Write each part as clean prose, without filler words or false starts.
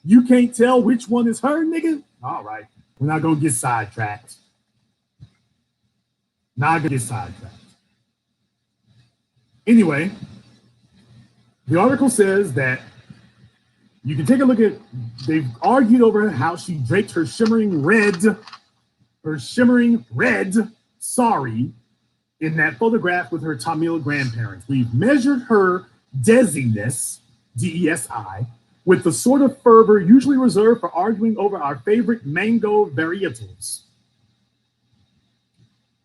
You can't tell which one is her, nigga? All right. We're not going to get sidetracked. Not going to get sidetracked. Anyway, the article says that you can take a look at, they've argued over how she draped her shimmering red sari in that photograph with her Tamil grandparents. We've measured her desiness, D-E-S-I, with the sort of fervor usually reserved for arguing over our favorite mango varietals.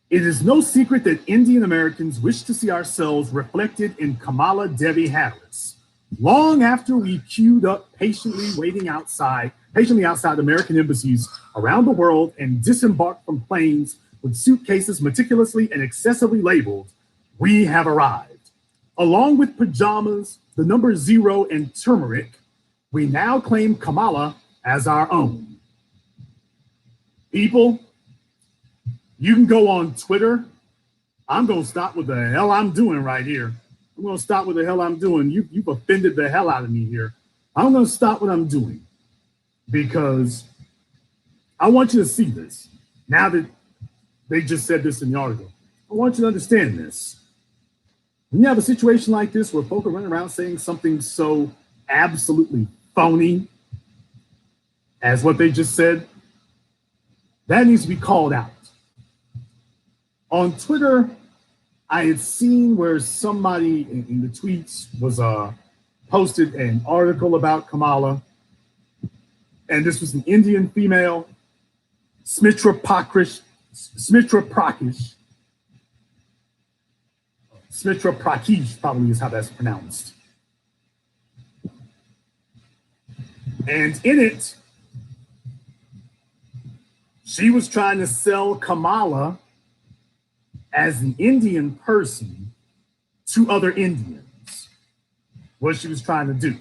It is no secret that Indian Americans wish to see ourselves reflected in Kamala Devi Harris. Long after we queued up patiently outside American embassies around the world and disembarked from planes with suitcases meticulously and excessively labeled, we have arrived. Along with pajamas, the number 0, and turmeric, we now claim Kamala as our own. People, you can go on Twitter. I'm going to stop what the hell I'm doing right here. I'm going to stop what the hell I'm doing. You've offended the hell out of me here. I'm going to stop what I'm doing because I want you to see this. Now that they just said this in the article, I want you to understand this. When you have a situation like this where folk are running around saying something so absolutely phony as what they just said, that needs to be called out. On Twitter, I had seen where somebody in the tweets was posted an article about Kamala, and this was an Indian female, Smitra Prakish probably is how that's pronounced. And in it, she was trying to sell Kamala as an Indian person to other Indians, what she was trying to do.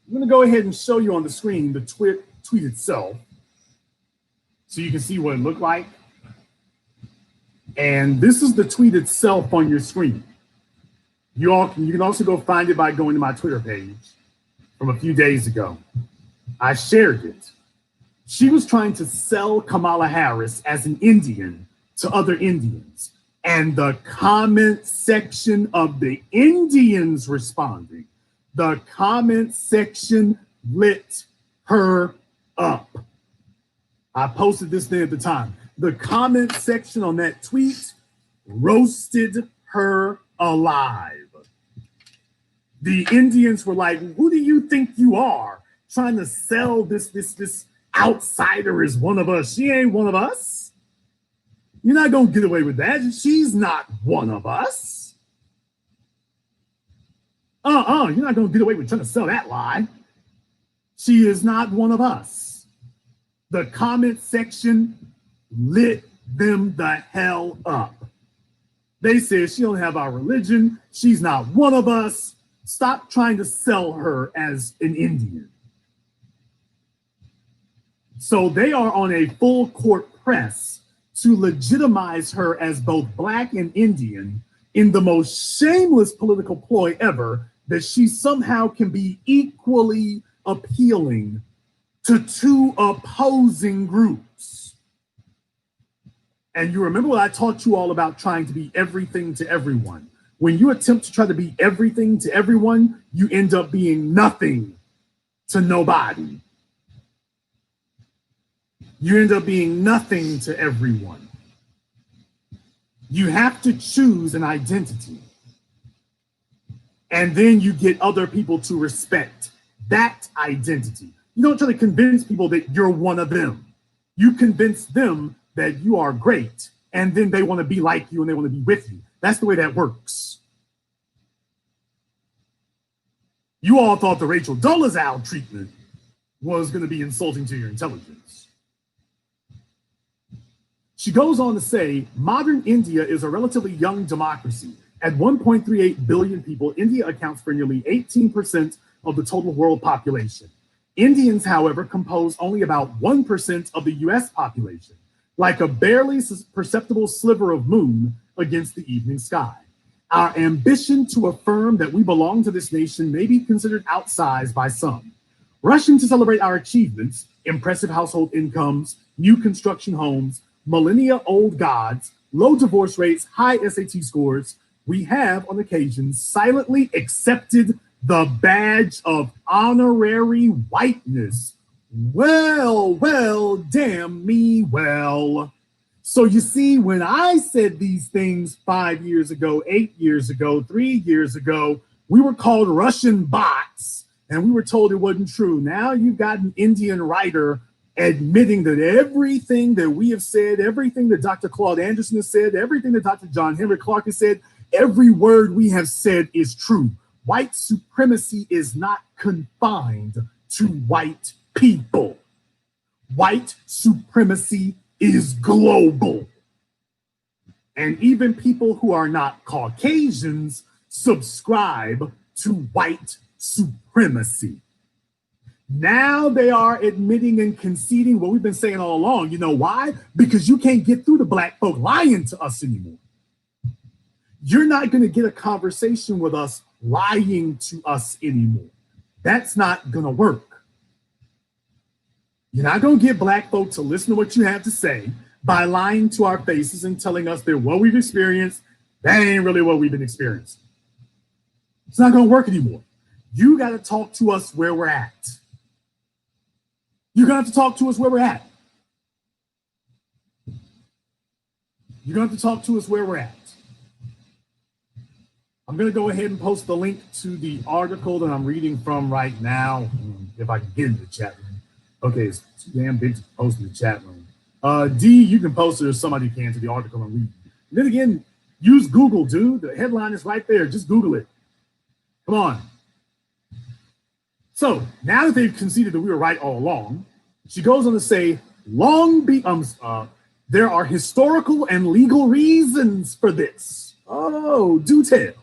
I'm going to go ahead and show you on the screen the tweet itself so you can see what it looked like. And this is the tweet itself on your screen. You can also go find it by going to my Twitter page from a few days ago. I shared it. She was trying to sell Kamala Harris as an Indian to other Indians. And the comment section of the Indians responding, the comment section lit her up. I posted this thing at the time. The comment section on that tweet roasted her alive. The Indians were like, who do you think you are? Trying to sell this outsider as one of us. She ain't one of us. You're not going to get away with that. She's not one of us. You're not going to get away with trying to sell that lie. She is not one of us. The comment section lit them the hell up. They said she don't have our religion. She's not one of us. Stop trying to sell her as an Indian. So they are on a full court press to legitimize her as both Black and Indian in the most shameless political ploy ever, that she somehow can be equally appealing to two opposing groups. And you remember what I taught you all about trying to be everything to everyone. When you attempt to try to be everything to everyone, you end up being nothing to nobody. You end up being nothing to everyone. You have to choose an identity. And then you get other people to respect that identity. You don't try to convince people that you're one of them. You convince them that you are great, and then they want to be like you and they want to be with you. That's the way that works. You all thought the Rachel Dolezal treatment was going to be insulting to your intelligence. She goes on to say, modern India is a relatively young democracy. At 1.38 billion people, India accounts for nearly 18% of the total world population. Indians, however, compose only about 1% of the US population, like a barely perceptible sliver of moon against the evening sky. Our ambition to affirm that we belong to this nation may be considered outsized by some. rushing to celebrate our achievements, impressive household incomes, new construction homes, millennia-old gods, low divorce rates, high SAT scores, we have on occasion silently accepted the badge of honorary whiteness. Well, damn me well. So you see, when I said these things 5 years ago, 8 years ago, 3 years ago, we were called Russian bots and we were told it wasn't true. Now you've got an Indian writer admitting that everything that we have said, everything that Dr. Claude Anderson has said, everything that Dr. John Henry Clark has said, every word we have said is true. White supremacy is not confined to white people. White supremacy is global. And even people who are not Caucasians subscribe to white supremacy. Now they are admitting and conceding what we've been saying all along. You know why? Because you can't get through to black folk lying to us anymore. You're not going to get a conversation with us lying to us anymore. That's not going to work. You're not going to get black folk to listen to what you have to say by lying to our faces and telling us that what we've experienced, that ain't really what we've been experiencing. It's not going to work anymore. You got to talk to us where we're at. You're going to have to talk to us where we're at. You're going to have to talk to us where we're at. I'm going to go ahead and post the link to the article that I'm reading from right now, if I can get into the chat room. Okay, it's too damn big to post in the chat room. D, you can post it or somebody can to the article I'm reading. And then again, use Google, dude. The headline is right there. Just Google it. Come on. So now that they've conceded that we were right all along, she goes on to say, there are historical and legal reasons for this. Oh, do tell.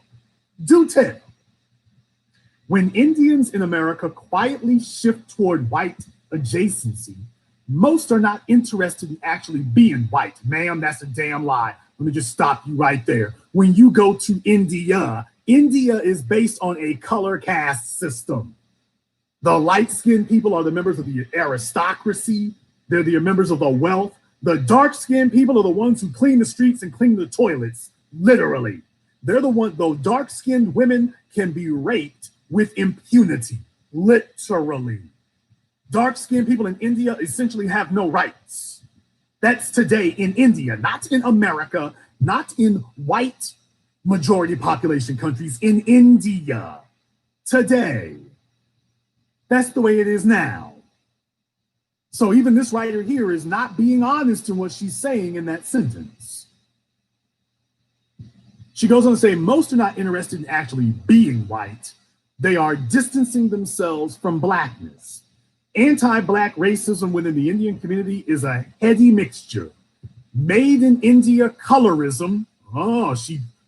Do tell. When Indians in America quietly shift toward white adjacency, most are not interested in actually being white. Ma'am, that's a damn lie. Let me just stop you right there. When you go to India, India is based on a color caste system. The light-skinned people are the members of the aristocracy. They're the members of the wealth. The dark-skinned people are the ones who clean the streets and clean the toilets, literally. They're the ones, though dark-skinned women can be raped with impunity, literally. Dark-skinned people in India essentially have no rights. That's today in India, not in America, not in white majority population countries, in India, today. That's the way it is now. So even this writer here is not being honest in what she's saying in that sentence. She goes on to say, most are not interested in actually being white. They are distancing themselves from blackness. Anti-black racism within the Indian community is a heady mixture. Made in India colorism. Oh,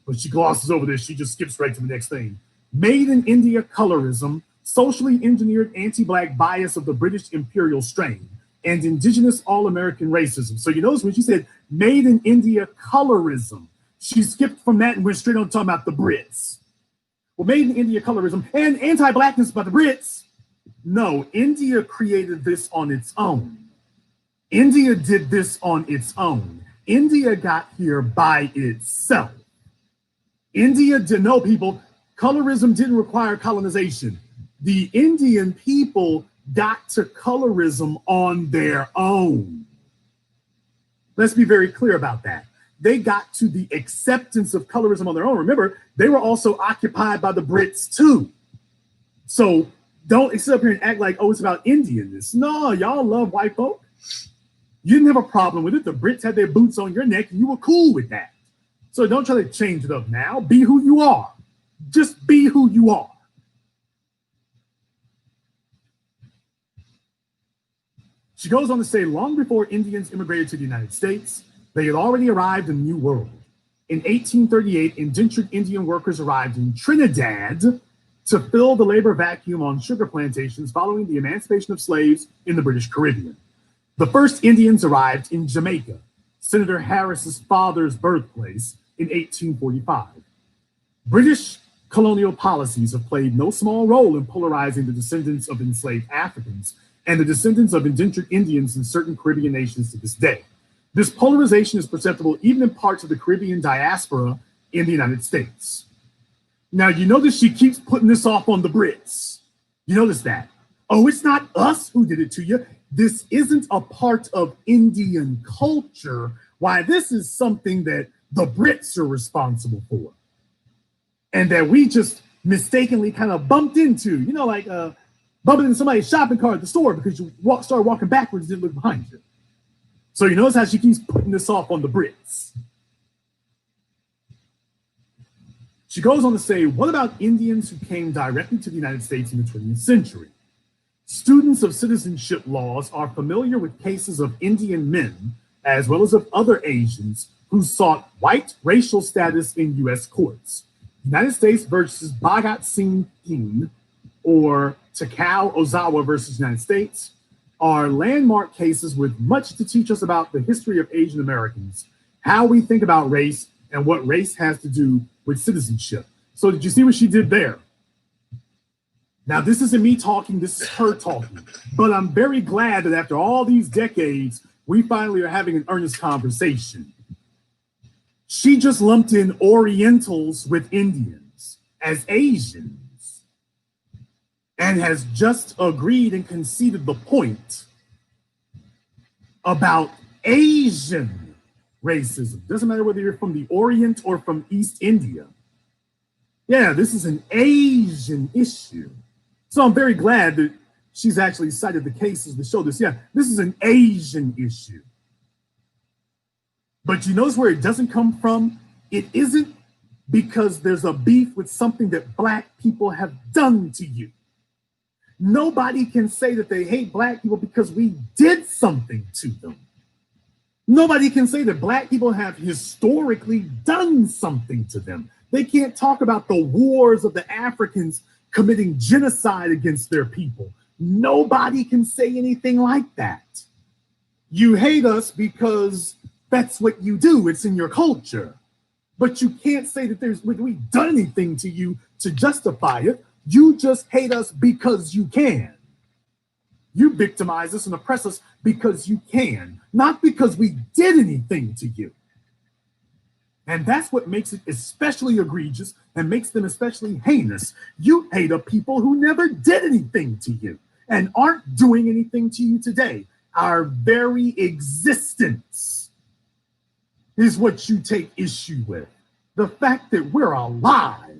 but she glosses over this. She just skips right to the next thing. Made in India colorism, socially engineered anti-black bias of the British imperial strain, and indigenous all-American racism. So you notice when she said made in India colorism, she skipped from that and went straight on talking about the Brits. Well, made in India colorism and anti-blackness by the Brits. No, India created this on its own. India did this on its own. India got here by itself. India didn't know people. Colorism didn't require colonization. The Indian people got to colorism on their own. Let's be very clear about that. They got to the acceptance of colorism on their own. Remember, they were also occupied by the Brits too. So don't sit up here and act like, oh, it's about Indianness. No, y'all love white folk. You didn't have a problem with it. The Brits had their boots on your neck and you were cool with that. So don't try to change it up now. Be who you are. Just be who you are. She goes on to say, long before Indians immigrated to the United States, they had already arrived in the New World. In 1838, indentured Indian workers arrived in Trinidad to fill the labor vacuum on sugar plantations following the emancipation of slaves in the British Caribbean. The first Indians arrived in Jamaica, Senator Harris's father's birthplace, in 1845. British colonial policies have played no small role in polarizing the descendants of enslaved Africans and the descendants of indentured Indians in certain Caribbean nations to this day. This polarization is perceptible even in parts of the Caribbean diaspora in the United States. Now, you notice she keeps putting this off on the Brits. You notice that? Oh, it's not us who did it to you. This isn't a part of Indian culture. Why, this is something that the Brits are responsible for. And that we just mistakenly kind of bumped into, you know, like bumping into somebody's shopping cart at the store because you started walking backwards and didn't look behind you. So you notice how she keeps putting this off on the Brits. She goes on to say, what about Indians who came directly to the United States in the 20th century? Students of citizenship laws are familiar with cases of Indian men, as well as of other Asians, who sought white racial status in U.S. courts. United States versus Bhagat Singh Peen, or Takao Ozawa versus United States, are landmark cases with much to teach us about the history of Asian Americans, how we think about race, and what race has to do with citizenship. So did you see what she did there? Now, this isn't me talking, this is her talking. But I'm very glad that after all these decades, we finally are having an earnest conversation. She just lumped in Orientals with Indians as Asians and has just agreed and conceded the point about Asian racism. Doesn't matter whether you're from the Orient or from East India. Yeah, this is an Asian issue. So I'm very glad that she's actually cited the cases to show this. Yeah, this is an Asian issue. But you notice where it doesn't come from? It isn't because there's a beef with something that Black people have done to you. Nobody can say that they hate Black people because we did something to them. Nobody can say that Black people have historically done something to them. They can't talk about the wars of the Africans committing genocide against their people. Nobody can say anything like that. You hate us because that's what you do. It's in your culture. But you can't say that we've done anything to you to justify it. You just hate us because you can. You victimize us and oppress us because you can, not because we did anything to you. And that's what makes it especially egregious and makes them especially heinous. You hate a people who never did anything to you and aren't doing anything to you today. Our very existence is what you take issue with. The fact that we're alive.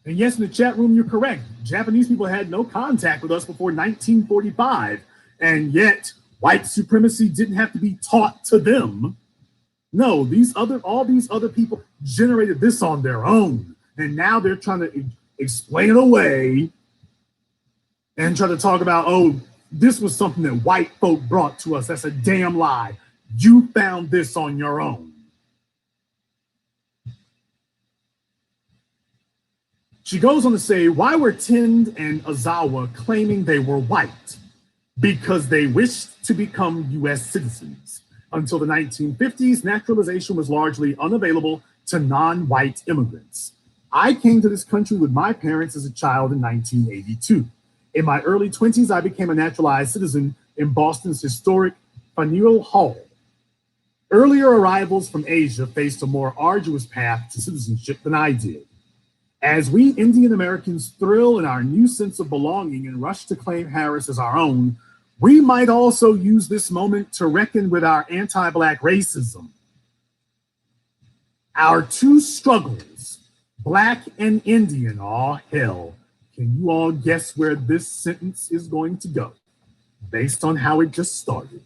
And yes, in the chat room, you're correct. Japanese people had no contact with us before 1945. And yet, white supremacy didn't have to be taught to them. No, all these other people generated this on their own. And now they're trying to explain it away and try to talk about, oh, this was something that white folk brought to us. That's a damn lie. You found this on your own. She goes on to say, why were Tind and Ozawa claiming they were white? Because they wished to become U.S. citizens. Until the 1950s, naturalization was largely unavailable to non-white immigrants. I came to this country with my parents as a child in 1982. In my early 20s, I became a naturalized citizen in Boston's historic Faneuil Hall. Earlier arrivals from Asia faced a more arduous path to citizenship than I did. As we Indian Americans thrill in our new sense of belonging and rush to claim Harris as our own, we might also use this moment to reckon with our anti-Black racism. Our two struggles, Black and Indian, oh hell. Can you all guess where this sentence is going to go based on how it just started?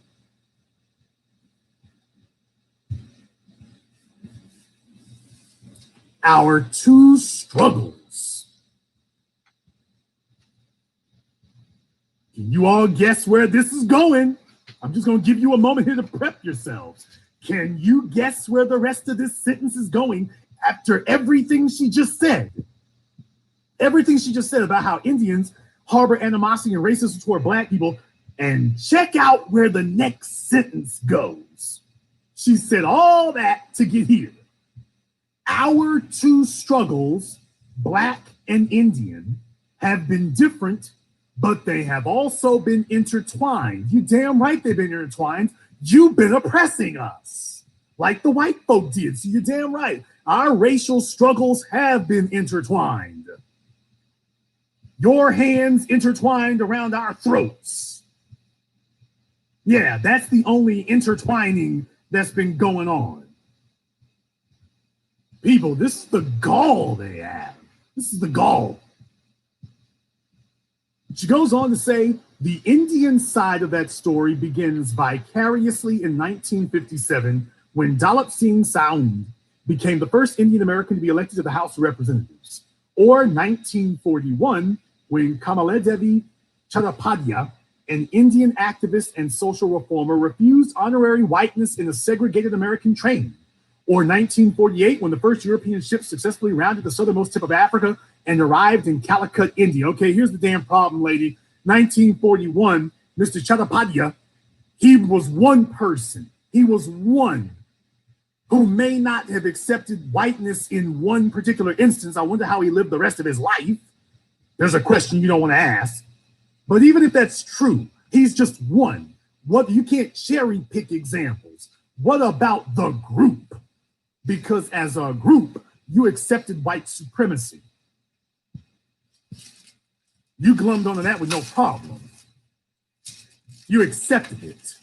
Our two struggles. Can you all guess where this is going? I'm just going to give you a moment here to prep yourselves. Can you guess where the rest of this sentence is going after everything she just said? Everything she just said about how Indians harbor animosity and racism toward Black people. And check out where the next sentence goes. She said all that to get here. Our two struggles, Black and Indian, have been different, but they have also been intertwined. You damn right they've been intertwined. You've been oppressing us like the white folk did. So you're damn right. Our racial struggles have been intertwined. Your hands intertwined around our throats. Yeah, that's the only intertwining that's been going on. People, this is the gall they have. This is the gall. She goes on to say, the Indian side of that story begins vicariously in 1957 when Dalip Singh Saund became the first Indian American to be elected to the House of Representatives, or 1941 when Kamaladevi Chattopadhyay, an Indian activist and social reformer, refused honorary whiteness in a segregated American train, or 1948 when the first European ship successfully rounded the southernmost tip of Africa and arrived in Calicut, India. Okay, here's the damn problem, lady. 1941, Mr. Chattopadhyay, he was one person. He was one who may not have accepted whiteness in one particular instance. I wonder how he lived the rest of his life. There's a question you don't want to ask. But even if that's true, he's just one. What, you can't cherry pick examples. What about the group? Because as a group, you accepted white supremacy. You glummed onto that with no problem. You accepted it.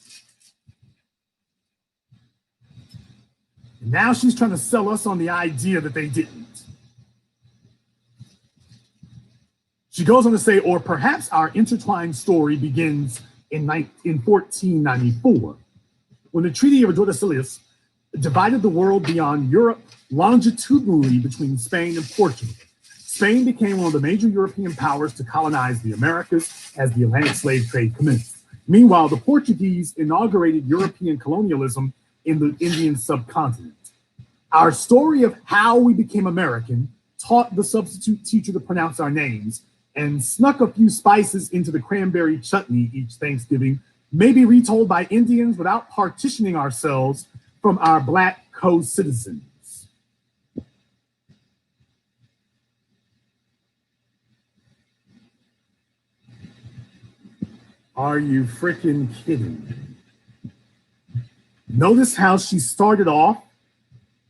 And now she's trying to sell us on the idea that they didn't. She goes on to say, or perhaps our intertwined story begins in 1494, when the Treaty of Tordesillas divided the world beyond Europe longitudinally between Spain and Portugal. Spain became one of the major European powers to colonize the Americas as the Atlantic slave trade commenced. Meanwhile, the Portuguese inaugurated European colonialism in the Indian subcontinent. Our story of how we became American taught the substitute teacher to pronounce our names and snuck a few spices into the cranberry chutney each Thanksgiving may be retold by Indians without partitioning ourselves from our Black co-citizens. Are you freaking kidding? Notice how she started off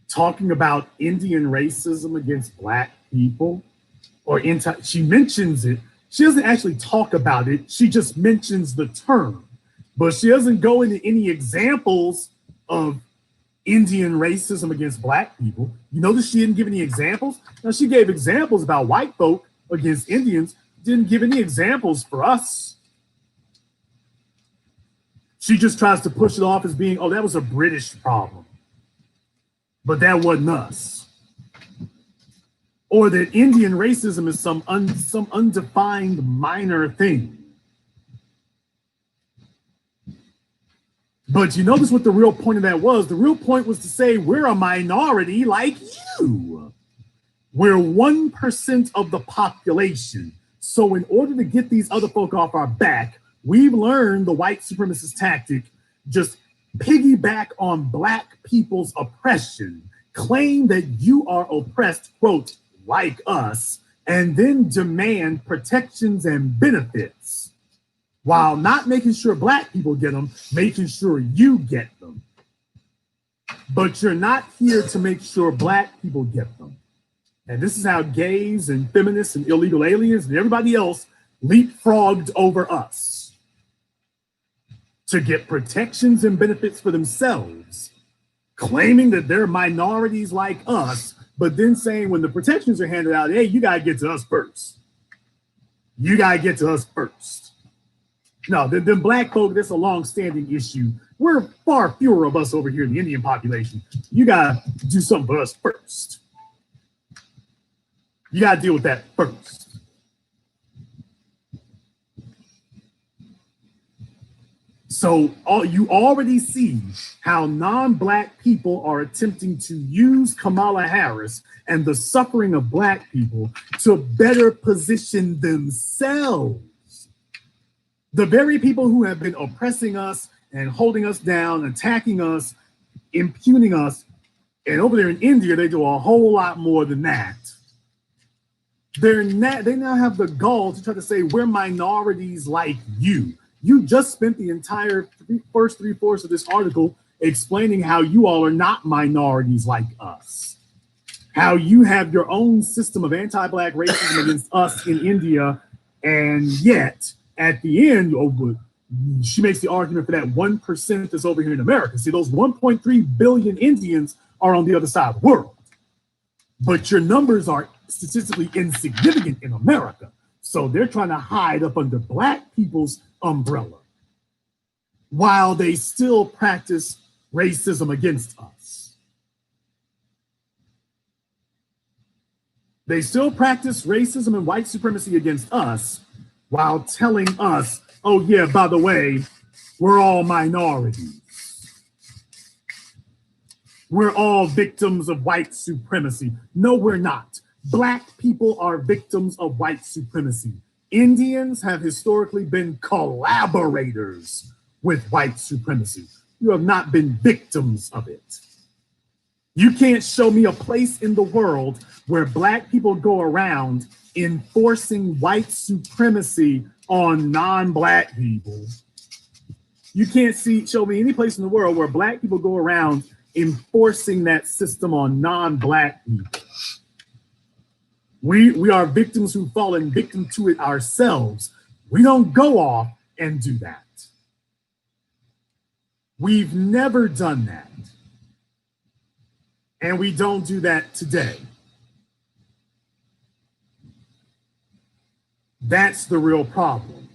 talking about Indian racism against Black people, or she mentions it. She doesn't actually talk about it. She just mentions the term, but she doesn't go into any examples of Indian racism against Black people. You notice she didn't give any examples. Now, she gave examples about white folk against Indians, didn't give any examples for us. She just tries to push it off as being, oh, that was a British problem, but that wasn't us. Or that Indian racism is some undefined minor thing. But you notice what the real point of that was? The real point was to say we're a minority like you. We're 1% of the population. So in order to get these other folk off our back, we've learned the white supremacist tactic, just piggyback on Black people's oppression, claim that you are oppressed, quote, like us, and then demand protections and benefits while not making sure Black people get them, making sure you get them. But you're not here to make sure Black people get them. And this is how gays and feminists and illegal aliens and everybody else leapfrogged over us to get protections and benefits for themselves, claiming that they're minorities like us, but then saying when the protections are handed out, hey, you gotta get to us first. You gotta get to us first. No, then Black folk, that's a long-standing issue. We're far fewer of us over here in the Indian population. You gotta do something for us first. You gotta deal with that first. So you already see how non-Black people are attempting to use Kamala Harris and the suffering of Black people to better position themselves. The very people who have been oppressing us and holding us down, attacking us, impugning us, And over there in India, they do a whole lot more than that. They now have the gall to try to say we're minorities like you. You just spent the entire first 3/4 of this article explaining how you all are not minorities like us. How you have your own system of anti-Black racism against us in India, and yet at the end, she makes the argument for that 1% that's over here in America. See, those 1.3 billion Indians are on the other side of the world. But your numbers are statistically insignificant in America. So they're trying to hide up under Black people's umbrella while they still practice racism against us. They still practice racism and white supremacy against us while telling us, oh yeah, by the way, we're all minorities. We're all victims of white supremacy. No, we're not. Black people are victims of white supremacy. Indians have historically been collaborators with white supremacy. You have not been victims of it. You can't show me a place in the world where Black people go around enforcing white supremacy on non-Black people. You can't show me any place in the world where Black people go around enforcing that system on non-Black people. We are victims who've fallen victim to it ourselves. We don't go off and do that. We've never done that. And we don't do that today. That's the real problem.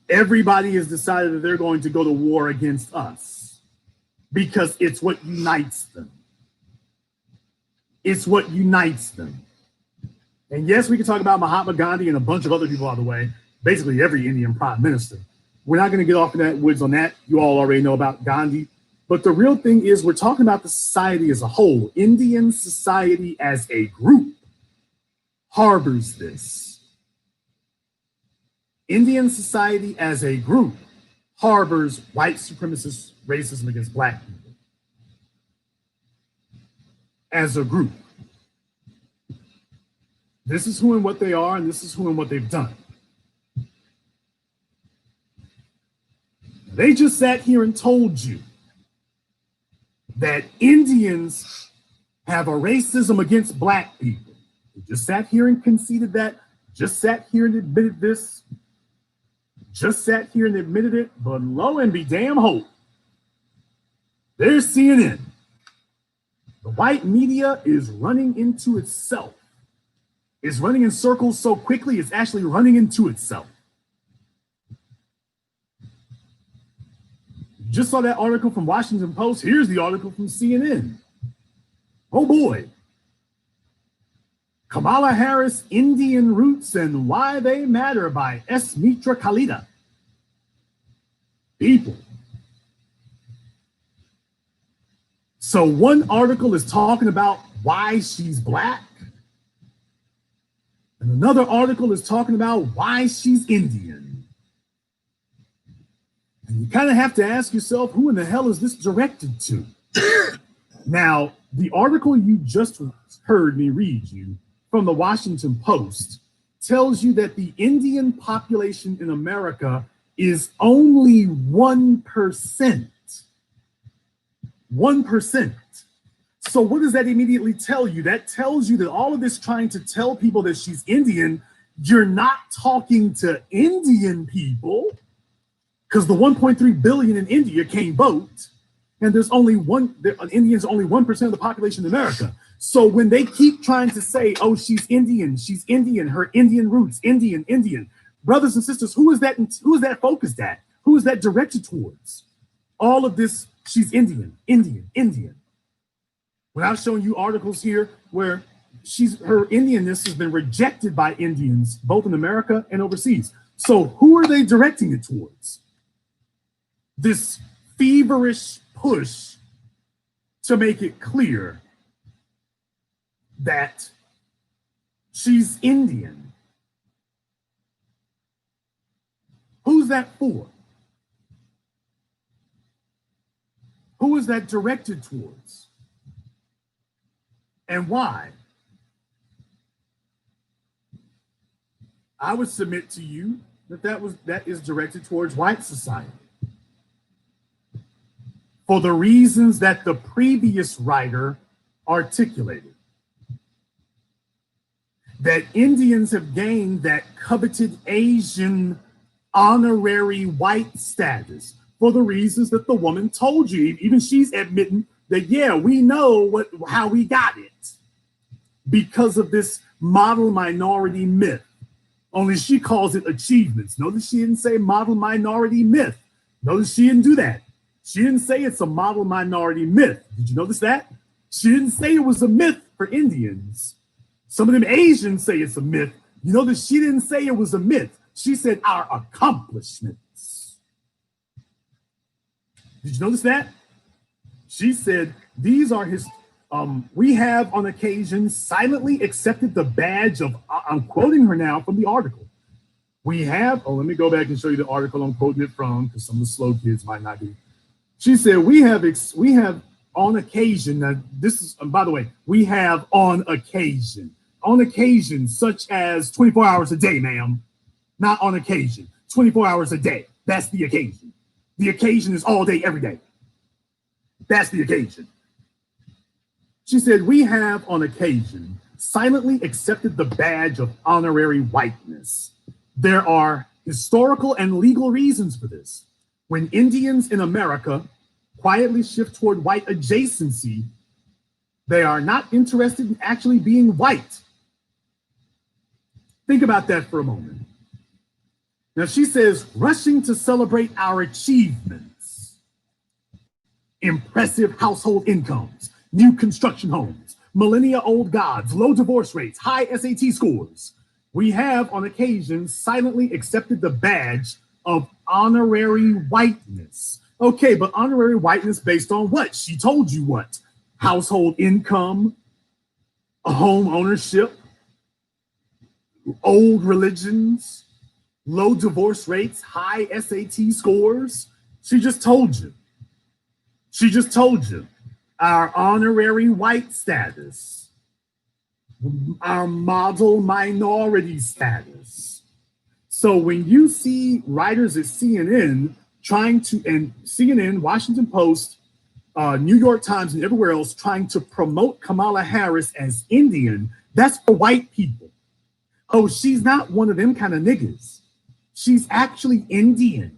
Everybody has decided that they're going to go to war against us because it's what unites them. It's what unites them. And yes, we can talk about Mahatma Gandhi and a bunch of other people out of the way, basically every Indian prime minister. We're not going to get off in that woods on that. You all already know about Gandhi. But the real thing is we're talking about the society as a whole. Indian society as a group harbors this. Indian society as a group harbors white supremacist racism against Black people. As a group. This is who and what they are, and this is who and what they've done. They just sat here and told you that Indians have a racism against Black people. They just sat here and conceded that, just sat here and admitted this, just sat here and admitted it, but lo and be damn hope. There's CNN. The white media is running into itself. It's running in circles so quickly, it's actually running into itself. You just saw that article from Washington Post. Here's the article from CNN. Oh boy. Kamala Harris, Indian Roots and Why They Matter by S. Mitra Kalida. People. So one article is talking about why she's Black. And another article is talking about why she's Indian. And you kind of have to ask yourself, who in the hell is this directed to? Now, the article you just heard me read you from the Washington Post tells you that the Indian population in America is only 1%. 1%. So what does that immediately tell you? That tells you that all of this trying to tell people that she's Indian, you're not talking to Indian people because the 1.3 billion in India can't vote. And there's only Indians only 1% of the population in America. So when they keep trying to say, oh, she's Indian, her Indian roots, Indian, brothers and sisters, who is that focused at? Who is that directed towards? All of this, she's Indian. When I've shown you articles here where her Indianness has been rejected by Indians, both in America and overseas. So who are they directing it towards? This feverish push to make it clear that she's Indian. Who's that for? Who is that directed towards? And why? I would submit to you that that is directed towards white society. For the reasons that the previous writer articulated. That Indians have gained that coveted Asian honorary white status for the reasons that the woman told you. Even she's admitting that, yeah, we know how we got it because of this model minority myth. Only she calls it achievements. Notice she didn't say model minority myth. Notice she didn't do that. She didn't say it's a model minority myth. Did you notice that? She didn't say it was a myth for Indians. Some of them Asians say it's a myth. You notice she didn't say it was a myth. She said our accomplishments. Did you notice that? She said these are his, we have on occasion silently accepted the badge of, I'm quoting her now from the article. We have, let me go back and show you the article I'm quoting it from because some of the slow kids might not be. She said, we have on occasion, now this is, by the way, we have on occasion, such as 24 hours a day, ma'am, not on occasion, 24 hours a day. That's the occasion. The occasion is all day, every day. That's the occasion. She said, we have on occasion silently accepted the badge of honorary whiteness. There are historical and legal reasons for this. When Indians in America quietly shift toward white adjacency, they are not interested in actually being white. Think about that for a moment. Now she says, rushing to celebrate our achievements, impressive household incomes, new construction homes, millennia-old gods, low divorce rates, high SAT scores. We have on occasion silently accepted the badge of honorary whiteness. Okay, but honorary whiteness based on what? She told you what? Household income, home ownership, old religions, low divorce rates, high SAT scores. She just told you. She just told you. Our honorary white status, our model minority status. So when you see writers at CNN trying to, and CNN, Washington Post, New York Times, and everywhere else trying to promote Kamala Harris as Indian, that's for white people. Oh, she's not one of them kind of niggas. She's actually Indian.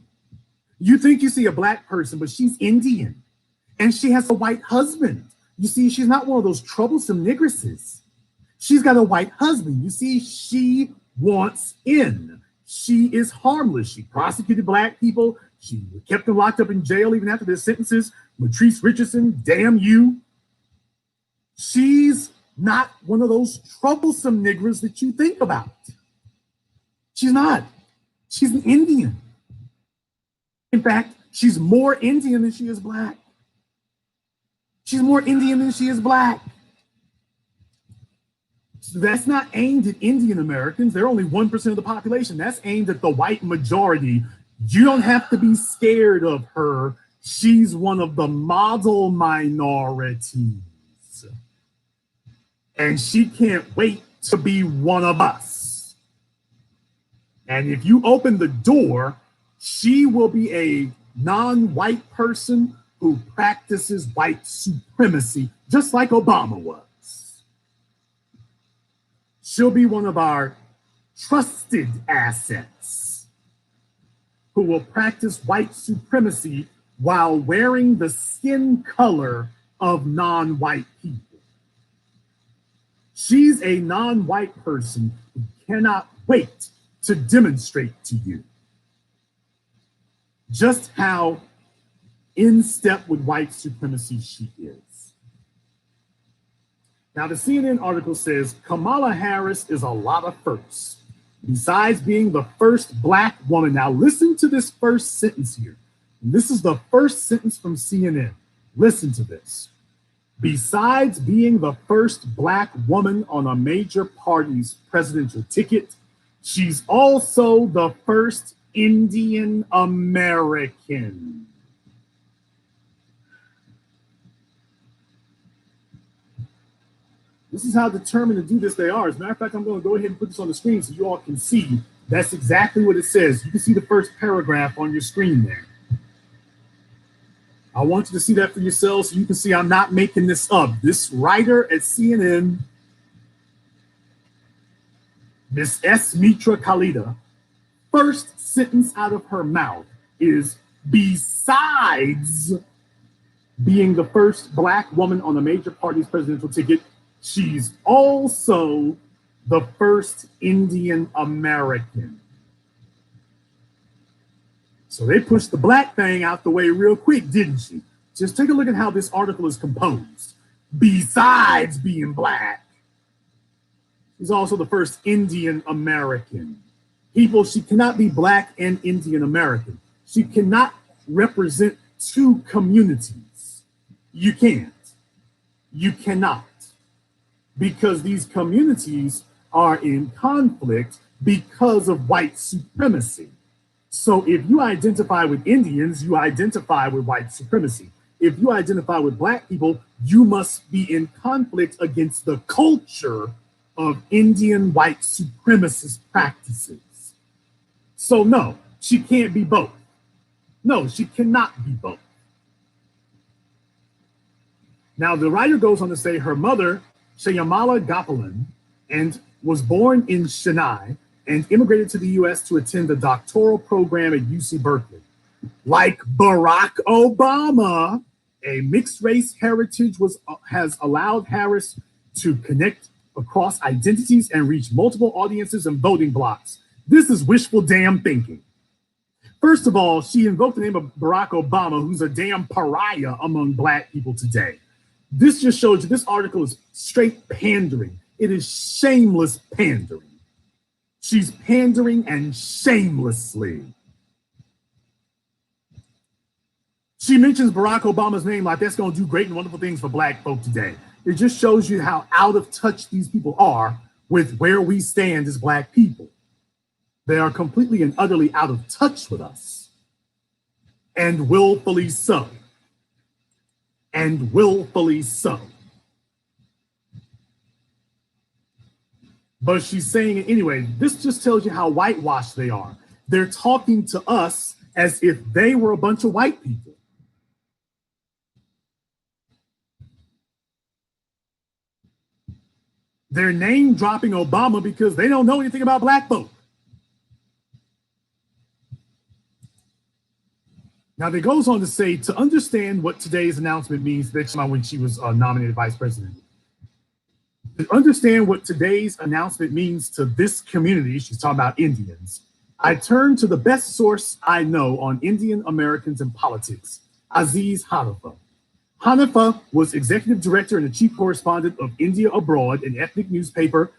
You think you see a black person, but she's Indian. And she has a white husband. You see, she's not one of those troublesome nigresses. She's got a white husband. You see, she wants in. She is harmless. She prosecuted black people. She kept them locked up in jail even after their sentences. Latrice Richardson, damn you. She's not one of those troublesome niggers that you think about. She's not. She's an Indian. In fact, she's more Indian than she is black. She's more Indian than she is black. So that's not aimed at Indian Americans. They're only 1% of the population. That's aimed at the white majority. You don't have to be scared of her. She's one of the model minorities. And she can't wait to be one of us. And if you open the door, she will be a non-white person who practices white supremacy, just like Obama was. She'll be one of our trusted assets who will practice white supremacy while wearing the skin color of non-white people. She's a non-white person who cannot wait to demonstrate to you just how in step with white supremacy she is. Now, the CNN article says Kamala Harris is a lot of firsts. Besides being the first black woman, now listen to this first sentence here. This is the first sentence from CNN. Listen to this. Besides being the first black woman on a major party's presidential ticket, she's also the first Indian American. This is how determined to do this they are. As a matter of fact, I'm going to go ahead and put this on the screen so you all can see. That's exactly what it says. You can see the first paragraph on your screen there. I want you to see that for yourselves so you can see I'm not making this up. This writer at CNN, Miss S. Mitra Khalida, first sentence out of her mouth is, besides being the first Black woman on a major party's presidential ticket, she's also the first Indian American. So they pushed the Black thing out the way real quick, didn't she? Just take a look at how this article is composed. Besides being Black, she's also the first Indian American. People, she cannot be Black and Indian American. She cannot represent two communities. You can't. You cannot. Because these communities are in conflict because of white supremacy. So if you identify with Indians, you identify with white supremacy. If you identify with Black people, you must be in conflict against the culture of Indian white supremacist practices. So no, she can't be both. No, she cannot be both. Now, the writer goes on to say her mother, Shyamala Gopalan, and was born in Chennai and immigrated to the US to attend the doctoral program at UC Berkeley. Like Barack Obama, a mixed race heritage has allowed Harris to connect across identities and reach multiple audiences and voting blocks. This is wishful damn thinking. First of all, she invoked the name of Barack Obama, who's a damn pariah among Black people today. This just shows you this article is straight pandering. It is shameless pandering. She's pandering and shamelessly. She mentions Barack Obama's name like that's going to do great and wonderful things for Black folk today. It just shows you how out of touch these people are with where we stand as Black people. They are completely and utterly out of touch with us, and willfully so. And willfully so. But she's saying it anyway. This just tells you how whitewashed they are. They're talking to us as if they were a bunch of white people. They're name dropping Obama because they don't know anything about Black folk. Now, it goes on to say, to understand what today's announcement means, that's when she was nominated vice president. To understand what today's announcement means to this community, she's talking about Indians, I turn to the best source I know on Indian Americans and politics, Aziz Hanifa. Hanifa was executive director and the chief correspondent of India Abroad, an ethnic newspaper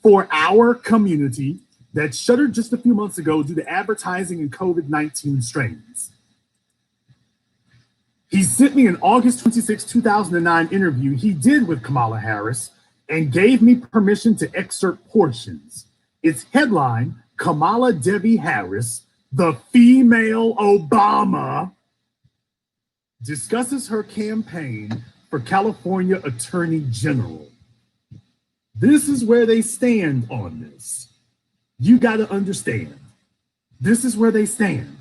for our community that shuttered just a few months ago due to advertising and COVID-19 strains. He sent me an August 26, 2009 interview he did with Kamala Harris and gave me permission to excerpt portions. Its headline, Kamala Devi Harris, the female Obama, discusses her campaign for California Attorney General. This is where they stand on this. You got to understand. This is where they stand.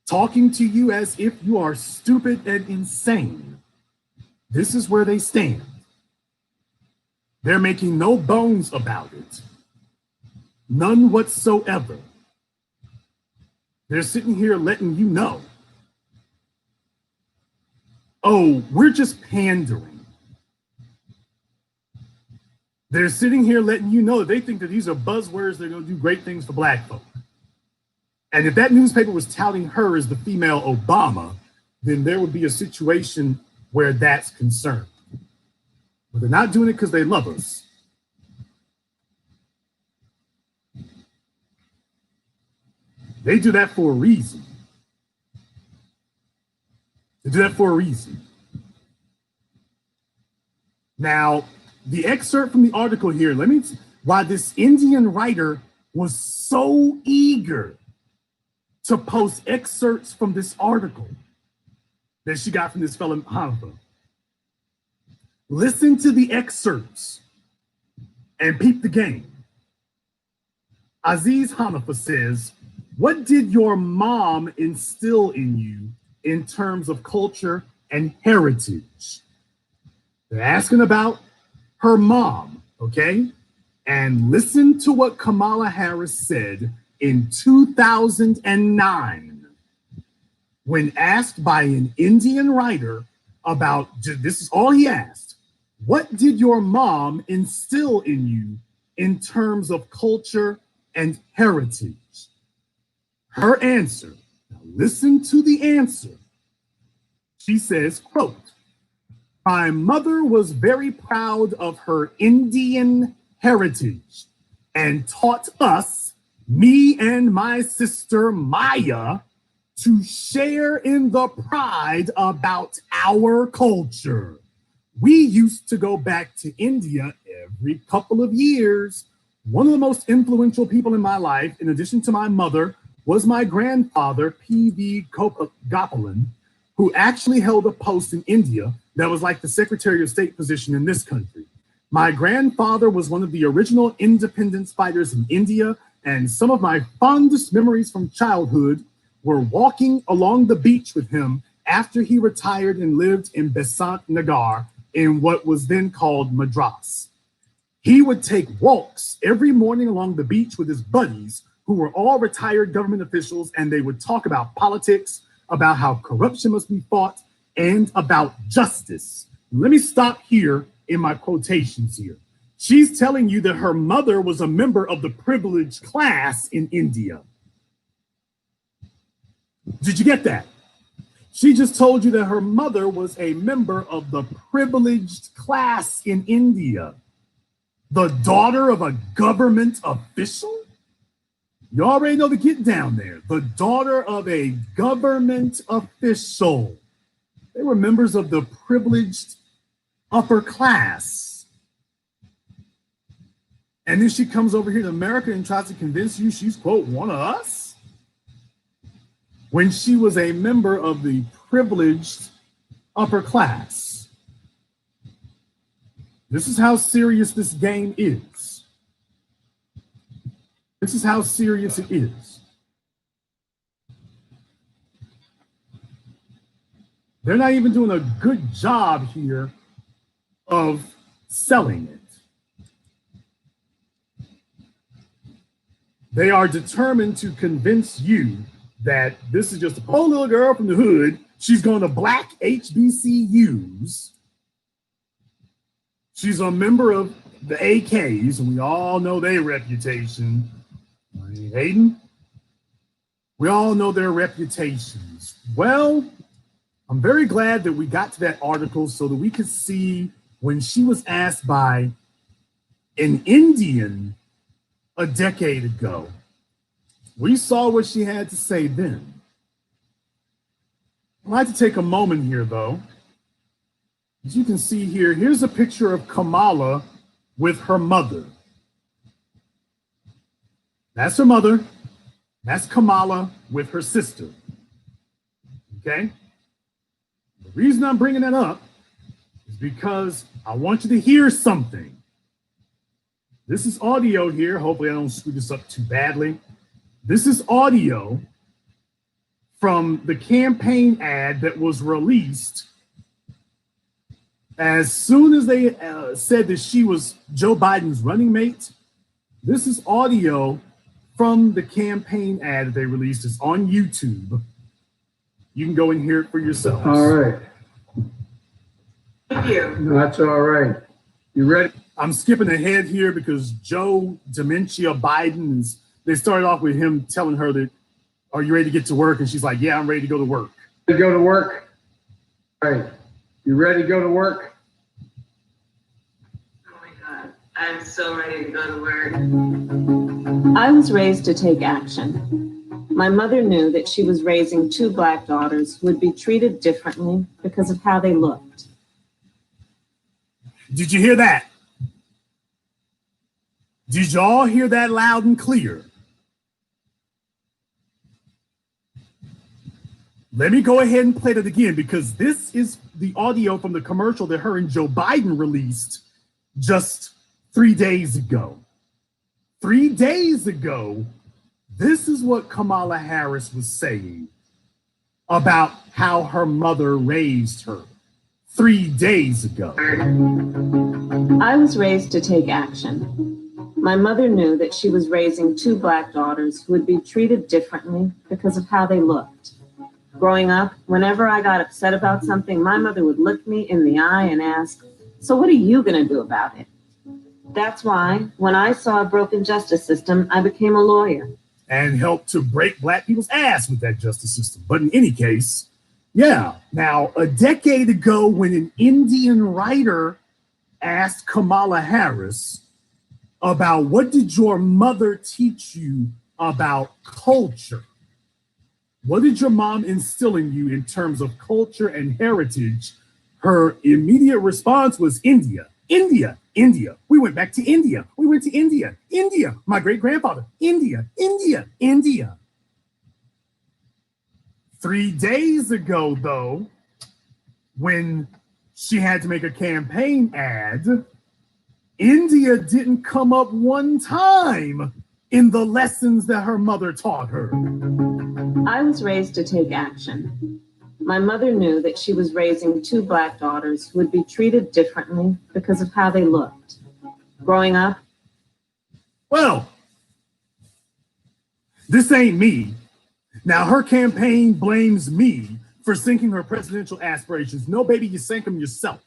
Talking to you as if you are stupid and insane. This is where they stand. They're making no bones about it. None whatsoever. They're sitting here letting you know, oh, we're just pandering. They're sitting here letting you know that they think that these are buzzwords. They're going to do great things for Black folk. And if that newspaper was touting her as the female Obama, then there would be a situation where that's concerned. But they're not doing it because they love us. They do that for a reason. They do that for a reason. Now, the excerpt from the article here, why this Indian writer was so eager to post excerpts from this article that she got from this fellow Hanifa. Listen to the excerpts And peep the game. Aziz Hanifa says, what did your mom instill in you in terms of culture and heritage? They're asking about her mom, okay? And listen to what Kamala Harris said in 2009 when asked by an Indian writer about, this is all he asked, what did your mom instill in you in terms of culture and heritage? Her answer, now listen to the answer. She says, quote, my mother was very proud of her Indian heritage and taught us, me and my sister Maya, to share in the pride about our culture. We used to go back to India every couple of years. One of the most influential people in my life, in addition to my mother, was my grandfather, P.V. Gopalan, who actually held a post in India that was like the Secretary of State position in this country. My grandfather was one of the original independence fighters in India, and some of my fondest memories from childhood were walking along the beach with him after he retired and lived in Besant Nagar in what was then called Madras. He would take walks every morning along the beach with his buddies, who were all retired government officials, and they would talk about politics, about how corruption must be fought, and about justice. Let me stop here in my quotations here. She's telling you that her mother was a member of the privileged class in India. Did you get that? She just told you that her mother was a member of the privileged class in India. The daughter of a government official? You already know the get down there. The daughter of a government official. They were members of the privileged upper class. And then she comes over here to America and tries to convince you she's, quote, one of us? When she was a member of the privileged upper class. This is how serious this game is. This is how serious it is. They're not even doing a good job here of selling it. They are determined to convince you that this is just a poor little girl from the hood. She's going to black HBCUs. She's a member of the AKs, and we all know their reputation. Hayden, we all know their reputations. Well, I'm very glad that we got to that article so that we could see when she was asked by an Indian a decade ago. We saw what she had to say then. I'd like to take a moment here, though. As you can see here, here's a picture of Kamala with her mother. That's her mother. That's Kamala with her sister. Okay? The reason I'm bringing that up is because I want you to hear something. This is audio here. Hopefully I don't screw this up too badly. This is audio from the campaign ad that was released as soon as they said that she was Joe Biden's running mate. This is audio from the campaign ad that they released. It's on YouTube. You can go and hear it for yourselves. All right. Thank you. No, that's all right. You ready? I'm skipping ahead here because Joe Dementia Biden is, they started off with him telling her that, are you ready to get to work? And she's like, yeah, I'm ready to go to work. Ready to go to work? All right. You ready to go to work? Oh my God. I'm so ready to go to work. I was raised to take action. My mother knew that she was raising two Black daughters who would be treated differently because of how they looked. Did you hear that? Did y'all hear that loud and clear? Let me go ahead and play that again because this is the audio from the commercial that her and Joe Biden released just 3 days ago. 3 days ago, this is what Kamala Harris was saying about how her mother raised her 3 days ago. I was raised to take action. My mother knew that she was raising two Black daughters who would be treated differently because of how they looked. Growing up, whenever I got upset about something, my mother would look me in the eye and ask, "So what are you going to do about it?" That's why, when I saw a broken justice system, I became a lawyer. And helped to break Black people's ass with that justice system. But in any case, yeah. Now, a decade ago, when an Indian writer asked Kamala Harris about what did your mother teach you about culture? What did your mom instill in you in terms of culture and heritage? Her immediate response was India, India, India. We went back to India. We went to India, India. My great-grandfather, India, India, India. 3 days ago, though, when she had to make a campaign ad, India didn't come up one time in the lessons that her mother taught her. I was raised to take action. My mother knew that she was raising two Black daughters who would be treated differently because of how they looked. Growing up, well, this ain't me. Now, her campaign blames me for sinking her presidential aspirations. No, baby, you sank them yourself.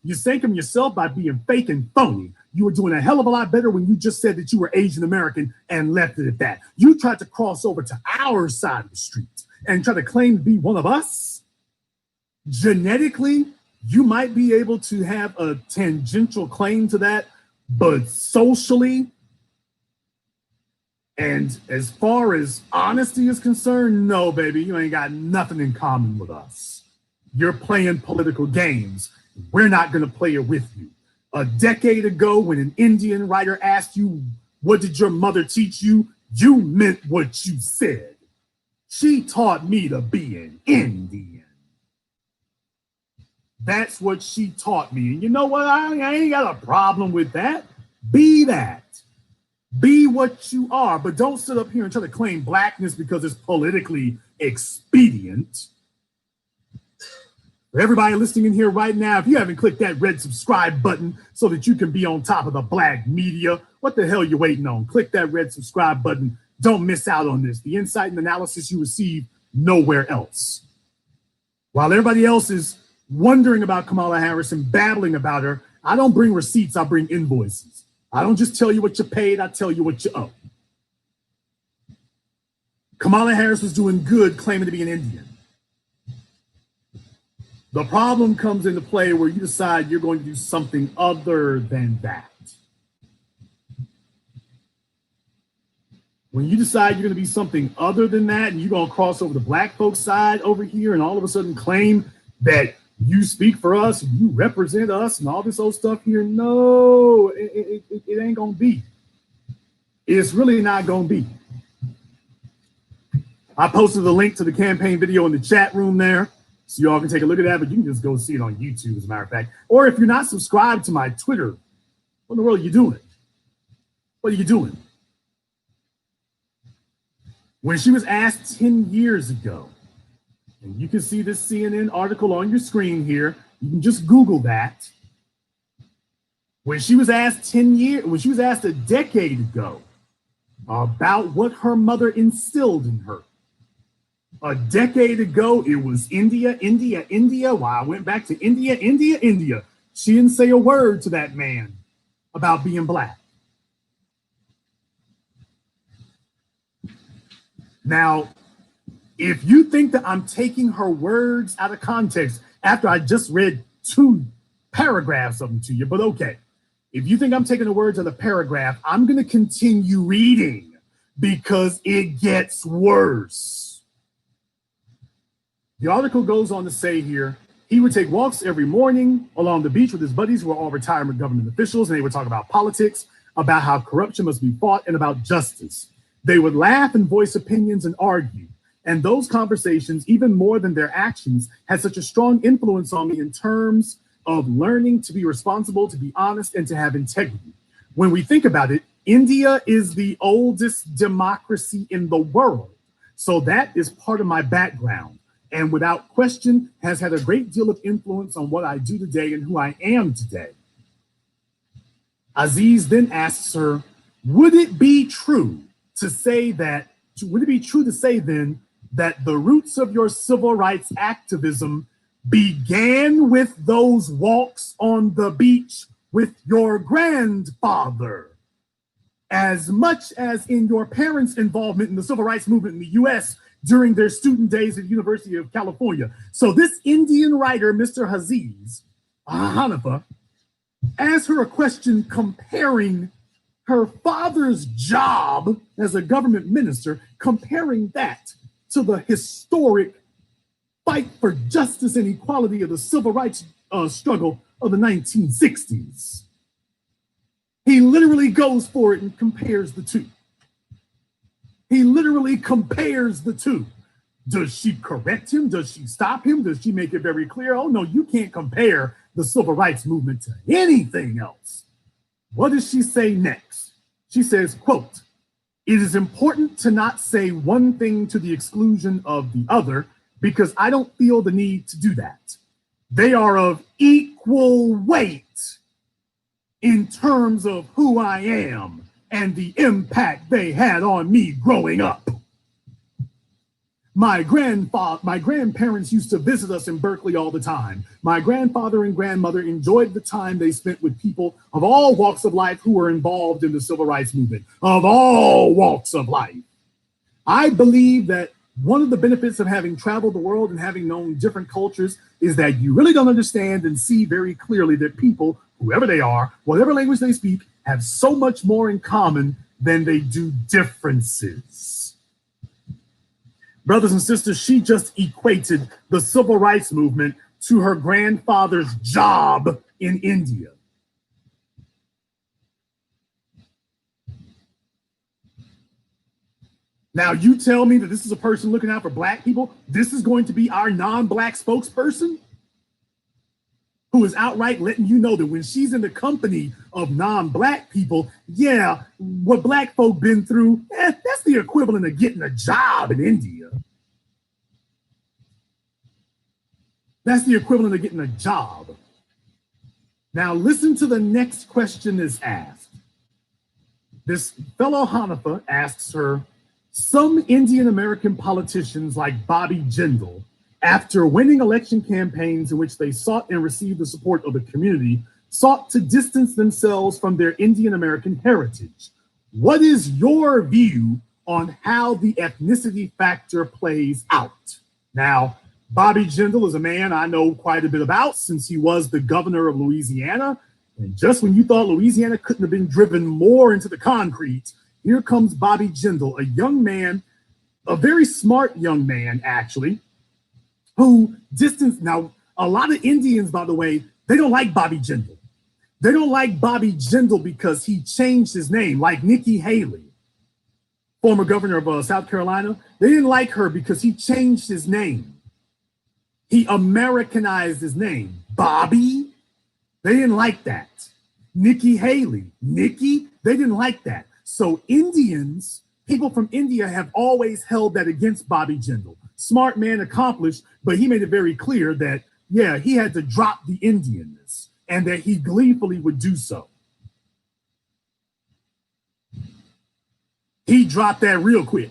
You sank them yourself by being fake and phony. You were doing a hell of a lot better when you just said that you were Asian American and left it at that. You tried to cross over to our side of the street and try to claim to be one of us. Genetically, you might be able to have a tangential claim to that, but socially, and as far as honesty is concerned, no, baby, you ain't got nothing in common with us. You're playing political games. We're not going to play it with you. A decade ago, when an Indian writer asked you, what did your mother teach you? You meant what you said. She taught me to be an Indian. That's what she taught me. And you know what? I ain't got a problem with that. Be that. Be what you are. But don't sit up here and try to claim Blackness because it's politically expedient. For everybody listening in here right now, if you haven't clicked that red subscribe button so that you can be on top of the Black media, what the hell are you waiting on? Click that red subscribe button. Don't miss out on this. The insight and analysis you receive nowhere else. While everybody else is wondering about Kamala Harris and babbling about her, I don't bring receipts, I bring invoices. I don't just tell you what you paid, I tell you what you owe. Kamala Harris was doing good claiming to be an Indian. The problem comes into play where you decide you're going to do something other than that. When you decide you're going to be something other than that, and you're going to cross over the Black folks' side over here and all of a sudden claim that you speak for us, and you represent us, and all this old stuff here, no, it ain't going to be. It's really not going to be. I posted a link to the campaign video in the chat room there, so y'all can take a look at that, but you can just go see it on YouTube, as a matter of fact. Or if you're not subscribed to my Twitter, what in the world are you doing? What are you doing? When she was asked 10 years ago, and you can see this CNN article on your screen here, you can just Google that. When she was asked a decade ago about what her mother instilled in her, a decade ago, it was India, India, India. Well, I went back to India, India, India. She didn't say a word to that man about being Black. Now, if you think that I'm taking her words out of context after I just read 2 paragraphs of them to you, but okay. If you think I'm taking the words out of the paragraph, I'm going to continue reading because it gets worse. The article goes on to say here, he would take walks every morning along the beach with his buddies who were all retirement government officials, and they would talk about politics, about how corruption must be fought, and about justice. They would laugh and voice opinions and argue. And those conversations, even more than their actions, had such a strong influence on me in terms of learning to be responsible, to be honest, and to have integrity. When we think about it, India is the oldest democracy in the world. So that is part of my background, and without question has had a great deal of influence on what I do today and who I am today. Aziz then asks her, would it be true to say then that the roots of your civil rights activism began with those walks on the beach with your grandfather, as much as in your parents' involvement in the civil rights movement in the US during their student days at the University of California? So this Indian writer, Mr. Hanifa, asked her a question comparing her father's job as a government minister, comparing that to the historic fight for justice and equality of the civil rights struggle of the 1960s. He literally goes for it and compares the two. He literally compares the two. Does she correct him? Does she stop him? Does she make it very clear? Oh no, you can't compare the civil rights movement to anything else. What does she say next? She says, quote, it is important to not say one thing to the exclusion of the other because I don't feel the need to do that. They are of equal weight in terms of who I am and the impact they had on me growing up. My grandparents used to visit us in Berkeley all the time. My grandfather and grandmother enjoyed the time they spent with people of all walks of life who were involved in the civil rights movement, of all walks of life. I believe that one of the benefits of having traveled the world and having known different cultures is that you really don't understand and see very clearly that people, whoever they are, whatever language they speak, have so much more in common than they do differences. Brothers and sisters, she just equated the civil rights movement to her grandfather's job in India. Now, you tell me that this is a person looking out for Black people. This is going to be our non-Black spokesperson who is outright letting you know that when she's in the company of non-Black people, yeah, what Black folk been through, that's the equivalent of getting a job in India. That's the equivalent of getting a job. Now, listen to the next question that's asked. This fellow Hanifa asks her, some Indian American politicians like Bobby Jindal, after winning election campaigns in which they sought and received the support of the community, sought to distance themselves from their Indian American heritage. What is your view on how the ethnicity factor plays out? Now, Bobby Jindal is a man I know quite a bit about since he was the governor of Louisiana. And just when you thought Louisiana couldn't have been driven more into the concrete, here comes Bobby Jindal, a young man, a very smart young man, actually, who distanced. Now, a lot of Indians, by the way, they don't like Bobby Jindal. They don't like Bobby Jindal because he changed his name, like Nikki Haley, former governor of South Carolina. They didn't like her because he changed his name. He Americanized his name. Bobby, they didn't like that. Nikki Haley, Nikki, they didn't like that. So Indians, people from India have always held that against Bobby Jindal. Smart man, accomplished, but he made it very clear that, yeah, he had to drop the Indianness and that he gleefully would do so. He dropped that real quick.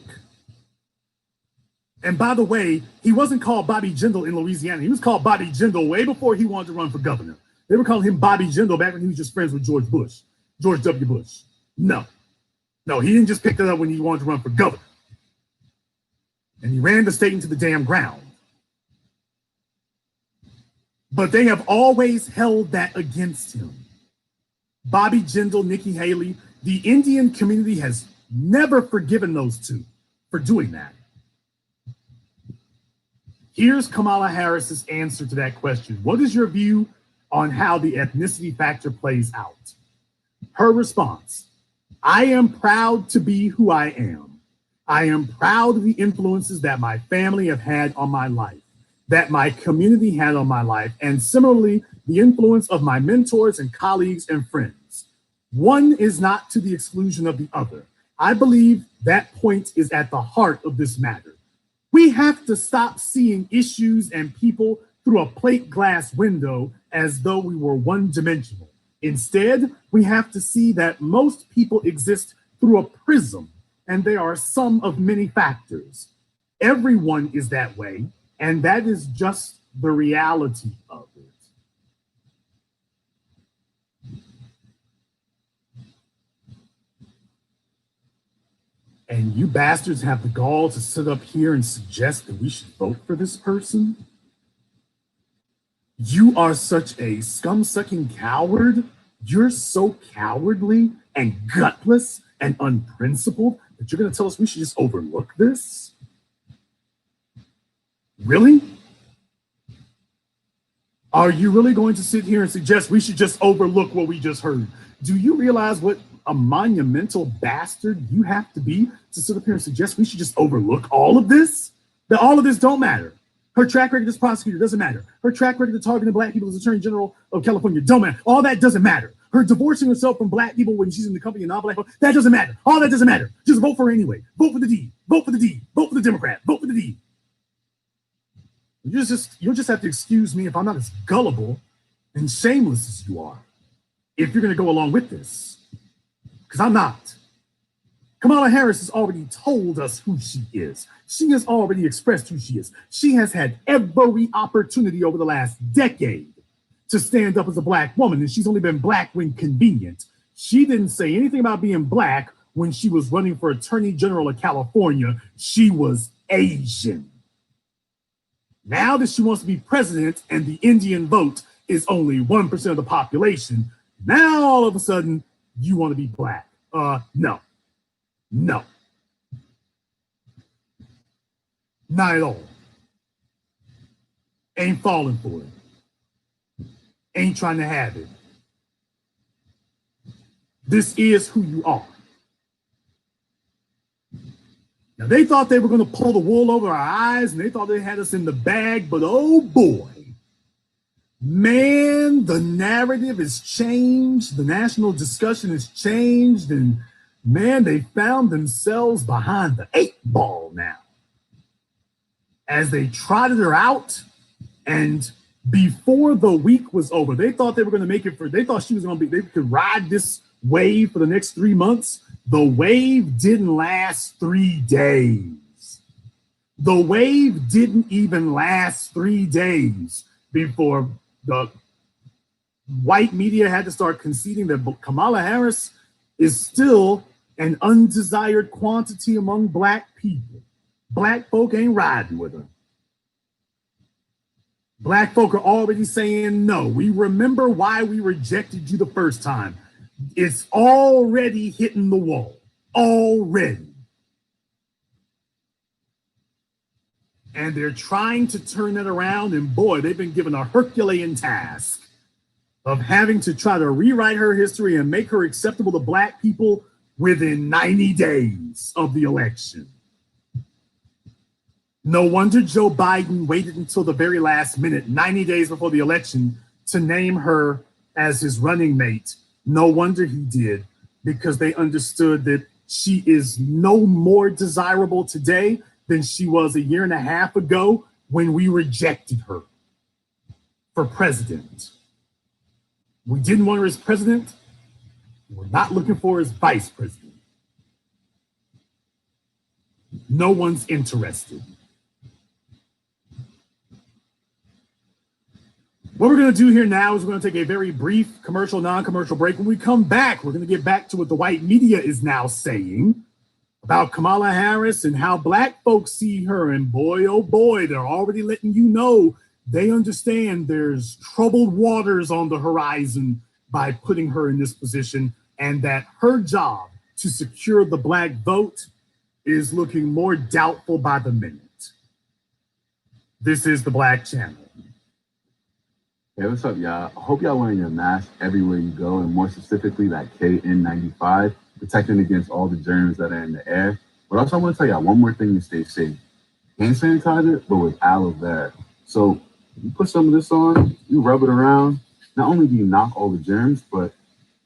And by the way, he wasn't called Bobby Jindal in Louisiana. He was called Bobby Jindal way before he wanted to run for governor. They were calling him Bobby Jindal back when he was just friends with George W. Bush. No, he didn't just pick that up when he wanted to run for governor. And he ran the state into the damn ground. But they have always held that against him. Bobby Jindal, Nikki Haley, the Indian community has never forgiven those two for doing that. Here's Kamala Harris's answer to that question. What is your view on how the ethnicity factor plays out? Her response, I am proud to be who I am. I am proud of the influences that my family have had on my life, that my community had on my life, and similarly, the influence of my mentors and colleagues and friends. One is not to the exclusion of the other. I believe that point is at the heart of this matter. We have to stop seeing issues and people through a plate glass window as though we were one-dimensional. Instead, we have to see that most people exist through a prism, and they are some of many factors. Everyone is that way, and that is just the reality of it. And you bastards have the gall to sit up here and suggest that we should vote for this person? You are such a scum-sucking coward. You're so cowardly and gutless and unprincipled that you're going to tell us we should just overlook this? Really? Are you really going to sit here and suggest we should just overlook what we just heard? Do you realize what a monumental bastard you have to be to sit up here and suggest we should just overlook all of this? That all of this don't matter. Her track record as prosecutor doesn't matter. Her track record of targeting black people as Attorney General of California don't matter. All that doesn't matter. Her divorcing herself from black people when she's in the company of non-black people, that doesn't matter. All that doesn't matter. Just vote for her anyway. Vote for the D. Vote for the D. Vote for the Democrat. Vote for the D. You'll just have to excuse me if I'm not as gullible and shameless as you are, if you're going to go along with this. Because I'm not. Kamala Harris has already told us who she is. She has already expressed who she is. She has had every opportunity over the last decade to stand up as a black woman, and she's only been black when convenient. She didn't say anything about being black when she was running for Attorney General of California. She was Asian. Now that she wants to be president and the Indian vote is only 1% of the population, now all of a sudden you want to be black. No. Not at all. Ain't falling for it. Ain't trying to have it. This is who you are. Now, they thought they were going to pull the wool over our eyes and they thought they had us in the bag, but oh boy, man, the narrative has changed. The national discussion has changed, and man, they found themselves behind the 8 ball now. As they trotted her out, and before the week was over, they thought they were going to make it they thought she was going to be, they could ride this wave for the next 3 months. The wave didn't last 3 days. The wave didn't even last 3 days before the white media had to start conceding that Kamala Harris is still an undesired quantity among black people. Black folk ain't riding with her. Black folk are already saying no. We remember why we rejected you the first time. It's already hitting the wall. Already. And they're trying to turn it around, and boy, they've been given a Herculean task of having to try to rewrite her history and make her acceptable to black people within 90 days of the election. No wonder Joe Biden waited until the very last minute, 90 days before the election, to name her as his running mate. No wonder he did, because they understood that she is no more desirable today than she was a year and a half ago when we rejected her for president. We didn't want her as president. We're not looking for her as vice president. No one's interested. What we're going to do here now is we're going to take a very brief commercial, non-commercial break. When we come back, we're going to get back to what the white media is now saying about Kamala Harris and how black folks see her. And boy, oh boy, they're already letting you know they understand there's troubled waters on the horizon by putting her in this position, and that her job to secure the black vote is looking more doubtful by the minute. This is the Black Channel. Hey, what's up, y'all? I hope y'all wearing your mask everywhere you go, and more specifically that KN95, protecting against all the germs that are in the air. But also I want to tell y'all one more thing to stay safe. Hand sanitizer, but with aloe vera. So you put some of this on, you rub it around. Not only do you knock all the germs, but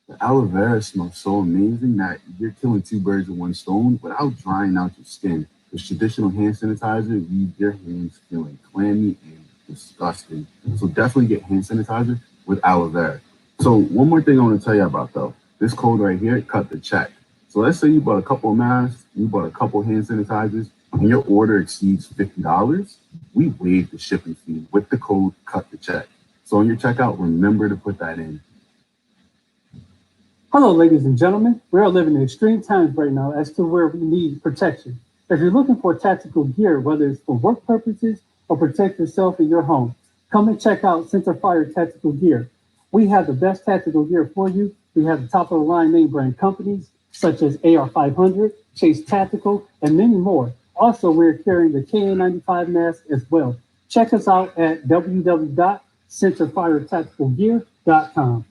The aloe vera smells so amazing that you're killing two birds with one stone without drying out your skin. Because traditional hand sanitizer leaves your hands feeling clammy and disgusting. So definitely get hand sanitizer with aloe vera. So one more thing I want to tell you about though, this code right here, cut the check. So let's say you bought a couple of masks, you bought a couple hand sanitizers, and your order exceeds $50, we waive the shipping fee with the code cut the check. So on your checkout, remember to put that in. Hello, ladies and gentlemen. We are living in extreme times right now as to where we need protection. If you're looking for tactical gear, whether it's for work purposes or protect yourself in your home, come and check out Center Fire Tactical Gear. We have the best tactical gear for you. We have the top of the line name brand companies such as AR500, Chase Tactical, and many more. Also, we're carrying the KN95 mask as well. Check us out at www.centerfiretacticalgear.com.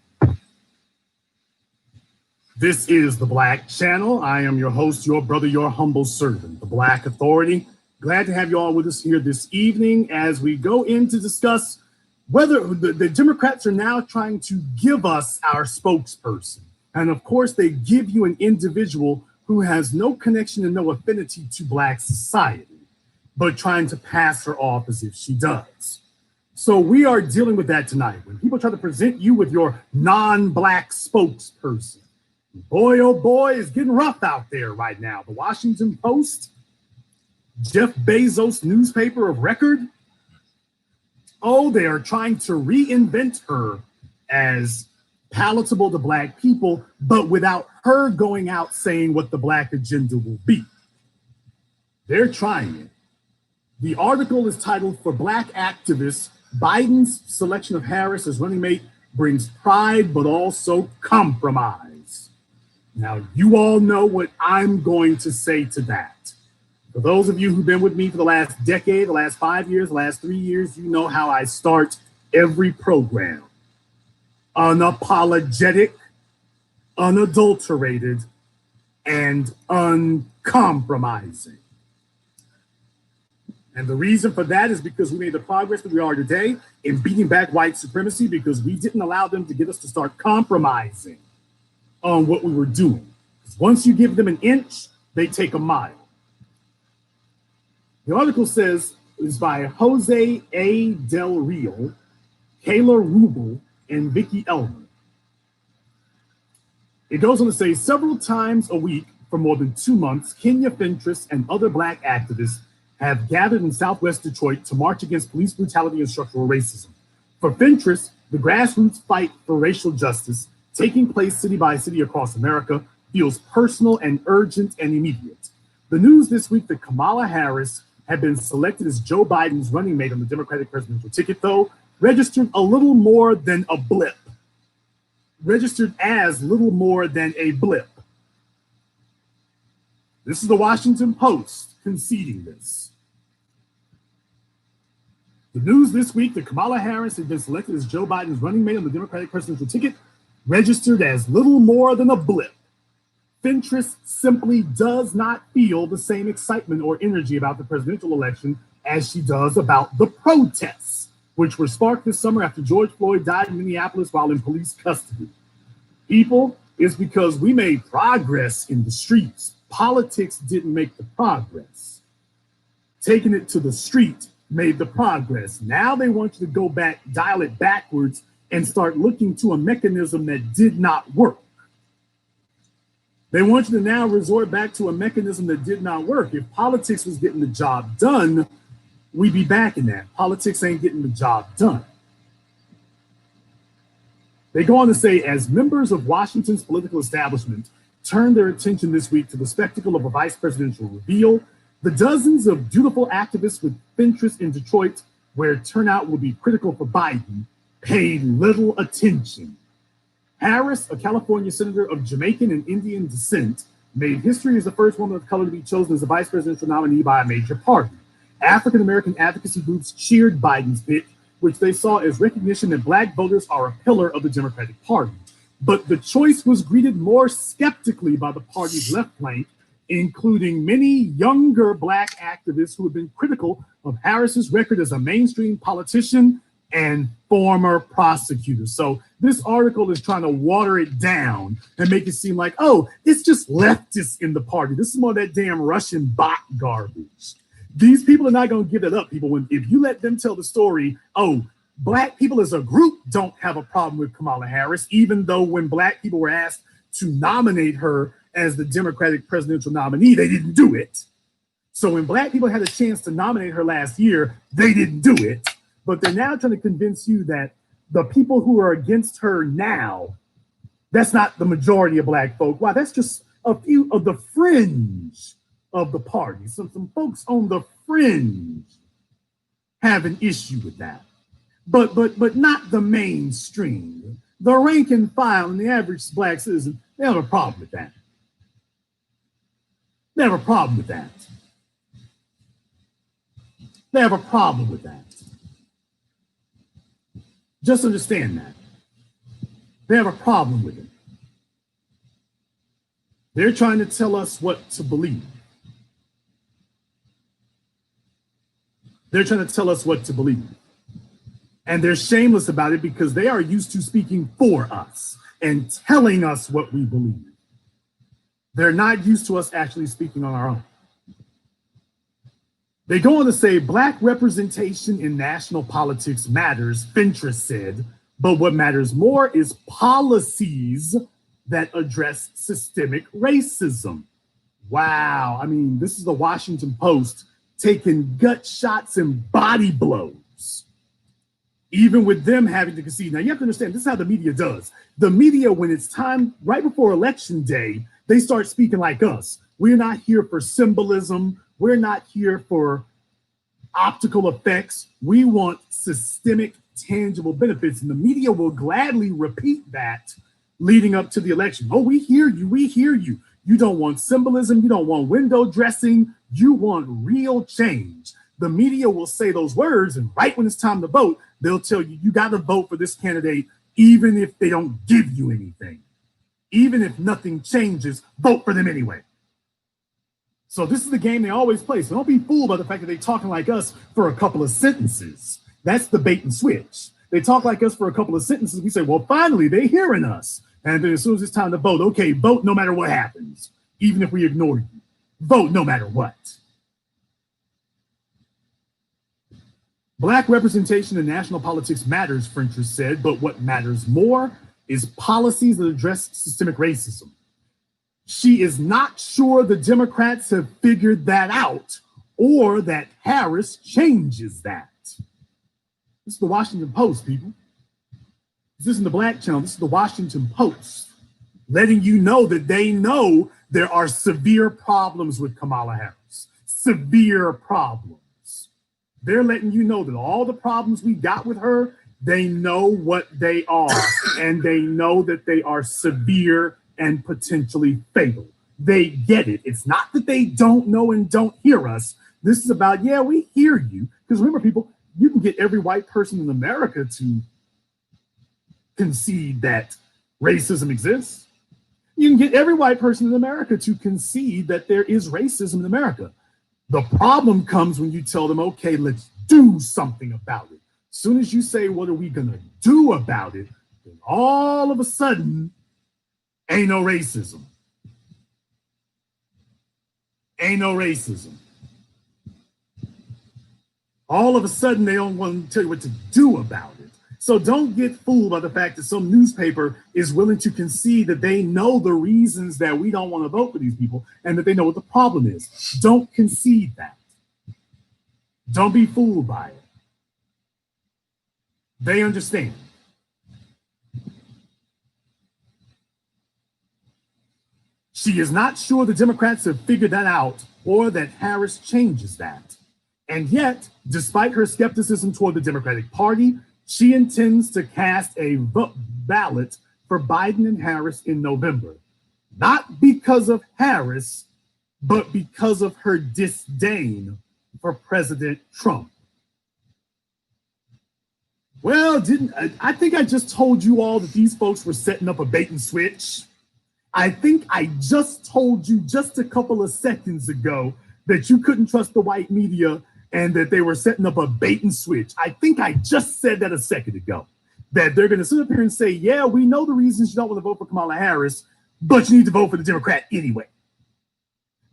This is the Black Channel. I am your host, your brother, your humble servant, the Black Authority. Glad to have you all with us here this evening as we go in to discuss whether the Democrats are now trying to give us our spokesperson. And of course, they give you an individual who has no connection and no affinity to Black society, but trying to pass her off as if she does. So we are dealing with that tonight. When people try to present you with your non-Black spokesperson, boy, oh boy, it's getting rough out there right now. The Washington Post, Jeff Bezos' newspaper of record, oh, they are trying to reinvent her as palatable to Black people, but without her going out saying what the Black agenda will be. They're trying it. The article is titled, "For Black Activists, Biden's selection of Harris as running mate brings pride, but also compromise." Now, you all know what I'm going to say to that. For those of you who've been with me for the last decade, the last 5 years, the last 3 years, you know how I start every program. Unapologetic, unadulterated, and uncompromising. And the reason for that is because we made the progress that we are today in beating back white supremacy because we didn't allow them to get us to start compromising on what we were doing. Once you give them an inch, they take a mile. The article says it's by Jose A. Del Rio, Kayla Rubel, and Vicky Elmer. It goes on to say, several times a week for more than 2 months, Kenya Fentress and other Black activists have gathered in Southwest Detroit to march against police brutality and structural racism. For Fentress, the grassroots fight for racial justice, taking place city by city across America, feels personal and urgent and immediate. The news this week that Kamala Harris had been selected as Joe Biden's running mate on the Democratic presidential ticket, though, registered a little more than a blip. Registered as little more than a blip. This is the Washington Post conceding this. The news this week that Kamala Harris had been selected as Joe Biden's running mate on the Democratic presidential ticket registered as little more than a blip. Fentress simply does not feel the same excitement or energy about the presidential election as she does about the protests, which were sparked this summer after George Floyd died in Minneapolis while in police custody. People, it's because we made progress in the streets. Politics didn't make the progress. Taking it to the street made the progress. Now they want you to go back, dial it backwards, and start looking to a mechanism that did not work. They want you to now resort back to a mechanism that did not work. If politics was getting the job done, we'd be back in that. Politics ain't getting the job done. They go on to say, as members of Washington's political establishment turn their attention this week to the spectacle of a vice presidential reveal, the dozens of dutiful activists with Fentress in Detroit, where turnout will be critical for Biden, paid little attention. Harris, a California senator of Jamaican and Indian descent, made history as the first woman of color to be chosen as a vice presidential nominee by a major party. African-American advocacy groups cheered Biden's pick, which they saw as recognition that Black voters are a pillar of the Democratic Party. But the choice was greeted more skeptically by the party's left flank, including many younger Black activists who have been critical of Harris's record as a mainstream politician and former prosecutors. So this article is trying to water it down and make it seem like, oh, it's just leftists in the party. This is more of that damn Russian bot garbage. These people are not going to give it up, people. If you let them tell the story, oh, Black people as a group don't have a problem with Kamala Harris, even though when Black people were asked to nominate her as the Democratic presidential nominee, they didn't do it. So when Black people had a chance to nominate her last year, they didn't do it. But they're now trying to convince you that the people who are against her now, that's not the majority of Black folk. Wow, that's just a few of the fringe of the party. Some folks on the fringe have an issue with that. But not the mainstream. The rank and file and the average Black citizen, they have a problem with that. They have a problem with that. They have a problem with that. Just understand that. They have a problem with it. They're trying to tell us what to believe. They're trying to tell us what to believe. And they're shameless about it because they are used to speaking for us and telling us what we believe. They're not used to us actually speaking on our own. They go on to say Black representation in national politics matters, Fintra said, but what matters more is policies that address systemic racism. Wow. I mean, this is the Washington Post taking gut shots and body blows, even with them having to concede. Now, you have to understand, this is how the media does. The media, when it's time, right before Election Day, they start speaking like us. We're not here for symbolism. We're not here for optical effects. We want systemic, tangible benefits. And the media will gladly repeat that leading up to the election. Oh, we hear you. We hear you. You don't want symbolism. You don't want window dressing. You want real change. The media will say those words, and right when it's time to vote, they'll tell you, you got to vote for this candidate, even if they don't give you anything. Even if nothing changes, vote for them anyway. So this is the game they always play. So don't be fooled by the fact that they're talking like us for a couple of sentences. That's the bait and switch. They talk like us for a couple of sentences. We say, well, finally, they're hearing us. And then as soon as it's time to vote, okay, vote no matter what happens, even if we ignore you. Vote no matter what. Black representation in national politics matters, Fintra said, but what matters more is policies that address systemic racism. She is not sure the Democrats have figured that out or that Harris changes that. This is the Washington Post, people. This isn't the Black Channel. This is the Washington Post, letting you know that they know there are severe problems with Kamala Harris. Severe problems. They're letting you know that all the problems we got with her, they know what they are, and they know that they are severe and potentially fatal. They get it. It's not that they don't know and don't hear us. This is about, yeah, we hear you. Because remember, people, you can get every white person in America to concede that racism exists. You can get every white person in America to concede that there is racism in America. The problem comes when you tell them, okay, let's do something about it. As soon as you say, what are we going to do about it? Then all of a sudden, ain't no racism. Ain't no racism. All of a sudden, they don't want to tell you what to do about it. So don't get fooled by the fact that some newspaper is willing to concede that they know the reasons that we don't want to vote for these people and that they know what the problem is. Don't concede that. Don't be fooled by it. They understand. She is not sure the Democrats have figured that out or that Harris changes that. And yet, despite her skepticism toward the Democratic Party, she intends to cast a ballot for Biden and Harris in November. Not because of Harris, but because of her disdain for President Trump. Well, I think I just told you all that these folks were setting up a bait and switch. I think I just told you just a couple of seconds ago that you couldn't trust the white media and that they were setting up a bait and switch. I think I just said that a second ago, that they're going to sit up here and say, yeah, we know the reasons you don't want to vote for Kamala Harris, but you need to vote for the Democrat anyway.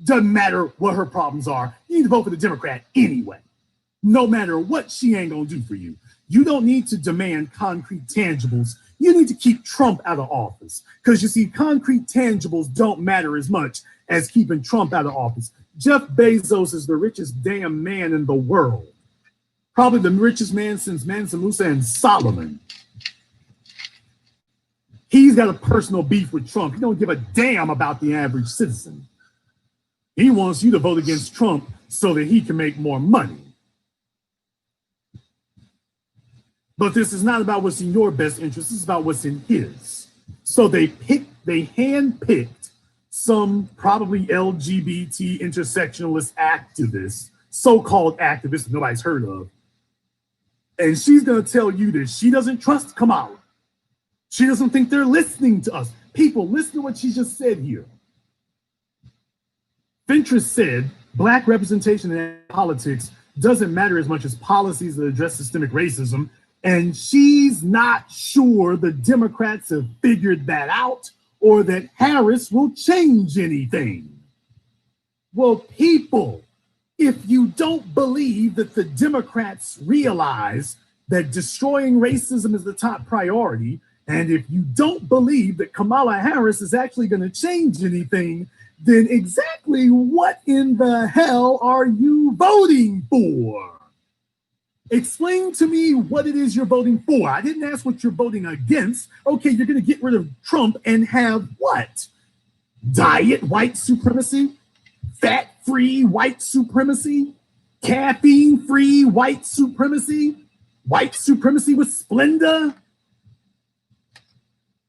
Doesn't matter what her problems are. You need to vote for the Democrat anyway. No matter what she ain't going to do for you. You don't need to demand concrete tangibles. You need to keep Trump out of office. Because you see, concrete tangibles don't matter as much as keeping Trump out of office. Jeff Bezos is the richest damn man in the world. Probably the richest man since Mansa Musa and Solomon. He's got a personal beef with Trump. He don't give a damn about the average citizen. He wants you to vote against Trump so that he can make more money. But this is not about what's in your best interest. This is about what's in his. So they handpicked some probably LGBT intersectionalist activists, so-called activists nobody's heard of. And she's going to tell you that she doesn't trust Kamala. She doesn't think they're listening to us. People, listen to what she just said here. Fentress said, Black representation in politics doesn't matter as much as policies that address systemic racism. And she's not sure the Democrats have figured that out or that Harris will change anything. Well, people, if you don't believe that the Democrats realize that destroying racism is the top priority, and if you don't believe that Kamala Harris is actually going to change anything, then exactly what in the hell are you voting for? Explain to me what it is you're voting for. I didn't ask what you're voting against. Okay, you're going to get rid of Trump and have what? Diet white supremacy? Fat-free white supremacy? Caffeine-free white supremacy? White supremacy with Splenda?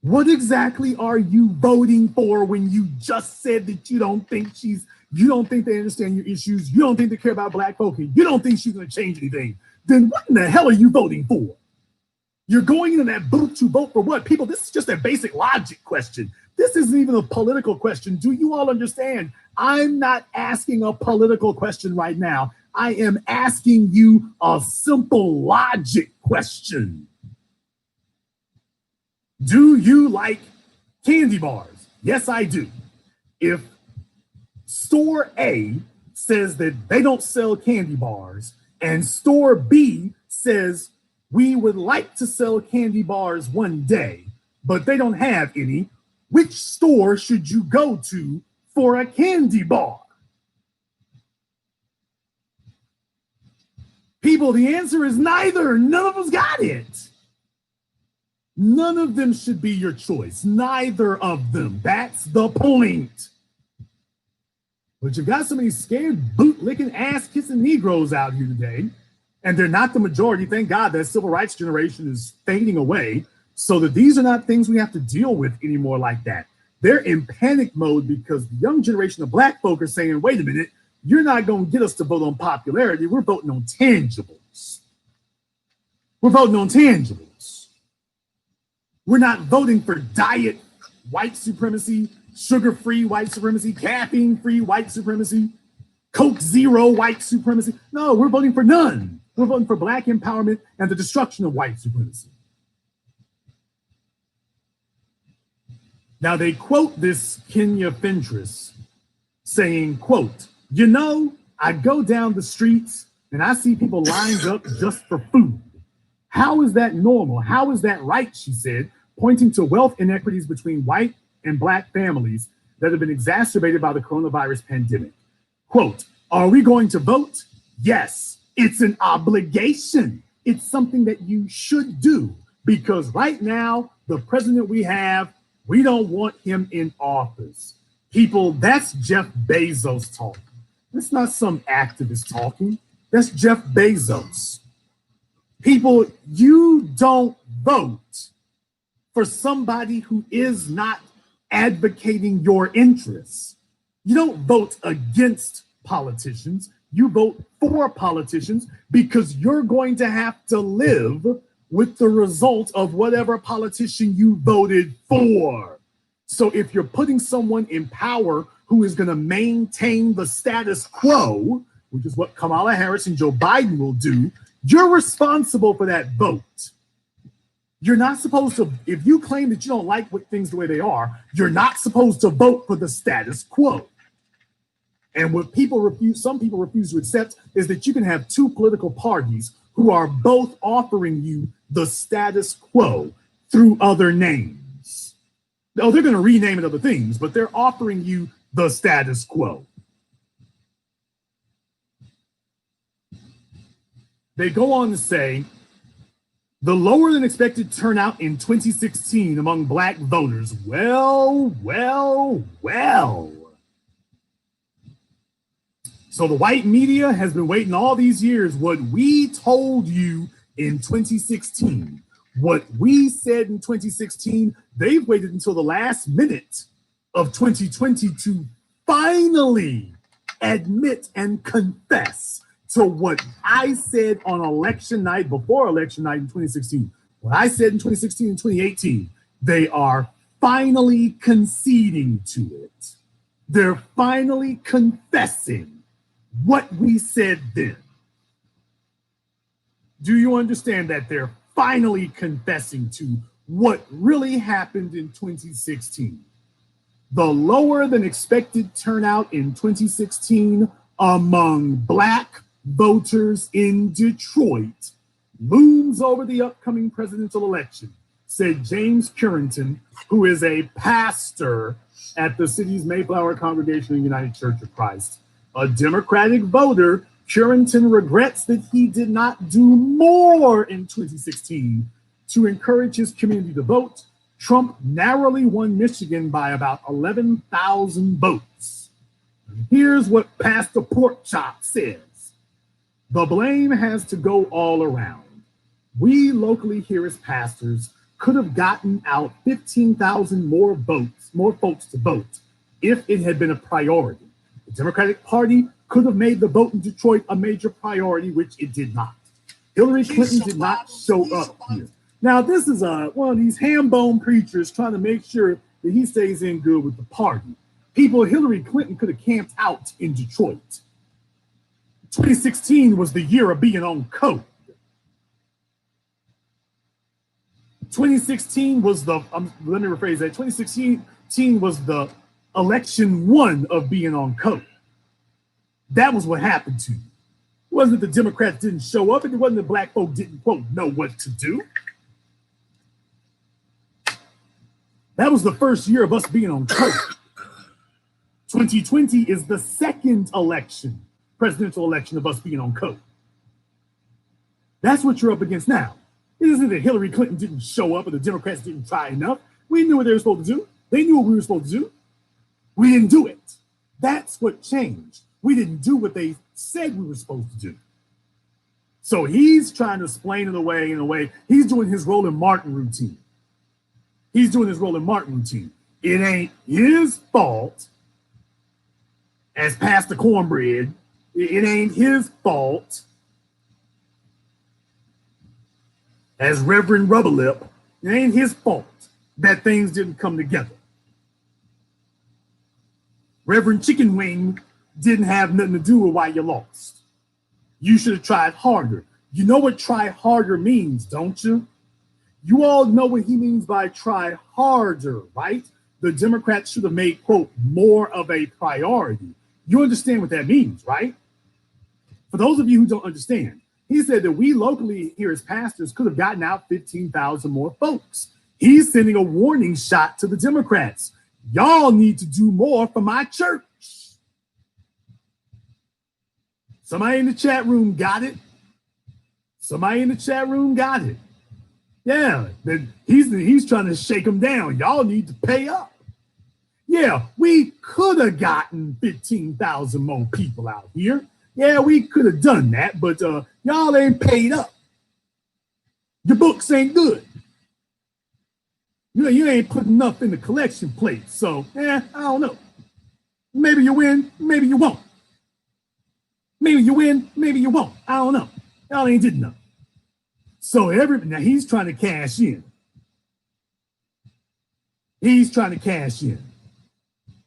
What exactly are you voting for when you just said that you don't think they understand your issues, you don't think they care about Black folk, and you don't think she's going to change anything? Then what in the hell are you voting for? You're going into that booth to vote for what? People, this is just a basic logic question. This isn't even a political question. Do you all understand? I'm not asking a political question right now. I am asking you a simple logic question. Do you like candy bars? Yes, I do. If store A says that they don't sell candy bars, and store B says we would like to sell candy bars one day, but they don't have any, which store should you go to for a candy bar? People, the answer is neither. None of us got it. None of them should be your choice. Neither of them. That's the point. But you've got so many scared, boot-licking, ass-kissing Negroes out here today, and they're not the majority. Thank God that civil rights generation is fading away, so that these are not things we have to deal with anymore like that. They're in panic mode because the young generation of Black folk are saying, wait a minute, you're not going to get us to vote on popularity. We're voting on tangibles. We're voting on tangibles. We're not voting for diet white supremacy, sugar-free white supremacy, caffeine-free white supremacy, Coke Zero white supremacy. No, we're voting for none. We're voting for Black empowerment and the destruction of white supremacy. Now they quote this Kenya Fentress saying, quote, you know, I go down the streets and I see people lined up just for food. How is that normal? How is that right? She said, pointing to wealth inequities between white and Black families that have been exacerbated by the coronavirus pandemic. Quote, are we going to vote? Yes, it's an obligation. It's something that you should do because right now, the president we have, we don't want him in office. People, that's Jeff Bezos talking. That's not some activist talking. That's Jeff Bezos. People, you don't vote for somebody who is not advocating your interests. You don't vote against politicians. You vote for politicians because you're going to have to live with the result of whatever politician you voted for. So if you're putting someone in power who is going to maintain the status quo, which is what Kamala Harris and Joe Biden will do, you're responsible for that vote. You're not supposed to, if you claim that you don't like things the way they are, you're not supposed to vote for the status quo. And what some people refuse to accept is that you can have two political parties who are both offering you the status quo through other names. Oh, they're going to rename it other things, but they're offering you the status quo. They go on to say, the lower than expected turnout in 2016 among Black voters. Well. So the white media has been waiting all these years. What we told you in 2016, what we said in 2016, they've waited until the last minute of 2020 to finally admit and confess to what I said on election night, before election night in 2016. What I said in 2016 and 2018, they are finally conceding to it. They're finally confessing what we said then. Do you understand that they're finally confessing to what really happened in 2016? The lower than expected turnout in 2016 among Black voters in Detroit looms over the upcoming presidential election, said James Currington, who is a pastor at the city's Mayflower Congregational United Church of Christ. A Democratic voter, Currington regrets that he did not do more in 2016 to encourage his community to vote. Trump narrowly won Michigan by about 11,000 votes. Here's what Pastor Porkchop says. The blame has to go all around. We locally here as pastors could have gotten out 15,000 more folks to vote if it had been a priority. The Democratic Party could have made the vote in Detroit a major priority, which it did not. Hillary Clinton did not show up here. Now, this is one of these ham-bone preachers trying to make sure that he stays in good with the party. People, Hillary Clinton could have camped out in Detroit. 2016 was the year of being on code. 2016 was the, let me rephrase that, 2016 was the election one of being on code. That was what happened to you. It wasn't that the Democrats didn't show up, and it wasn't that Black folk didn't, quote, know what to do. That was the first year of us being on code. 2020 is the second presidential election of us being on code. That's what you're up against now. It isn't that Hillary Clinton didn't show up or the Democrats didn't try enough. We knew what they were supposed to do. They knew what we were supposed to do. We didn't do it. That's what changed. We didn't do what they said we were supposed to do. So he's trying to explain it away in a way. He's doing his Roland Martin routine. It ain't his fault as Pastor Cornbread. It ain't his fault as Reverend Rubberlip. It ain't his fault that things didn't come together. Reverend Chicken Wing didn't have nothing to do with why you lost. You should have tried harder. You know what try harder means, don't you? You all know what he means by try harder, right? The Democrats should have made, quote, more of a priority. You understand what that means, right? For those of you who don't understand, he said that we locally here as pastors could have gotten out 15,000 more folks. He's sending a warning shot to the Democrats. Y'all need to do more for my church. Somebody in the chat room got it. Yeah, he's trying to shake them down. Y'all need to pay up. Yeah, we could have gotten 15,000 more people out here. Yeah, we could have done that, but y'all ain't paid up. Your books ain't good. You ain't put enough in the collection plate. So, I don't know. Maybe you win, maybe you won't. Maybe you win, maybe you won't. I don't know. Y'all ain't did enough. So now he's trying to cash in.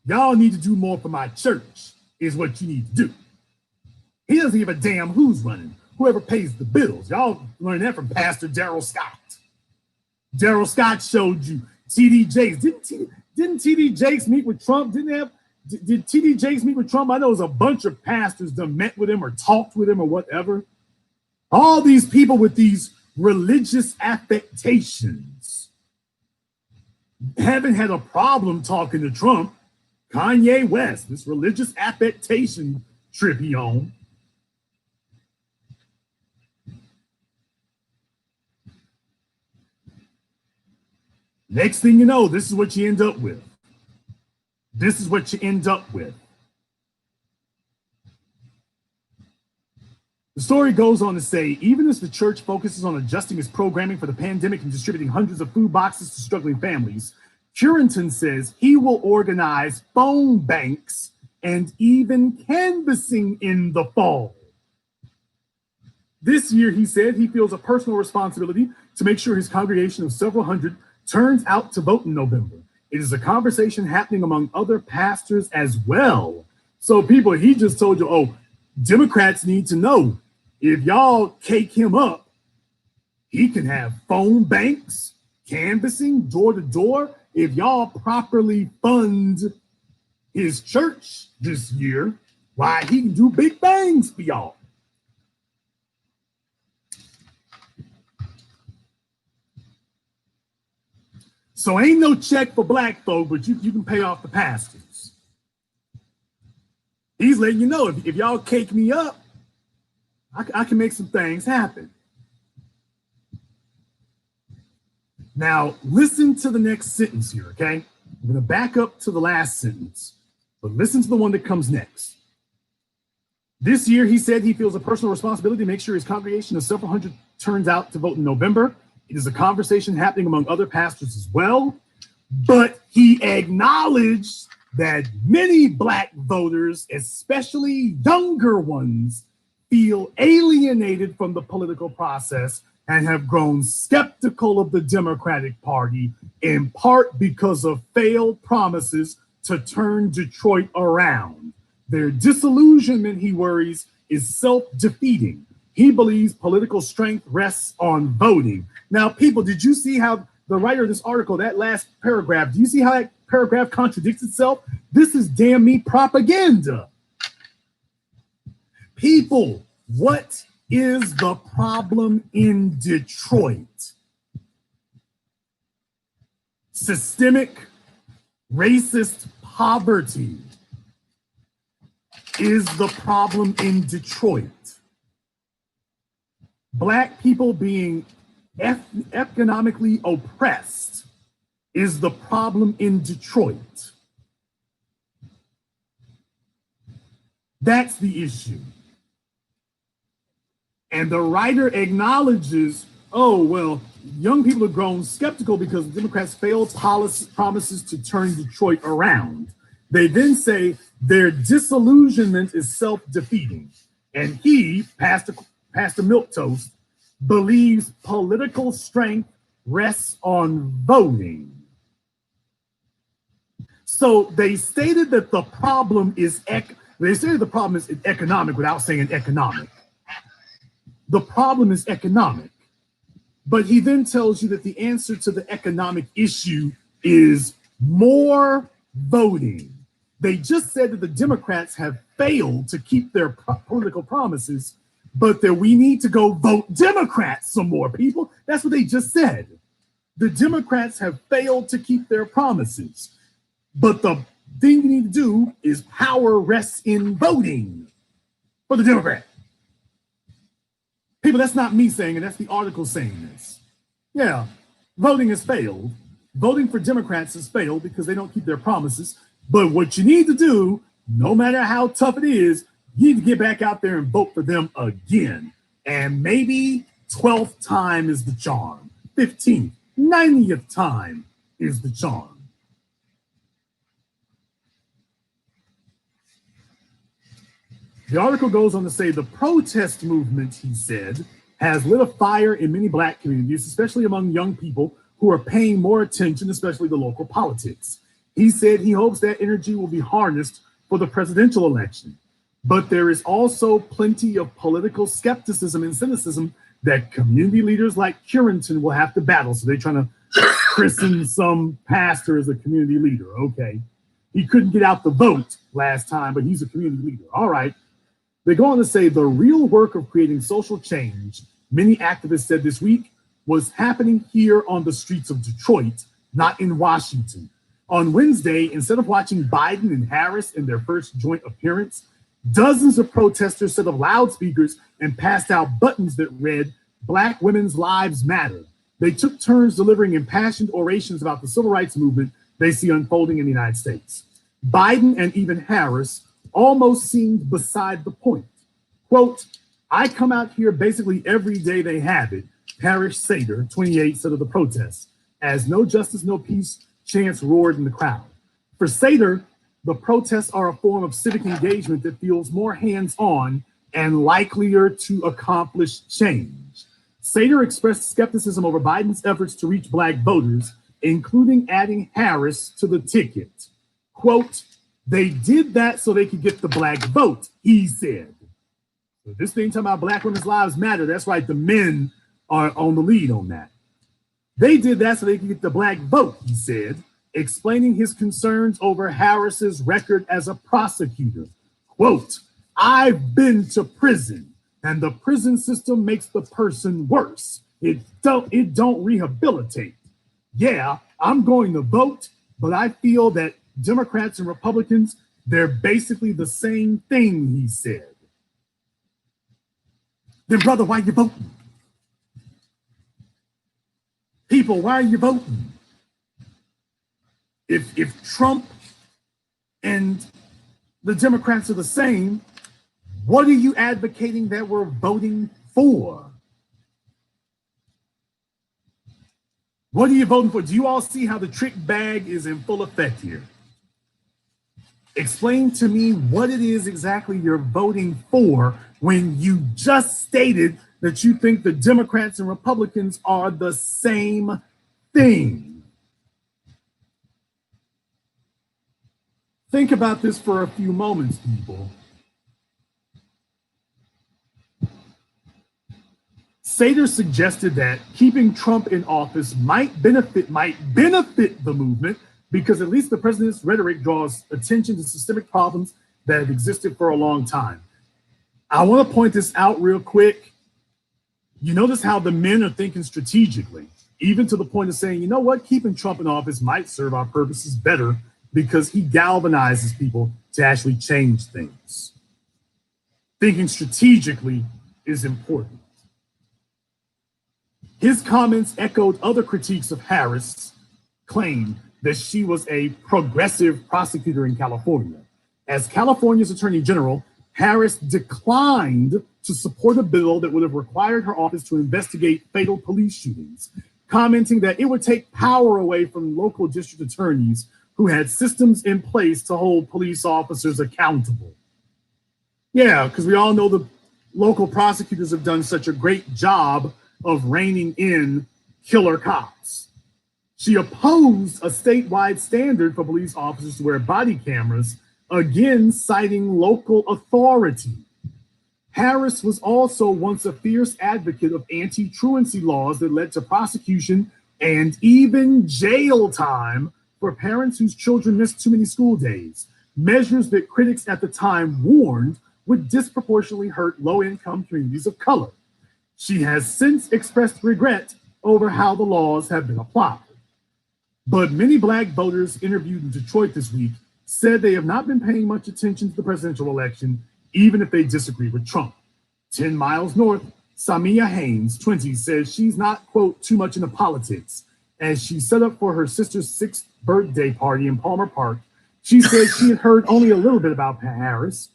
Y'all need to do more for my church is what you need to do. He doesn't give a damn who's running, whoever pays the bills. Y'all learned that from Pastor Daryl Scott. Daryl Scott showed you TD Jakes. Didn't TD Jakes meet with Trump? Did TD Jakes meet with Trump? I know it was a bunch of pastors that met with him or talked with him or whatever. All these people with these religious affectations haven't had a problem talking to Trump. Kanye West, this religious affectation trip he on. Next thing you know, this is what you end up with. This is what you end up with. The story goes on to say, even as the church focuses on adjusting its programming for the pandemic and distributing hundreds of food boxes to struggling families, Curenton says he will organize phone banks and even canvassing in the fall. This year, he said, he feels a personal responsibility to make sure his congregation of several hundred turns out to vote in November. It is a conversation happening among other pastors as well. So people, he just told you, oh, Democrats need to know, if y'all cake him up, he can have phone banks, canvassing door to door. If y'all properly fund his church this year, why, he can do big things for y'all. So ain't no check for black folk, but you can pay off the pastors. He's letting you know, if y'all cake me up, I can make some things happen. Now, listen to the next sentence here, okay? I'm going to back up to the last sentence, but listen to the one that comes next. This year, he said he feels a personal responsibility to make sure his congregation of several hundred turns out to vote in November. It is a conversation happening among other pastors as well, but he acknowledged that many black voters, especially younger ones, feel alienated from the political process and have grown skeptical of the Democratic Party, in part because of failed promises to turn Detroit around. Their disillusionment, he worries, is self-defeating. He believes political strength rests on voting. Now, people, did you see how the writer of this article, that last paragraph, do you see how that paragraph contradicts itself? This is damn me propaganda. People, what is the problem in Detroit? Systemic racist poverty is the problem in Detroit. Black people being economically oppressed is the problem in Detroit. That's the issue. And the writer acknowledges, oh, well, young people have grown skeptical because the Democrats failed promises to turn Detroit around. They then say their disillusionment is self-defeating. And he, Pastor Milquetoast, believes political strength rests on voting. So they stated that the problem is economic without saying economic. The problem is economic. But he then tells you that the answer to the economic issue is more voting. They just said that the Democrats have failed to keep their political promises, but that we need to go vote Democrats some more, people. That's what they just said. The Democrats have failed to keep their promises, but the thing you need to do is power rests in voting for the Democrat. People, that's not me saying it, that's the article saying this. Yeah, voting has failed. Voting for Democrats has failed because they don't keep their promises. But what you need to do, no matter how tough it is, you need to get back out there and vote for them again. And maybe 12th time is the charm. 15th, 90th time is the charm. The article goes on to say the protest movement, he said, has lit a fire in many black communities, especially among young people who are paying more attention, especially to local politics. He said he hopes that energy will be harnessed for the presidential election. But there is also plenty of political skepticism and cynicism that community leaders like Curenton will have to battle. So they're trying to christen some pastor as a community leader. Okay. He couldn't get out the vote last time, but he's a community leader. All right. They go on to say the real work of creating social change, many activists said this week, was happening here on the streets of Detroit, not in Washington. On Wednesday, instead of watching Biden and Harris in their first joint appearance, dozens of protesters set up loudspeakers and passed out buttons that read, "Black Women's Lives Matter." They took turns delivering impassioned orations about the civil rights movement they see unfolding in the United States. Biden and even Harris almost seemed beside the point. Quote, "I come out here basically every day they have it," Parrish Sater, 28, said of the protests, as "no justice, no peace" chants roared in the crowd. For Sater, the protests are a form of civic engagement that feels more hands-on and likelier to accomplish change. Sater expressed skepticism over Biden's efforts to reach Black voters, including adding Harris to the ticket. Quote, "They did that so they could get the Black vote," he said. So this thing talking about Black women's lives matter, that's right, the men are on the lead on that. They did that so they could get the Black vote, he said, explaining his concerns over Harris's record as a prosecutor. Quote, "I've been to prison, and the prison system makes the person worse. It don't rehabilitate. Yeah, I'm going to vote, but I feel that Democrats and Republicans, they're basically the same thing," he said. Then, brother, why are you voting? People, why are you voting? If Trump and the Democrats are the same, what are you advocating that we're voting for? What are you voting for? Do you all see how the trick bag is in full effect here? Explain to me what it is exactly you're voting for when you just stated that you think the Democrats and Republicans are the same thing. Think about this for a few moments, people. Sater suggested that keeping Trump in office might benefit the movement because at least the president's rhetoric draws attention to systemic problems that have existed for a long time. I want to point this out real quick. You notice how the men are thinking strategically, even to the point of saying, you know what, keeping Trump in office might serve our purposes better because he galvanizes people to actually change things. Thinking strategically is important. His comments echoed other critiques of Harris' claim that she was a progressive prosecutor in California. As California's Attorney General, Harris declined to support a bill that would have required her office to investigate fatal police shootings, commenting that it would take power away from local district attorneys who had systems in place to hold police officers accountable. Yeah, because we all know the local prosecutors have done such a great job of reining in killer cops. She opposed a statewide standard for police officers to wear body cameras, again citing local authority. Harris was also once a fierce advocate of anti-truancy laws that led to prosecution and even jail time for parents whose children missed too many school days, measures that critics at the time warned would disproportionately hurt low-income communities of color. She has since expressed regret over how the laws have been applied. But many Black voters interviewed in Detroit this week said they have not been paying much attention to the presidential election, even if they disagree with Trump. 10 miles north, Samia Haynes, 20, says she's not, quote, too much into politics. As she set up for her sister's 6th birthday party in Palmer Park, she said she had heard only a little bit about Harris,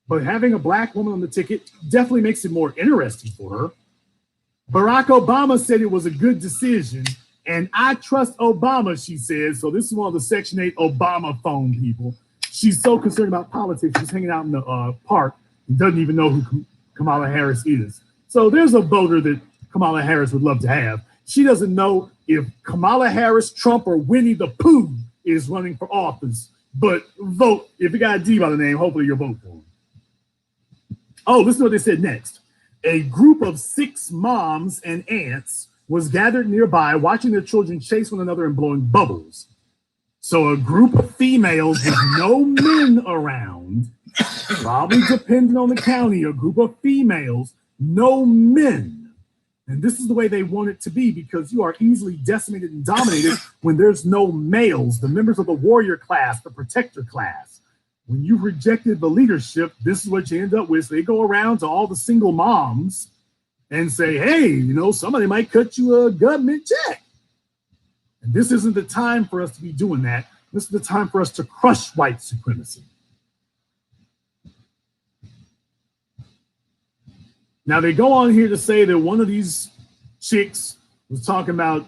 but having a Black woman on the ticket definitely makes it more interesting for her. Barack Obama said it was a good decision, and I trust Obama, she said. So this is one of the Section 8 Obama phone people. She's so concerned about politics, she's hanging out in the park and doesn't even know who Kamala Harris is. So there's a voter that Kamala Harris would love to have. She doesn't know if Kamala Harris, Trump, or Winnie the Pooh is running for office. But vote, if you got a D by the name, hopefully you'll vote for him. Oh, listen to what they said next. A group of 6 moms and aunts was gathered nearby watching their children chase one another and blowing bubbles. So a group of females with no men around, probably depending on the county, a group of females, no men. And this is the way they want it to be, because you are easily decimated and dominated when there's no males, the members of the warrior class, the protector class. When you've rejected the leadership, this is what you end up with. So they go around to all the single moms and say, hey, you know, somebody might cut you a government check. And this isn't the time for us to be doing that. This is the time for us to crush white supremacy. Now, they go on here to say that one of these chicks was talking about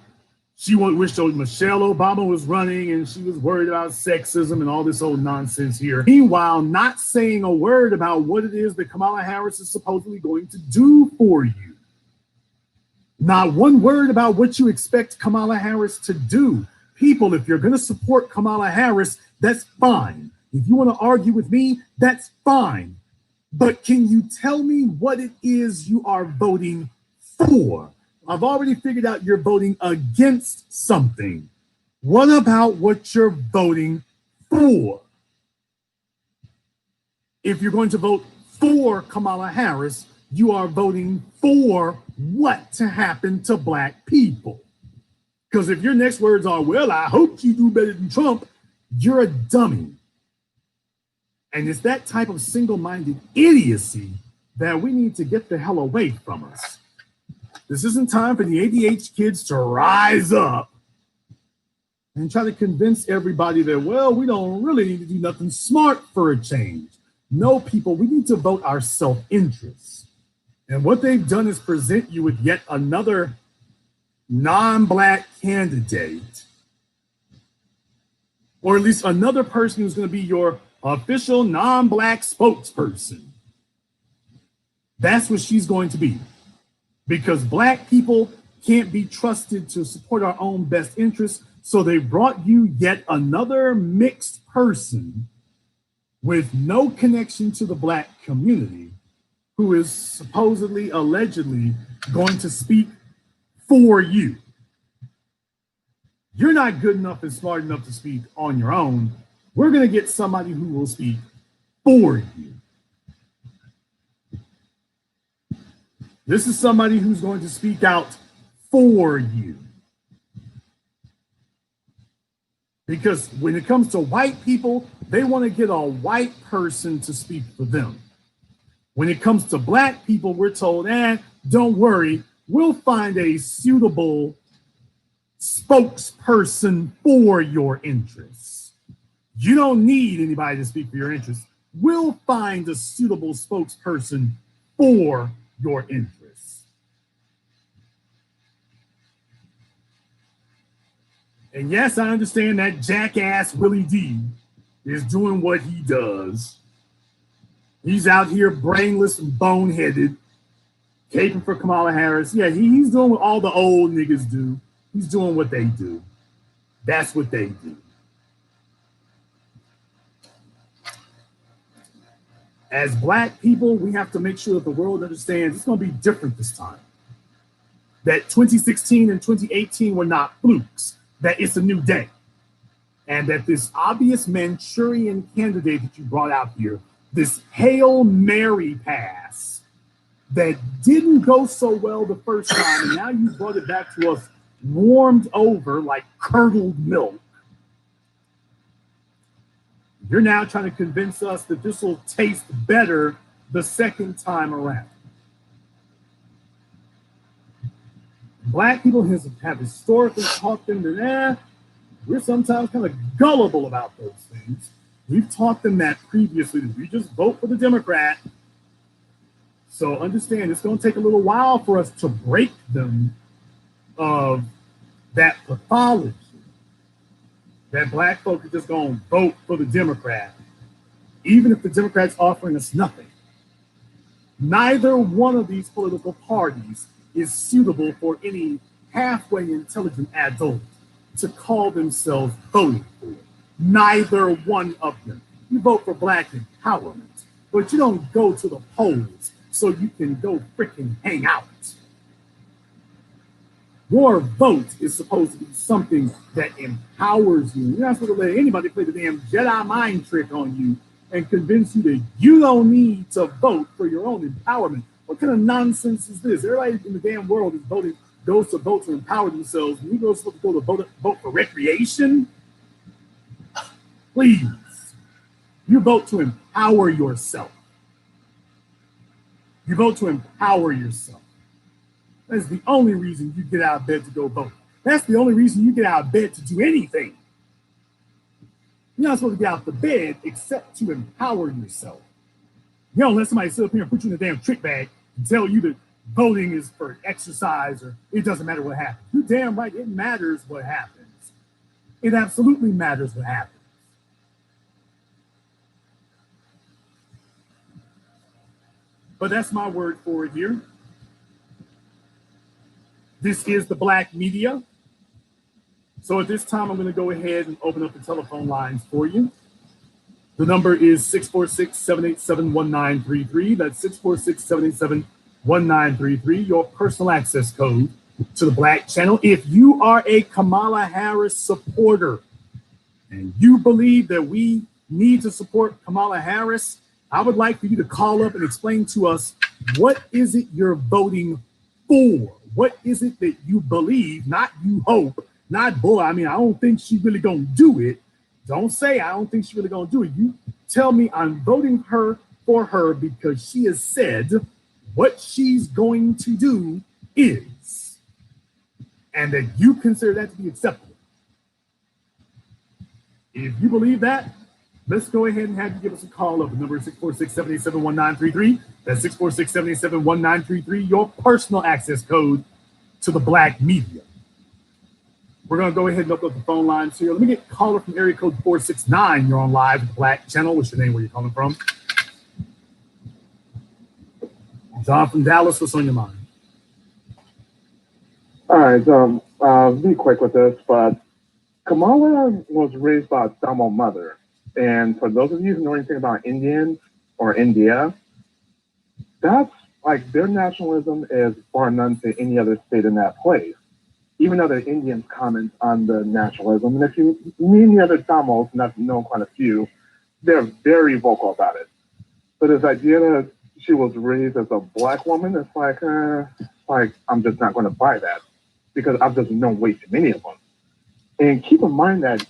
she wished Michelle Obama was running and she was worried about sexism and all this old nonsense here. Meanwhile, not saying a word about what it is that Kamala Harris is supposedly going to do for you. Not one word about what you expect Kamala Harris to do. People, if you're going to support Kamala Harris, that's fine. If you want to argue with me, that's fine. But can you tell me what it is you are voting for? I've already figured out you're voting against something. What about what you're voting for? If you're going to vote for Kamala Harris, you are voting for what to happen to Black people. Because if your next words are, well, I hope you do better than Trump, you're a dummy. And it's that type of single-minded idiocy that we need to get the hell away from us. This isn't time for the ADH kids to rise up and try to convince everybody that, well, we don't really need to do nothing smart for a change. No, people, we need to vote our self-interest. And what they've done is present you with yet another non-Black candidate, or at least another person who's going to be your official non-Black spokesperson. That's what she's going to be. Because Black people can't be trusted to support our own best interests. So they brought you yet another mixed person with no connection to the Black community, who is supposedly, allegedly going to speak for you. You're not good enough and smart enough to speak on your own. We're going to get somebody who will speak for you. This is somebody who's going to speak out for you. Because when it comes to white people, they want to get a white person to speak for them. When it comes to Black people, we're told, don't worry, we'll find a suitable spokesperson for your interests. You don't need anybody to speak for your interests. We'll find a suitable spokesperson for your interests. And yes, I understand that jackass Willie D is doing what he does. He's out here brainless and boneheaded, caping for Kamala Harris. Yeah, he's doing what all the old niggas do. He's doing what they do. That's what they do. As Black people, we have to make sure that the world understands it's going to be different this time. That 2016 and 2018 were not flukes. That it's a new day. And that this obvious Manchurian candidate that you brought out here, this Hail Mary pass that didn't go so well the first time, and now you brought it back to us warmed over like curdled milk. You're now trying to convince us that this will taste better the second time around. Black people have historically taught them that we're sometimes kind of gullible about those things. We've taught them that previously, that we just vote for the Democrat. So understand, it's going to take a little while for us to break them of that pathology. That Black folk are just going to vote for the Democrat, even if the Democrat's offering us nothing. Neither one of these political parties is suitable for any halfway intelligent adult to call themselves voting for. Neither one of them. You vote for Black empowerment, but you don't go to the polls so you can go freaking hang out. Your vote is supposed to be something that empowers you. You're not supposed to let anybody play the damn Jedi mind trick on you and convince you that you don't need to vote for your own empowerment. What kind of nonsense is this? Everybody in the damn world is goes to vote to empower themselves. And you go supposed to go to vote for recreation? Please. You vote to empower yourself. You vote to empower yourself. That's the only reason you get out of bed to go vote. That's the only reason you get out of bed to do anything. You're not supposed to get out of bed except to empower yourself. You don't let somebody sit up here and put you in a damn trick bag and tell you that voting is for exercise or it doesn't matter what happens. You're damn right, it matters what happens. It absolutely matters what happens. But that's my word for it here. This is the Black media. So at this time, I'm going to go ahead and open up the telephone lines for you. The number is 646-787-1933. That's 646-787-1933, your personal access code to the Black channel. If you are a Kamala Harris supporter and you believe that we need to support Kamala Harris, I would like for you to call up and explain to us, what is it you're voting for? What is it that you believe, not you hope, not boy, I don't think she's really gonna do it. Don't say I don't think she's really gonna do it. You tell me I'm voting for her because she has said what she's going to do is, and that you consider that to be acceptable. If you believe that, let's go ahead and have you give us a call up. The number is 646-787-1933. That's 646-787-1933, your personal access code to the Black media. We're going to go ahead and open up the phone lines here. Let me get caller from area code 469. You're on live with the Black channel. What's your name? Where you calling from? John from Dallas. What's on your mind? All right, be quick with this, but Kamala was raised by a Tamil mother. And for those of you who know anything about Indians or India, that's like their nationalism is bar none to any other state in that place. Even other Indians comment on the nationalism. And if you meet any other Tamils, and I've known quite a few, they're very vocal about it. But this idea that she was raised as a Black woman, it's like I'm just not going to buy that because I've just known way too many of them. And keep in mind that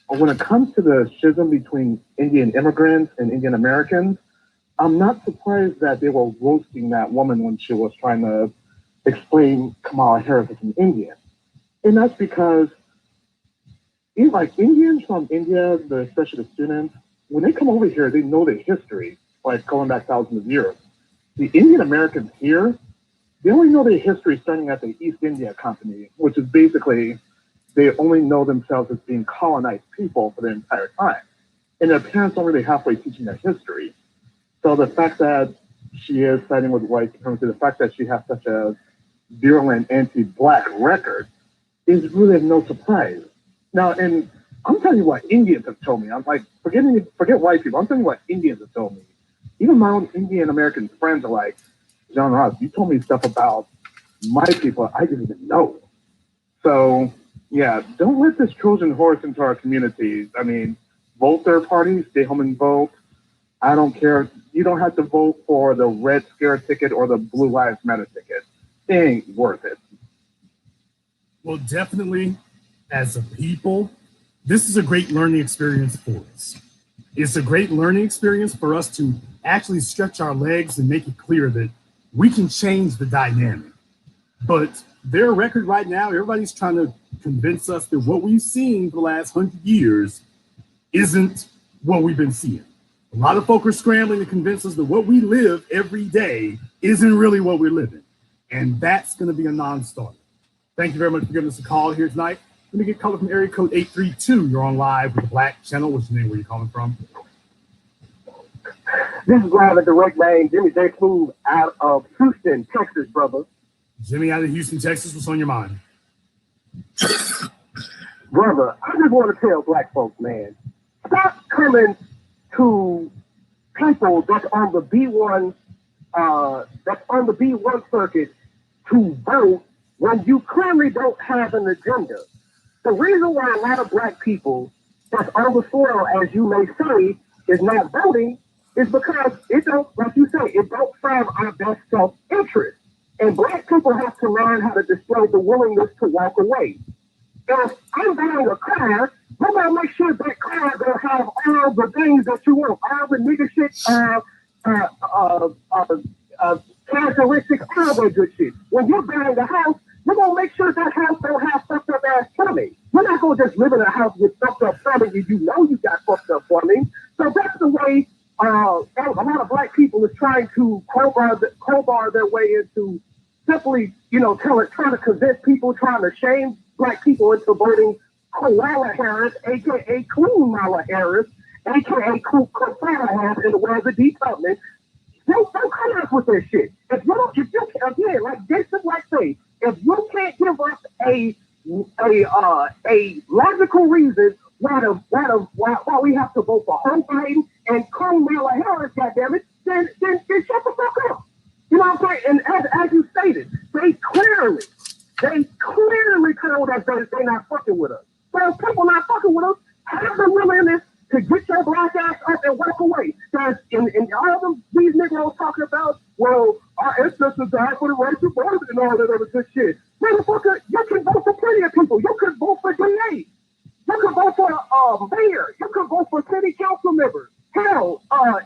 when it comes to the schism between Indian immigrants and Indian Americans, I'm not surprised that they were roasting that woman when she was trying to explain Kamala Harris as an Indian. And that's because like Indians from India, especially the students, when they come over here, they know their history, like going back thousands of years. The Indian Americans here, they only know their history starting at the East India Company, which is basically they only know themselves as being colonized people for the entire time. And their parents don't really halfway teaching their history. So the fact that she is siding with white supremacy, the fact that she has such a virulent anti-Black record is really no surprise. Now, and I'm telling you what Indians have told me. I'm like, forget white people. I'm telling you what Indians have told me. Even my own Indian American friends are like, John Ross, you told me stuff about my people I didn't even know. So, yeah, don't let this Trojan horse into our communities. I mean, vote third party, stay home and vote. I don't care. You don't have to vote for the Red Scare ticket or the Blue Lives Matter ticket. It ain't worth it. Well, definitely, as a people, this is a great learning experience for us. It's a great learning experience for us to actually stretch our legs and make it clear that we can change the dynamic. But their record right now, everybody's trying to convince us that what we've seen for the last 100 years isn't what we've been seeing. A lot of folk are scrambling to convince us that what we live every day isn't really what we're living. And that's going to be a non-starter. Thank you very much for giving us a call here tonight. Let me get caller from area code 832. You're on live with the Black channel. What's your name? Where you calling from? This is Live at Direct Man, Jimmy J. Smooth out of Houston, Texas, brother. Jimmy out of Houston, Texas. What's on your mind? Brother, I just want to tell Black folks, man, stop coming to people that's on the B1 circuit to vote when you clearly don't have an agenda. The reason why a lot of black people that's on the soil, as you may say, is not voting is because it don't, like you say, it don't serve our best self-interest. And black people have to learn how to display the willingness to walk away. If I'm buying a car, we're gonna make sure that car gonna have all the things that you want, all the nigga shit, characteristics, all that good shit. When you're buying a house, we're gonna make sure that house don't have fucked up ass plumbing. You're not gonna just live in a house with fucked up plumbing and you know you got fucked up plumbing. So that's the way a lot of black people is trying to crowbar their way into simply, trying to convince people, trying to shame black people into voting Kamala Harris, aka Queen Mala Harris, aka Kamala Harris in the words of D. Tubman. Don't come up with this shit. If you again, like Jason like say, if you can't give us a logical reason why we have to vote for Joe Biden and Kamala Harris, goddammit, then shut the fuck up. You know what I'm saying? And as you stated, they clearly told us that they're not fucking with us. So if people not fucking with us, have the willingness to get your black ass up and walk away. Because in all of these niggas talking about, well, our ancestors died for the right to vote and all that other good shit. Motherfucker, you can vote for plenty of people. You could vote for DA. You could vote for mayor. You could vote for city council members. Hell,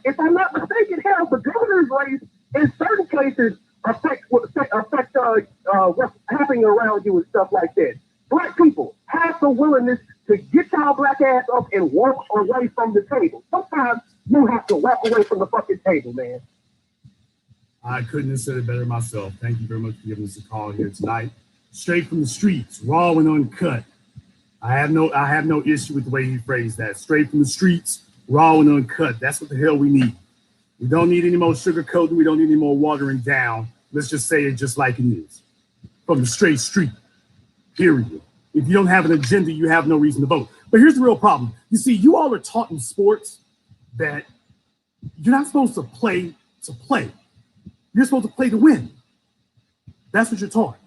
if I'm not mistaken, the governor's race in certain cases affect what's happening around you and stuff like that. Black people have the willingness to get y'all black ass up and walk away from the table. Sometimes you have to walk away from the fucking table, man. I couldn't have said it better myself. Thank you very much for giving us a call here tonight. Straight from the streets, raw and uncut. I have no issue with the way you phrased that. Straight from the streets, raw and uncut. That's what the hell we need. We don't need any more sugarcoating. We don't need any more watering down. Let's just say it just like it is. From the straight street, period. If you don't have an agenda, you have no reason to vote. But here's the real problem. You see, you all are taught in sports that you're not supposed to play to play. You're supposed to play to win. That's what you're taught.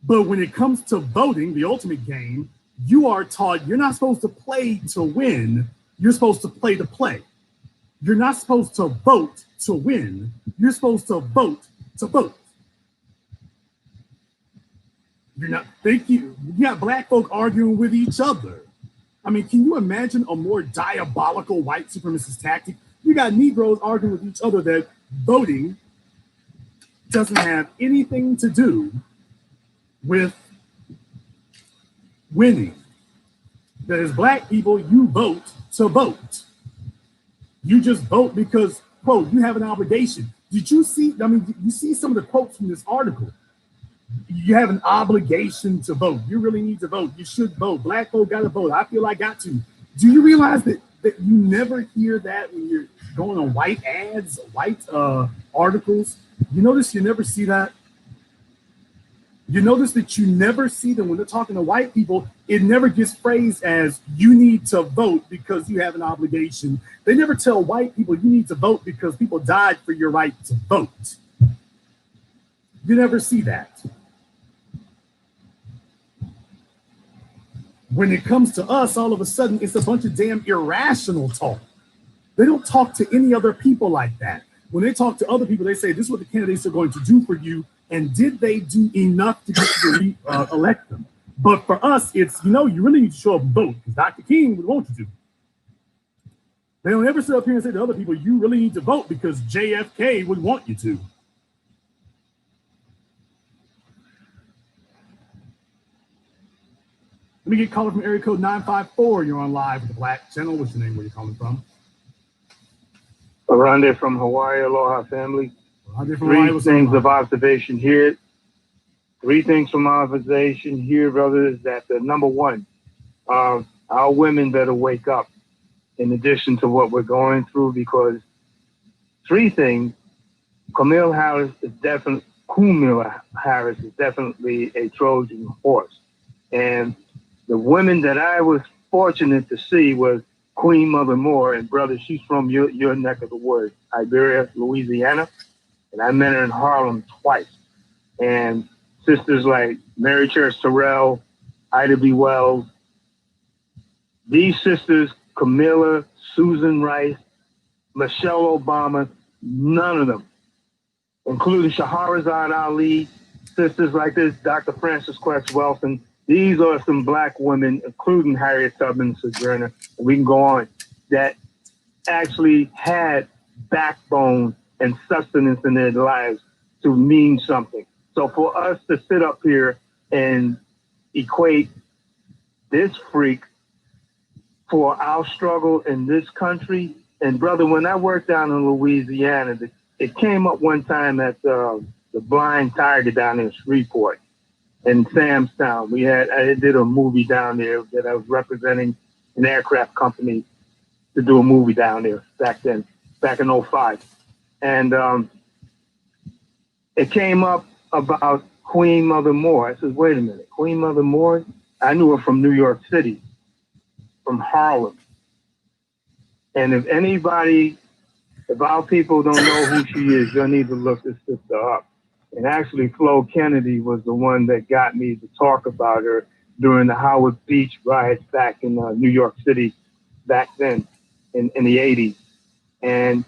But when it comes to voting, the ultimate game, you are taught you're not supposed to play to win. You're supposed to play to play. You're not supposed to vote to win. You're supposed to vote to vote. You're not. You got black folk arguing with each other. I mean, can you imagine a more diabolical white supremacist tactic? You got Negroes arguing with each other that voting doesn't have anything to do with winning. That as black people, you vote to vote. You just vote because, quote, you have an obligation. Did you see? I mean, you see some of the quotes from this article. You have an obligation to vote. You really need to vote. You should vote. Black folk got to vote. I feel I got to. Do you realize that you never hear that when you're going on white ads, white articles? You notice you never see that? You notice that you never see them when they're talking to white people. It never gets phrased as you need to vote because you have an obligation. They never tell white people you need to vote because people died for your right to vote. You never see that. When it comes to us, all of a sudden, it's a bunch of damn irrational talk. They don't talk to any other people like that. When they talk to other people, they say, this is what the candidates are going to do for you. And did they do enough to get you to elect them? But for us, it's, you really need to show up and vote because Dr. King would want you to. They don't ever sit up here and say to other people, you really need to vote because JFK would want you to. Let me get caller from area code 954. You're on live with the Black Channel. What's your name? Where are you calling from? Arande from Hawaii. Aloha, family. Three things of observation here. Three things from observation here, brother, is that the number one, our women better wake up in addition to what we're going through, because three things, Kamala Harris is definitely a Trojan horse. And the women that I was fortunate to see was Queen Mother Moore. And brother, she's from your neck of the woods, Iberia, Louisiana. And I met her in Harlem twice. And sisters like Mary Church Terrell, Ida B. Wells, these sisters, Camilla, Susan Rice, Michelle Obama, none of them, including Shahrazad Ali, sisters like this, Dr. Frances Cress Welsing. These are some black women, including Harriet Tubman Sojourner, and we can go on, that actually had backbone and sustenance in their lives to mean something. So for us to sit up here and equate this freak for our struggle in this country, and brother, when I worked down in Louisiana, it came up one time at the Blind Tiger down in Shreveport in Samstown. I did a movie down there that I was representing an aircraft company to do a movie down there back then, back in '05. And it came up about Queen Mother Moore. I said, wait a minute, Queen Mother Moore? I knew her from New York City, from Harlem. And if our people don't know who she is, you'll need to look this sister up. And actually, Flo Kennedy was the one that got me to talk about her during the Howard Beach riots back in New York City back then in the 80s. And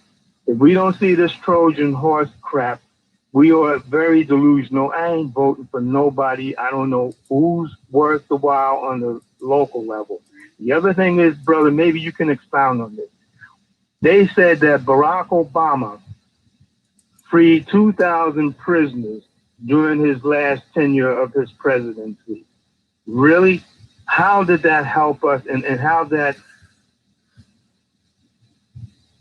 if we don't see this Trojan horse crap, we are very delusional. I ain't voting for nobody. I don't know who's worth the while on the local level. The other thing is, brother, maybe you can expound on this. They said that Barack Obama freed 2,000 prisoners during his last tenure of his presidency. Really? How did that help us, and how that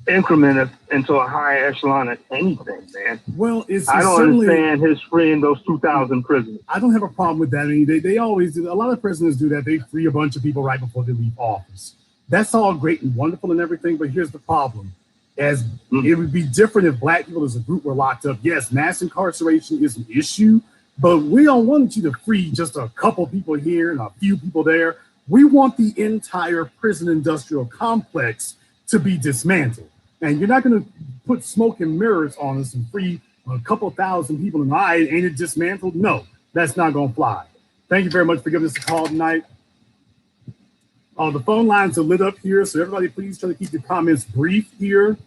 increment us into a higher echelon of anything, man? Well, I don't understand his freeing those 2,000 prisoners. I don't have a problem with that. I mean, they always do. A lot of presidents do that. They free a bunch of people right before they leave office. That's all great and wonderful and everything, but here's the problem. It would be different if black people as a group were locked up. Yes, mass incarceration is an issue, but we don't want you to free just a couple people here and a few people there. We want the entire prison industrial complex to be dismantled. And you're not going to put smoke and mirrors on us and free a couple thousand people and ain't it dismantled? No, that's not going to fly. Thank you very much for giving us a call tonight. The phone lines are lit up here, so everybody please try to keep your comments brief here.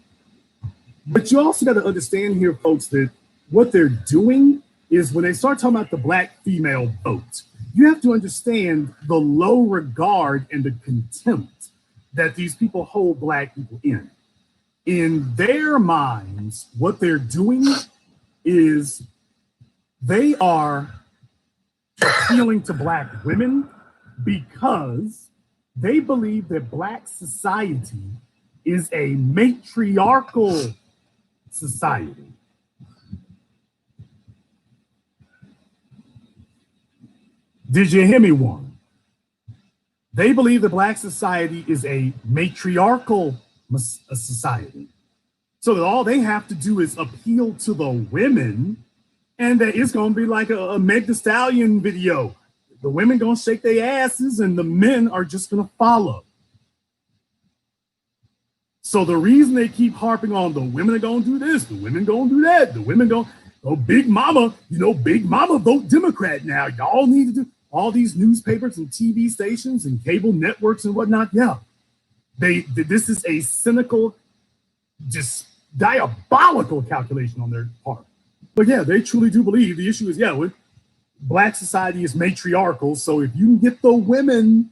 But you also got to understand here, folks, that what they're doing is when they start talking about the black female vote, you have to understand the low regard and the contempt that these people hold black people in. In their minds, what they're doing is they are appealing to black women because they believe that black society is a matriarchal society. Did you hear me, Warren? They believe that black society is a matriarchal society. So that all they have to do is appeal to the women, and that it's going to be like a Meg Thee Stallion video. The women going to shake their asses and the men are just going to follow. So the reason they keep harping on the women are going to do this, the women going to do that, the women going, oh, Big Mama, Big Mama vote Democrat now. Y'all need to do all these newspapers and TV stations and cable networks and whatnot. Yeah, this is a cynical, just diabolical calculation on their part. But yeah, they truly do believe the issue is, black society is matriarchal. So if you can get the women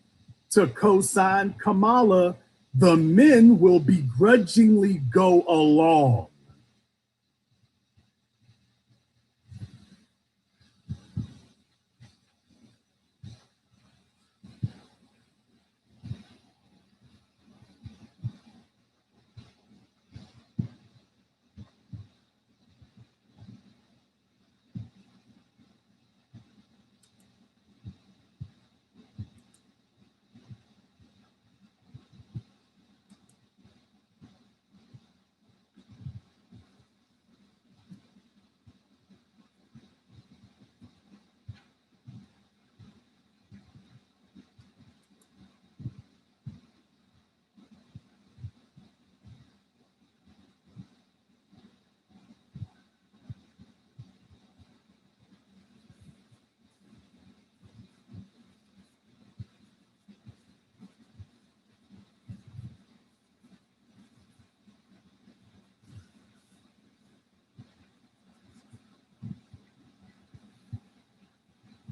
to co-sign Kamala, the men will begrudgingly go along.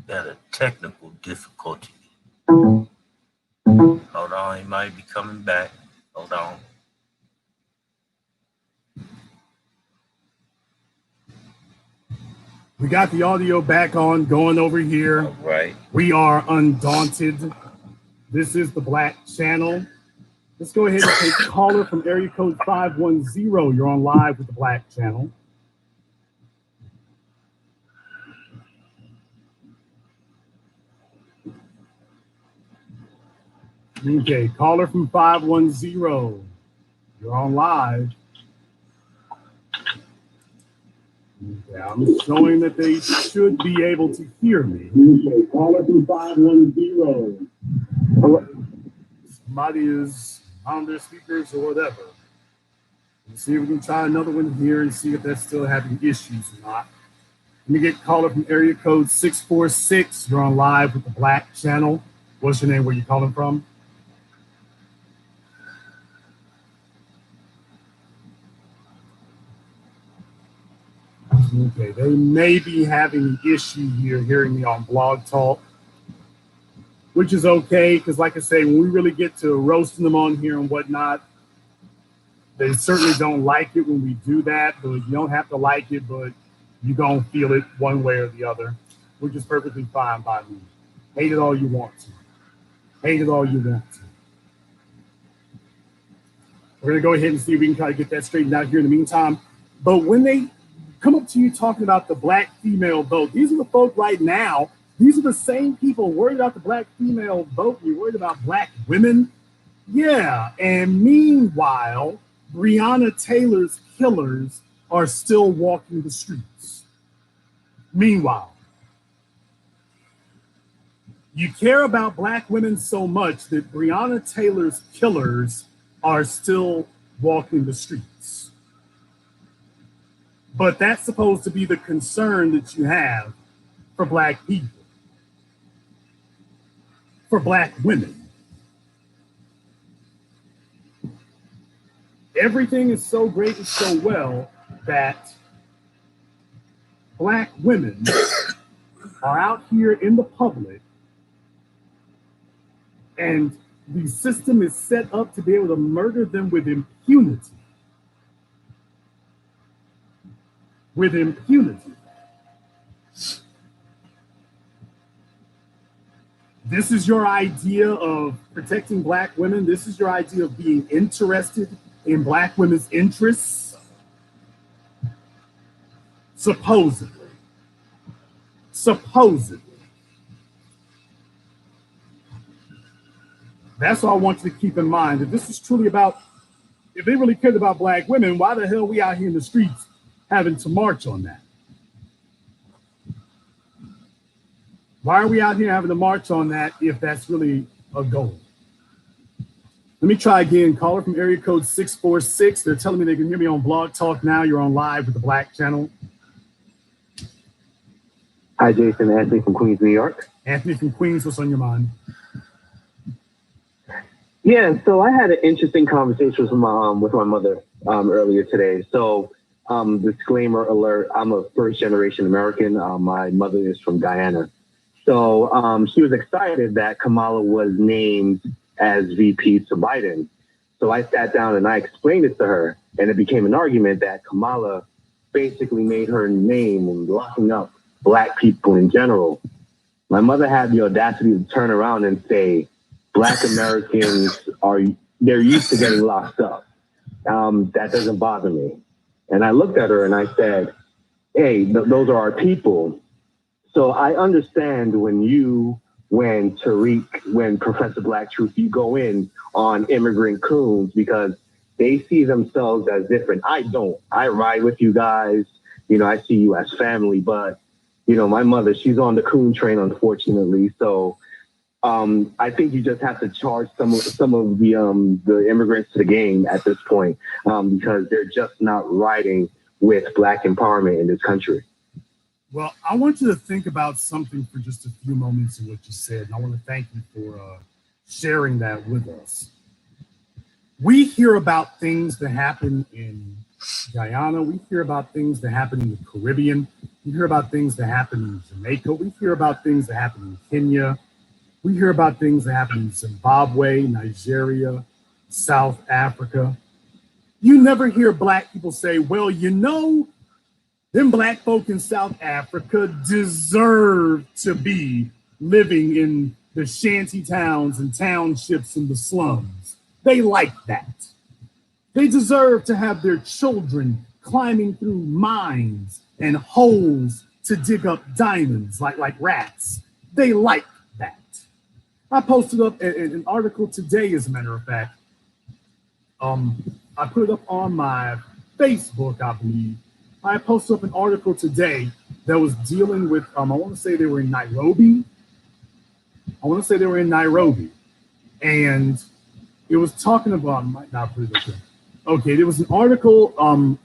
Got a technical difficulty. Hold on, he might be coming back. Hold on. We got the audio back on, going over here. All right. We are undaunted. This is the Black Channel. Let's go ahead and take caller from area code 510. You're on live with the Black Channel. Okay, caller from 510. You're on live. Okay, I'm showing that they should be able to hear me. Okay, caller from 510. Somebody is on their speakers or whatever. Let's see if we can try another one here and see if that's still having issues or not. Let me get caller from area code 646. You're on live with the Black Channel. What's your name? Where you calling from? Okay, they may be having an issue here hearing me on Blog Talk, which is okay, because like I say, when we really get to roasting them on here and whatnot, they certainly don't like it when we do that, but you don't have to like it, but you're going to feel it one way or the other, which is perfectly fine by me. Hate it all you want to. Hate it all you want to. We're going to go ahead and see if we can try to get that straightened out here in the meantime. But when they come up to you talking about the black female vote, these are the folk right now. These are the same people worried about the black female vote. You're worried about black women. Yeah. And meanwhile, Breonna Taylor's killers are still walking the streets. Meanwhile, you care about black women so much that Breonna Taylor's killers are still walking the streets. But that's supposed to be the concern that you have for black people, for black women. Everything is so great and so well that black women are out here in the public and the system is set up to be able to murder them with impunity. With impunity. This is your idea of protecting black women. This is your idea of being interested in black women's interests. Supposedly. Supposedly. That's all I want you to keep in mind. If this is truly about, if they really cared about black women, why the hell are we out here in the streets having to march on that? Why are we out here having to march on that if that's really a goal? Let me try again. Caller from area code 646. They're telling me they can hear me on Blog Talk now. You're on live with the Black Channel. Hi, Jason. Anthony from Queens, New York. Anthony from Queens, what's on your mind? Yeah, so I had an interesting conversation with my mother earlier today. So, disclaimer alert, I'm a first-generation American. My mother is from Guyana. So she was excited that Kamala was named as VP to Biden. So I sat down and I explained it to her, and it became an argument that Kamala basically made her name in locking up black people in general. My mother had the audacity to turn around and say, black Americans they're used to getting locked up. That doesn't bother me. And I looked at her and I said, hey, those are our people. So I understand when Tariq, when Professor Black Truth, you go in on immigrant coons because they see themselves as different. I don't. I ride with you guys. I see you as family. But, my mother, she's on the coon train, unfortunately. So I think you just have to charge some of the immigrants to the game at this point because they're just not riding with black empowerment in this country. Well, I want you to think about something for just a few moments of what you said, and I want to thank you for sharing that with us. We hear about things that happen in Guyana. We hear about things that happen in the Caribbean. We hear about things that happen in Jamaica. We hear about things that happen in Kenya. We hear about things that happen in Zimbabwe, Nigeria, South Africa. You never hear black people say, well, you know, them black folk in South Africa deserve to be living in the shanty towns and townships and the slums. They like that. They deserve to have their children climbing through mines and holes to dig up diamonds like rats. They like that. I posted up an article today, as a matter of fact. I put it up on my Facebook, I believe. I posted up an article today that was dealing with, I want to say they were in Nairobi. And it was talking about, I might not put it up there. Okay, there was an article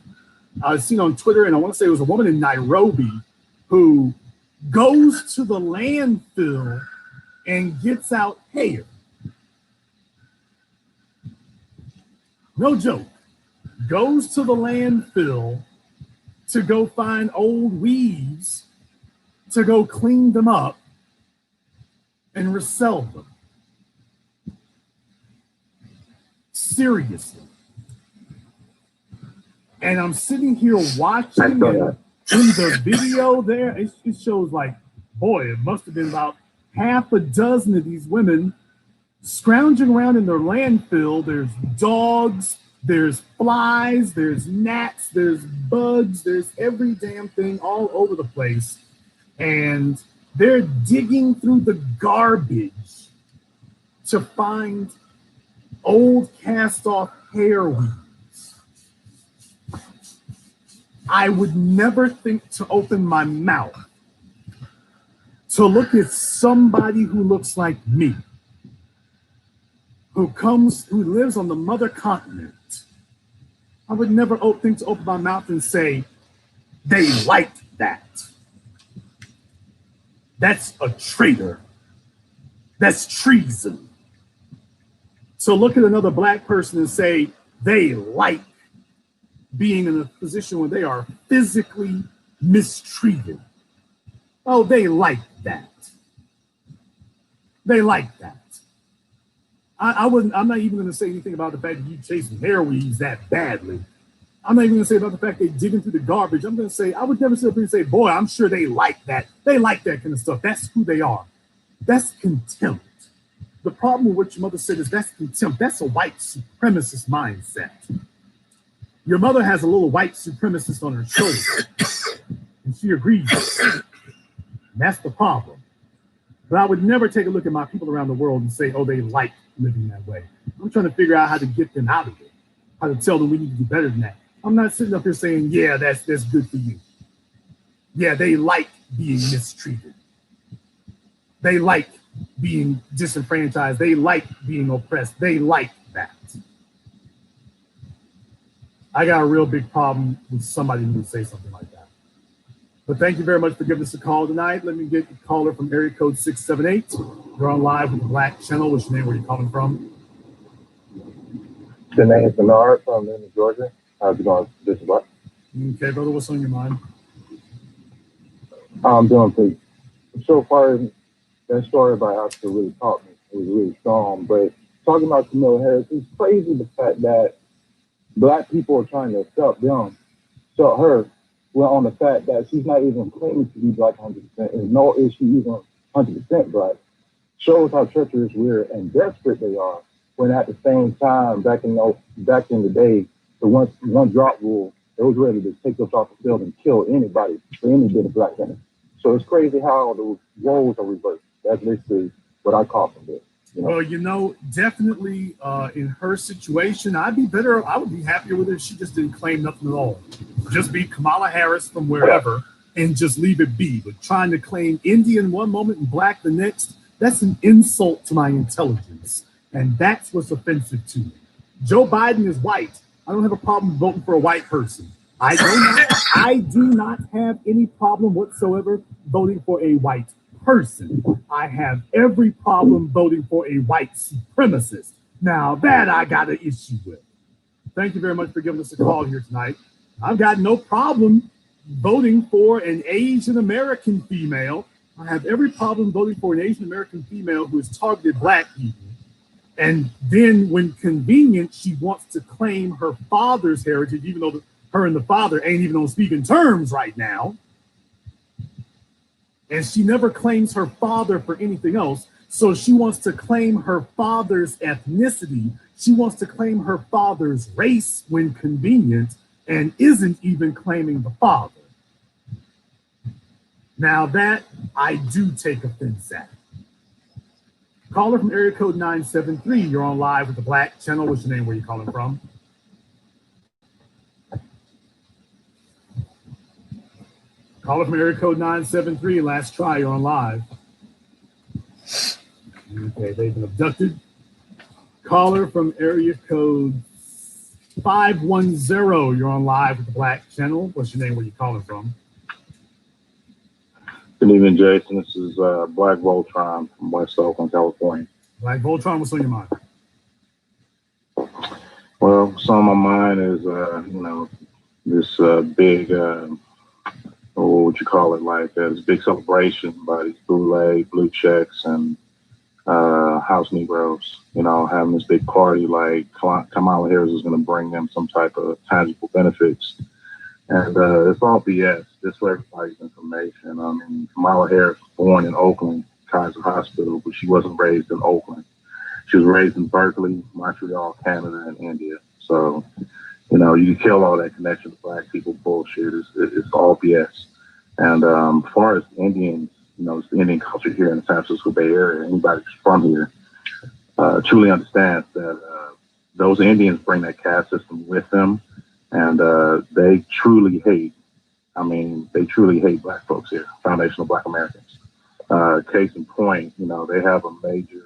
I seen on Twitter, and I want to say it was a woman in Nairobi who goes to the landfill and gets out hair. No joke. Goes to the landfill to go find old weaves, to go clean them up and resell them. Seriously. And I'm sitting here watching it. In the video there, it shows like, boy, it must have been about half a dozen of these women scrounging around in their landfill. There's dogs, there's flies, there's gnats, there's bugs, there's every damn thing all over the place. And they're digging through the garbage to find old cast-off hair weaves. I would never think to open my mouth to look at somebody who looks like me, who lives on the mother continent. I would never think to open my mouth and say, they like that. That's a traitor. That's treason. So look at another black person and say, they like being in a position where they are physically mistreated. Oh, they like that. They like that. I'm not even going to say anything about the fact that you chasing hair weaves that badly. I'm not even going to say about the fact they digging through the garbage. I'm going to say, I would never sit up and say, boy, I'm sure they like that. They like that kind of stuff. That's who they are. That's contempt. The problem with what your mother said is that's contempt. That's a white supremacist mindset. Your mother has a little white supremacist on her shoulder, and she agrees. That's the problem. But I would never take a look at my people around the world and say, oh, they like living that way. I'm trying to figure out how to get them out of it, how to tell them we need to do better than that. I'm not sitting up here saying, yeah, that's good for you. Yeah, they like being mistreated. They like being disenfranchised. They like being oppressed. They like that. I got a real big problem with somebody who would say something like that. But thank you very much for giving us a call tonight. Let me get the caller from area code 678. You're on live with the Black Channel. What's your name? Where are you calling from? The name is Bernard from Georgia. How's it going? This is what? Okay, brother, what's on your mind? I'm doing pretty. So far, that story about Oscar really taught me. It was really strong. But talking about Camilla Harris, it's crazy the fact that Black people are trying to accept her, well, on the fact that she's not even claiming to be Black 100%, and nor is she even 100% Black. Shows how treacherous, weird, and desperate they are. When at the same time, back in the day, the one drop rule, they was ready to take us off the field and kill anybody for any bit of Black in. So it's crazy how the roles are reversed. That's basically what I call from this. Well, definitely in her situation, I would be happier with her if she just didn't claim nothing at all. Just be Kamala Harris from wherever and just leave it be. But trying to claim Indian one moment and Black the next, that's an insult to my intelligence. And that's what's offensive to me. Joe Biden is white. I don't have a problem voting for a white person. I do not have any problem whatsoever voting for a white person. I have every problem voting for a white supremacist. Now that I got an issue with. Thank you very much for giving us a call here tonight. I've got no problem voting for an Asian American female. I have every problem voting for an Asian American female who has targeted Black people. And then when convenient, she wants to claim her father's heritage, even though her and the father ain't even on speaking terms right now. And she never claims her father for anything else. So she wants to claim her father's ethnicity. She wants to claim her father's race when convenient and isn't even claiming the father. Now that I do take offense at. Caller from area code 973, you're on live with the Black channel. What's your name? Where you calling from? Caller from area code 973, last try, you're on live. Okay, they've been abducted. Caller from area code 510, you're on live with the Black channel. What's your name? Where you calling from? Good evening, Jason. This is Black Voltron from West Oakland, California. Black Voltron, what's on your mind? Well, what's on my mind is, this big, what would you call it, like this big celebration by these blue checks and house Negroes, having this big party like Kamala Harris is going to bring them some type of tangible benefits. And it's all BS, just for everybody's information. I mean, Kamala Harris was born in Oakland, Kaiser Hospital, but she wasn't raised in Oakland. She was raised in Berkeley, Montreal, Canada, and India. So, you can kill all that connection to Black people bullshit. It's all BS. And as far as Indians, it's the Indian culture here in the San Francisco Bay Area. Anybody who's from here truly understands that those Indians bring that caste system with them. And they truly hate Black folks here, foundational Black Americans. Case in point, they have a major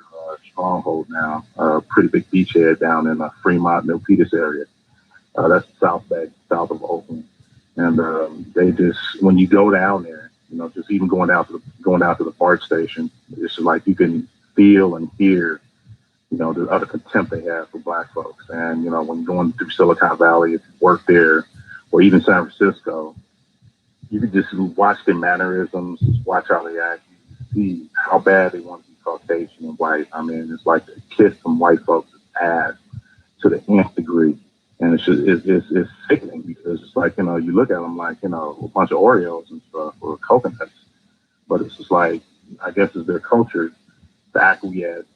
stronghold now, a pretty big beachhead down in the Fremont, Milpitas area. That's the South Bay, south of Oakland. And they just, when you go down there, just even going down to the BART station, it's just like you can feel and hear the other contempt they have for Black folks. And, when going through Silicon Valley, if you work there, or even San Francisco, you can just watch their mannerisms, just watch how they act, see how bad they want to be Caucasian and white. I mean, it's like a kiss from white folks' ass to the nth degree. And it's just, it's sickening because it's like, you look at them like, a bunch of Oreos and stuff or coconuts. But it's just like, I guess it's their culture to acquiesce,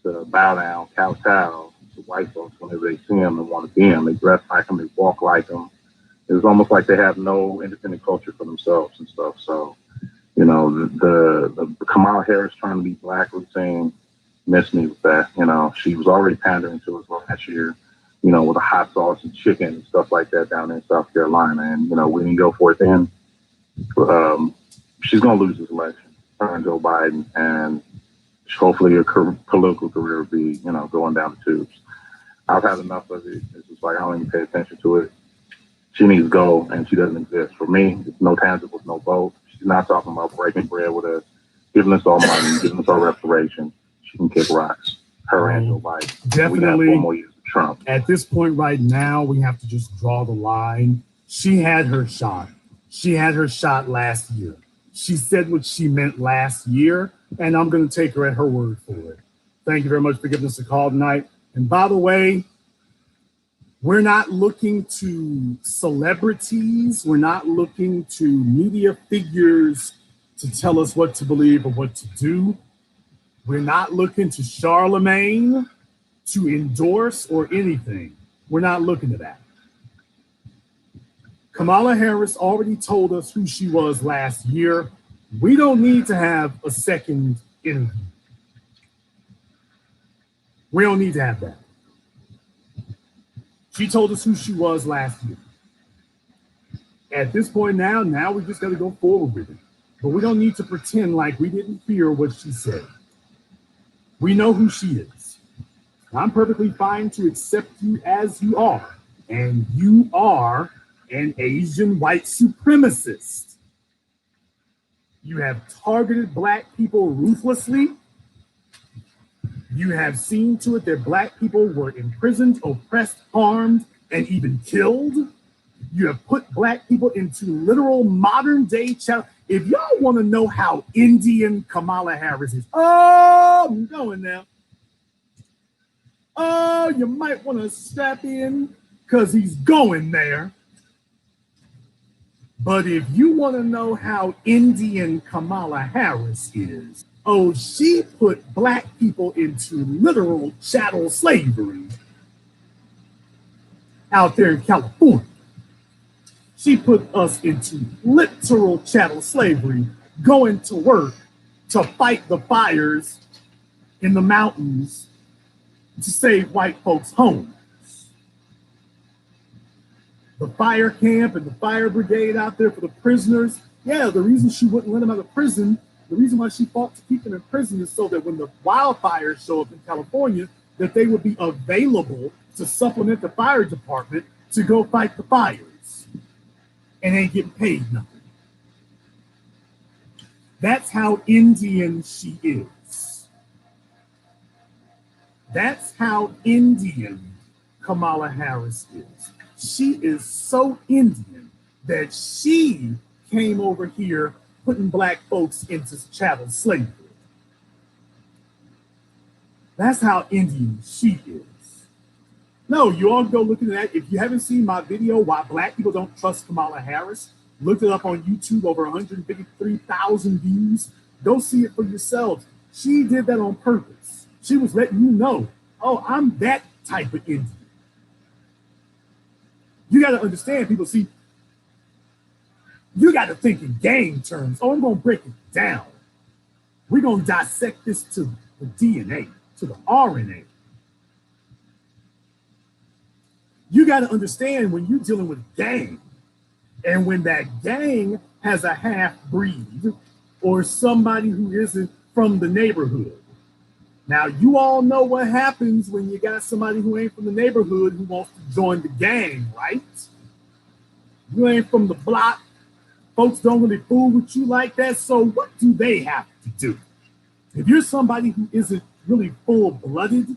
to bow down, kowtow to white folks whenever they see them and want to be them. They dress like them, they walk like them. It's almost like they have no independent culture for themselves and stuff. So, the Kamala Harris trying to be Black routine missed me with that. She was already pandering to us last year, with a hot sauce and chicken and stuff like that down in South Carolina. And, we didn't go for it then. She's going to lose this election, her and Joe Biden. And hopefully her political career will be, going down the tubes. I've had enough of it. It's just like, I don't even pay attention to it. She needs to go, and she doesn't exist. For me, it's no tangible, no vote. She's not talking about breaking bread with us, giving us all money, giving us our reparation. She can kick rocks. Her and Joe Biden. Definitely. We got 4 more years of Trump. At this point right now, we have to just draw the line. She had her shot. She had her shot last year. She said what she meant last year, and I'm going to take her at her word for it. Thank you very much for giving us a call tonight. And by the way, we're not looking to celebrities. We're not looking to media figures to tell us what to believe or what to do. We're not looking to Charlemagne to endorse or anything. We're not looking to that. Kamala Harris already told us who she was last year. We don't need to have a second interview. We don't need to have that. She told us who she was last year. At this point now we just got to go forward with it. But we don't need to pretend like we didn't hear what she said. We know who she is. I'm perfectly fine to accept you as you are. And you are an Asian white supremacist. You have targeted Black people ruthlessly. You have seen to it that Black people were imprisoned, oppressed, harmed, and even killed. You have put black people into literal modern day chattel. If y'all want to know how Indian Kamala Harris is, oh, I'm going now. Oh, you might want to strap in because he's going there. But if you want to know how Indian Kamala Harris is, oh, she put black people into literal chattel slavery out there in California. She put us into literal chattel slavery, going to work to fight the fires in the mountains to save white folks' homes. The fire camp and the fire brigade out there for the prisoners. Yeah, the reason she wouldn't let them out of prison, the reason why she fought to keep them in prison is so that when the wildfires show up in California, that they would be available to supplement the fire department to go fight the fires. And ain't getting paid nothing. That's how Indian she is. That's how Indian Kamala Harris is. She is so Indian that she came over here putting black folks into chattel slavery. That's how Indian she is. No, you all go look at that. If you haven't seen my video, Why Black People Don't Trust Kamala Harris, look it up on YouTube, over 153,000 views. Go see it for yourselves. She did that on purpose. She was letting you know, oh, I'm that type of Indian. You got to understand, people, see, you got to think in gang terms. Oh, I'm going to break it down. We're going to dissect this to the DNA, to the RNA. You got to understand when you're dealing with gang, and when that gang has a half-breed or somebody who isn't from the neighborhood. Now, you all know what happens when you got somebody who ain't from the neighborhood who wants to join the gang, right? You ain't from the block. Folks don't really fool with you like that, so what do they have to do? If you're somebody who isn't really full-blooded,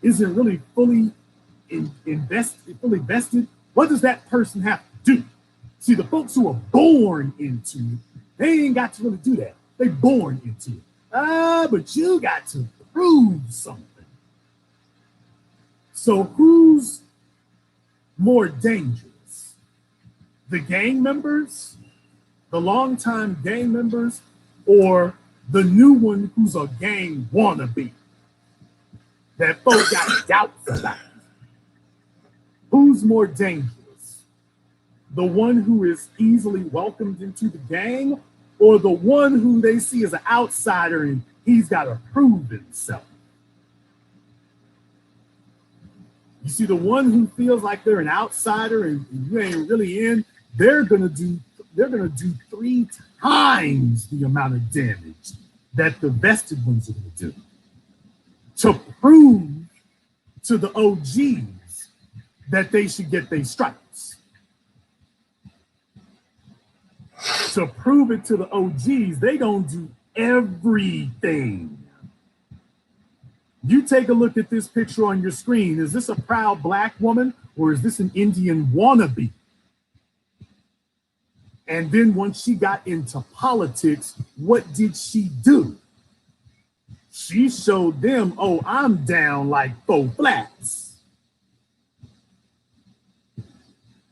isn't really fully vested, what does that person have to do? See, the folks who are born into it, they ain't got to really do that. They born into it. But you got to prove something. So who's more dangerous? The gang members, the longtime gang members, or the new one who's a gang wannabe that folks got doubts about? Who's more dangerous? The one who is easily welcomed into the gang, or the one who they see as an outsider and he's got to prove himself? You see, the one who feels like they're an outsider and you ain't really in, they're gonna do 3 times the amount of damage that the vested ones are gonna do to prove to the OGs that they should get their stripes. To prove it to the OGs, they gonna do everything. You take a look at this picture on your screen. Is this a proud black woman or is this an Indian wannabe? And then once she got into politics, what did she do? She showed them, oh, I'm down like 4 flats.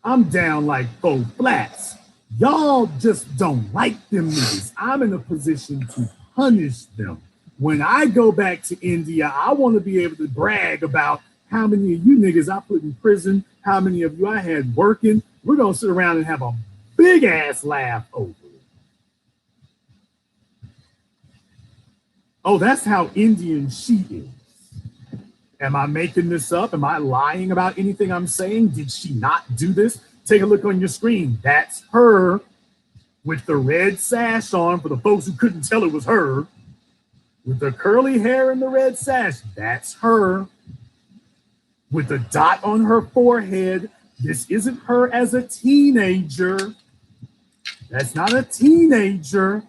I'm down like 4 flats. Y'all just don't like them niggas. I'm in a position to punish them. When I go back to India, I want to be able to brag about how many of you niggas I put in prison, how many of you I had working. We're going to sit around and have a big ass laugh over it. Oh, that's how Indian she is. Am I making this up? Am I lying about anything I'm saying? Did she not do this? Take a look on your screen. That's her with the red sash on for the folks who couldn't tell it was her. With the curly hair and the red sash, that's her. With the dot on her forehead, this isn't her as a teenager. That's not a teenager.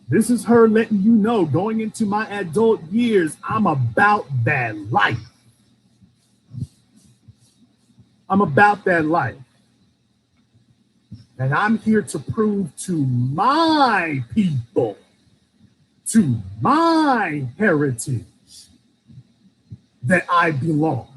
This is her letting you know, going into my adult years, I'm about that life. I'm about that life. And I'm here to prove to my people, to my heritage, that I belong.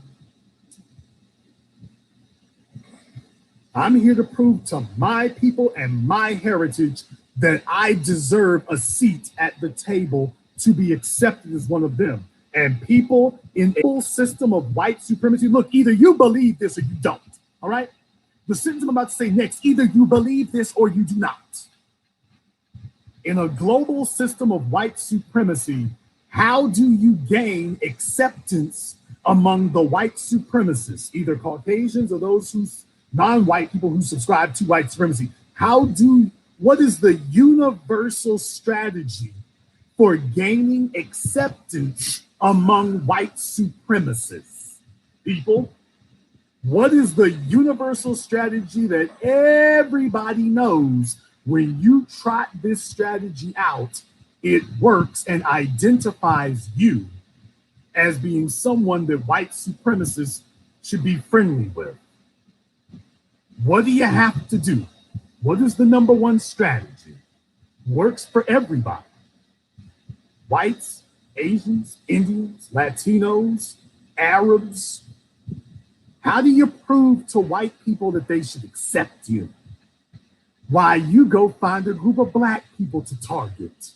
I'm here to prove to my people and my heritage that I deserve a seat at the table to be accepted as one of them. And people in a whole system of white supremacy, look, either you believe this or you don't, all right? The sentence I'm about to say next, either you believe this or you do not. In a global system of white supremacy, how do you gain acceptance among the white supremacists, either Caucasians or those who non-white people who subscribe to white supremacy? What is the universal strategy for gaining acceptance among white supremacists? People, what is the universal strategy that everybody knows when you trot this strategy out, it works and identifies you as being someone that white supremacists should be friendly with? What do you have to do? What is the number one strategy? Works for everybody. Whites, Asians, Indians, Latinos, Arabs. How do you prove to white people that they should accept you? Why, you go find a group of black people to target.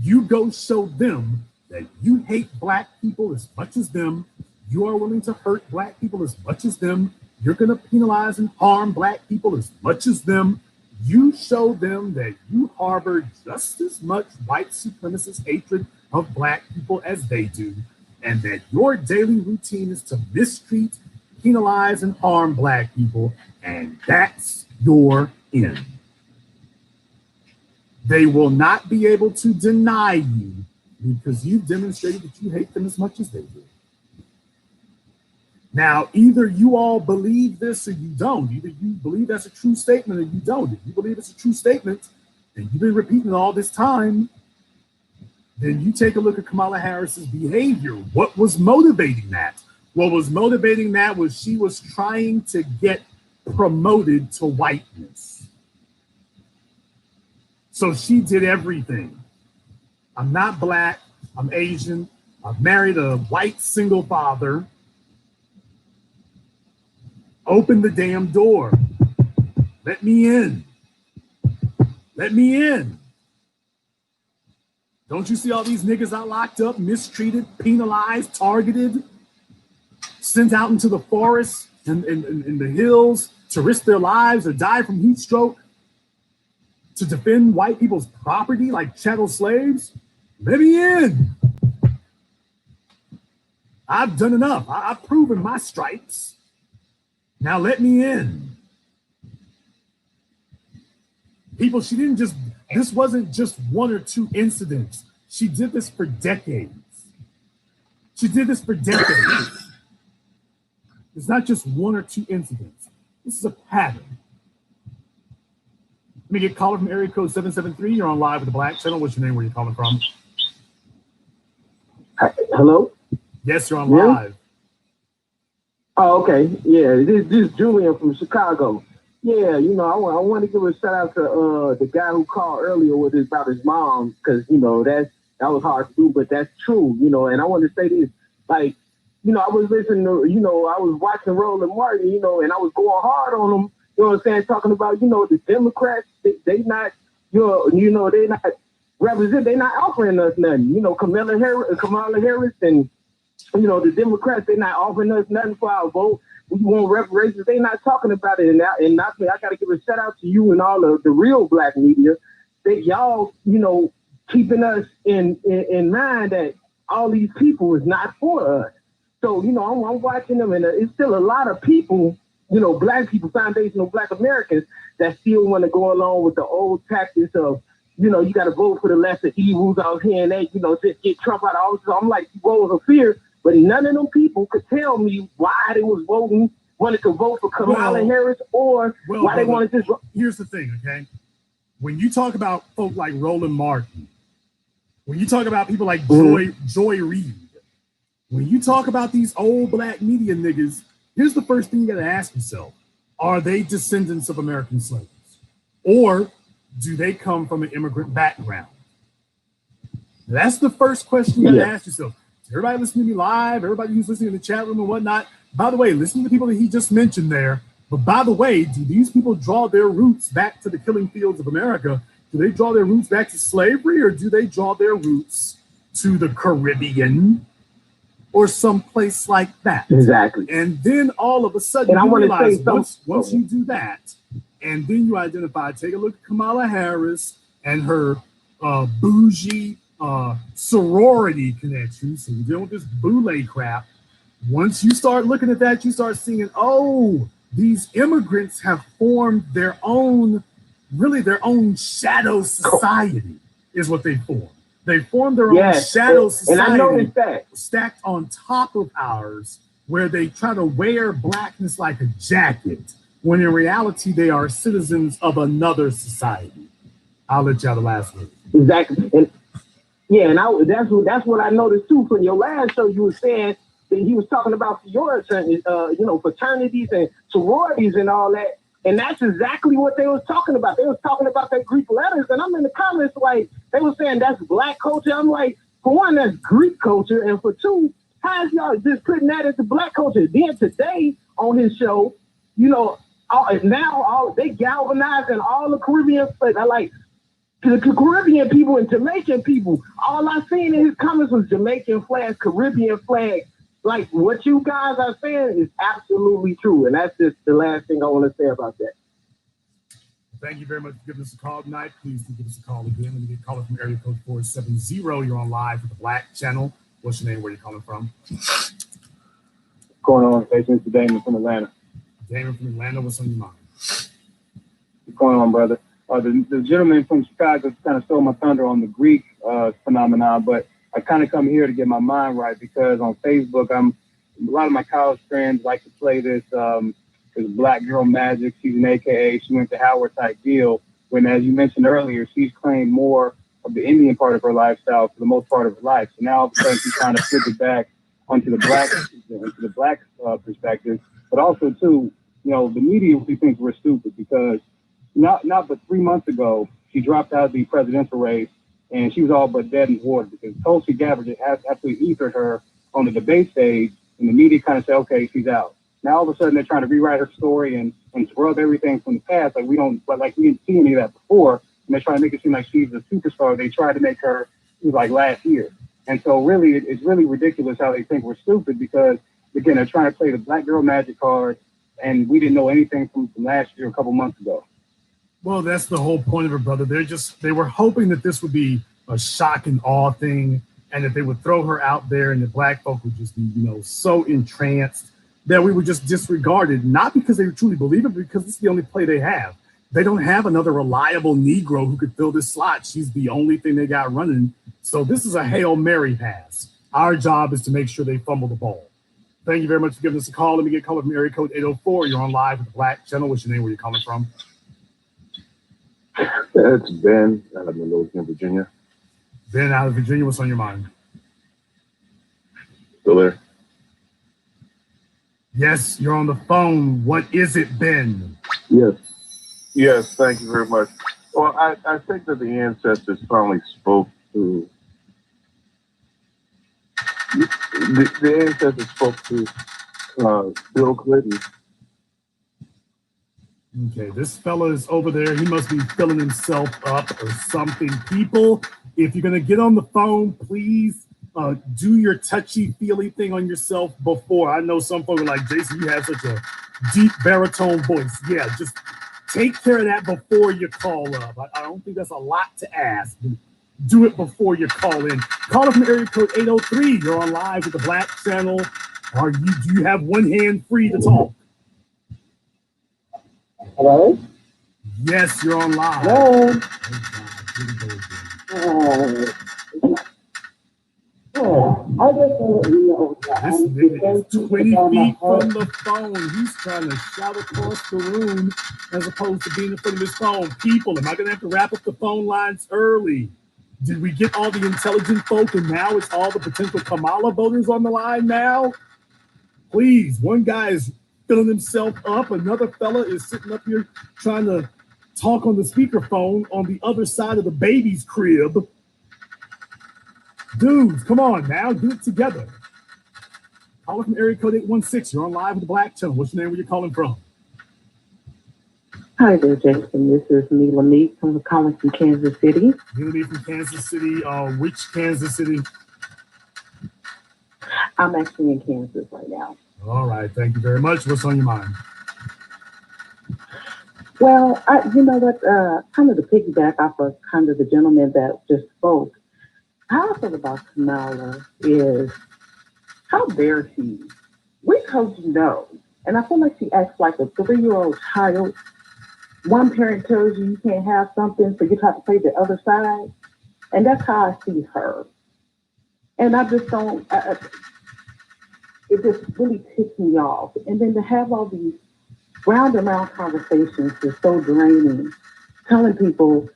You go show them that you hate black people as much as them. You are willing to hurt black people as much as them. You're going to penalize and harm black people as much as them. You show them that you harbor just as much white supremacist hatred of black people as they do, and that your daily routine is to mistreat, penalize, and harm black people, and that's your end. They will not be able to deny you because you've demonstrated that you hate them as much as they do. Now, either you all believe this or you don't. Either you believe that's a true statement or you don't. If you believe it's a true statement and you've been repeating it all this time, then you take a look at Kamala Harris's behavior. What was motivating that? What was motivating that was she was trying to get promoted to whiteness. So she did everything. I'm not black, I'm Asian, I've married a white single father. Open the damn door. Let me in. Let me in. Don't you see all these niggas out locked up, mistreated, penalized, targeted, sent out into the forest and in the hills to risk their lives or die from heat stroke to defend white people's property like chattel slaves? Let me in. I've done enough. I've proven my stripes. Now let me in. People, this wasn't just one or two incidents. She did this for decades. She did this for decades. It's not just one or two incidents. This is a pattern. Let me get caller from area code 773. You're on live with the Black Channel. What's your name? Where are you calling from? Hello? Yes, you're on live. Oh, okay. Yeah, this is Julian from Chicago. Yeah, I want to give a shout out to the guy who called earlier about his mom, because that was hard to do, but that's true. And I want to say this, like, I was listening to, I was watching Roland Martin, and I was going hard on him. You know what I'm saying? Talking about, the Democrats, they not, they not represent, they not offering us nothing. Kamala Harris and the Democrats, they're not offering us nothing for our vote. We want reparations. They're not talking about it. And I got to give a shout out to you and all of the real black media that y'all, keeping us in mind that all these people is not for us. So, I'm watching them, and it's still a lot of people, black people, foundational black Americans that still want to go along with the old tactics of, you got to vote for the lesser evils out here and they, just get Trump out of office. So I'm like, vote of fear. But none of them people could tell me why they was wanted to vote for Kamala Harris or why they wanted to. Here's the thing, okay? When you talk about folk like Roland Martin, when you talk about people like Joy Reid, when you talk about these old black media niggas, here's the first thing you got to ask yourself. Are they descendants of American slaves? Or do they come from an immigrant background? That's the first question you got to ask yourself. Everybody listening to me live, everybody who's listening in the chat room and whatnot, by the way, listen to the people that he just mentioned there. But by the way, do these people draw their roots back to the killing fields of America? Do they draw their roots back to slavery, or do they draw their roots to the Caribbean or someplace like that? Exactly. And then all of a sudden, you realize once you do that, and then you identify, take a look at Kamala Harris and her bougie sorority connections. So you're dealing with this boule crap. Once you start looking at that, you start seeing, oh, these immigrants have formed their own shadow society, is what they formed. They formed their own shadow society, and I noticed that stacked on top of ours, where they try to wear blackness like a jacket, when in reality they are citizens of another society. I'll let you have the last word. Exactly, and that's what I noticed too from your last show. You were saying that he was talking about your fraternities and sororities and all that. And that's exactly what they was talking about. They was talking about their Greek letters, and I'm in the comments like, they were saying that's black culture. I'm like, for one, that's Greek culture, and for two, how's y'all just putting that as the black culture? Then today on his show, they galvanizing all the Caribbean, like the Caribbean people and Jamaican people. All I seen in his comments was Jamaican flags, Caribbean flags. Like, what you guys are saying is absolutely true. And that's just the last thing I want to say about that. Thank you very much for giving us a call tonight. Please do give us a call again. Let me get a call from area code 470. You're on live with the Black Channel. What's your name? Where are you calling from? What's going on? Hey, it's Damon from Atlanta. Damon from Atlanta, what's on your mind? What's going on, brother? The gentleman from Chicago kind of stole my thunder on the Greek phenomenon, but I kind of come here to get my mind right, because on Facebook, a lot of my college friends like to play this Black Girl Magic. She's an AKA, she went to Howard type deal, when, as you mentioned earlier, she's claimed more of the Indian part of her lifestyle for the most part of her life. So now all of a sudden she's trying to flip it back onto the black perspective. But also too, the media really thinks we're stupid, because not but 3 months ago, she dropped out of the presidential race, and she was all but dead in the water, because Tulsi Gabbard absolutely ethered her on the debate stage, and the media kind of said, okay, she's out. Now all of a sudden they're trying to rewrite her story and scrub everything from the past, like we didn't see any of that before, and they're trying to make it seem like she's a superstar. They tried to make her like last year. And so really, it's really ridiculous how they think we're stupid, because again, they're trying to play the Black Girl Magic card, and we didn't know anything from last year, a couple months ago. Well, that's the whole point of it, brother. They were hoping that this would be a shock and awe thing, and that they would throw her out there, and the black folk would just be, so entranced that we would just disregard it, not because they truly believe it, but because it's the only play they have. They don't have another reliable Negro who could fill this slot. She's the only thing they got running. So this is a Hail Mary pass. Our job is to make sure they fumble the ball. Thank you very much for giving us a call. Let me get a call from area code 804. You're on live with the Black Channel. What's your name? Where you calling from? It's Ben out of Midlothian, Virginia. Ben out of Virginia. What's on your mind? Still there? Yes, you're on the phone. What is it, Ben? Yes, thank you very much. Well, I think that the ancestors finally spoke to the ancestors spoke to Bill Clinton. Okay, this fella is over there. He must be filling himself up or something. People, if you're going to get on the phone, please do your touchy-feely thing on yourself before. I know some folks are like, Jason, you have such a deep baritone voice. Yeah, just take care of that before you call up. I don't think that's a lot to ask. Do it before you call in. Call up from area code 803. You're on live with the Black Channel. Do you have one hand free to talk? Hello? Yes, you're on live. Hello? I just want to know. This nigga is 20 feet from the phone. He's trying to shout across the room as opposed to being in front of his phone. People, am I going to have to wrap up the phone lines early? Did we get all the intelligent folk, and now it's all the potential Kamala voters on the line now? Please, one guy is filling himself up. Another fella is sitting up here trying to talk on the speakerphone on the other side of the baby's crib. Dudes, come on now, get it together. Calling from area code 816. You're on live with the Black Channel. What's your name? Where you calling from? Hi there, Jason. This is Mila Meek. I'm calling from Kansas City. Mila Meek from Kansas City. Which Kansas City? I'm actually in Kansas right now. All right. Thank you very much. What's on your mind? Well, you know what? Kind of to piggyback off of kind of the gentleman that just spoke, how I feel about Kamala is, how dare she? We told you no. And I feel like she acts like a 3-year-old child. One parent tells you you can't have something, so you have to play the other side. And that's how I see her. And I just don't, it just really ticks me off. And then to have all these round and round conversations is so draining. Telling people,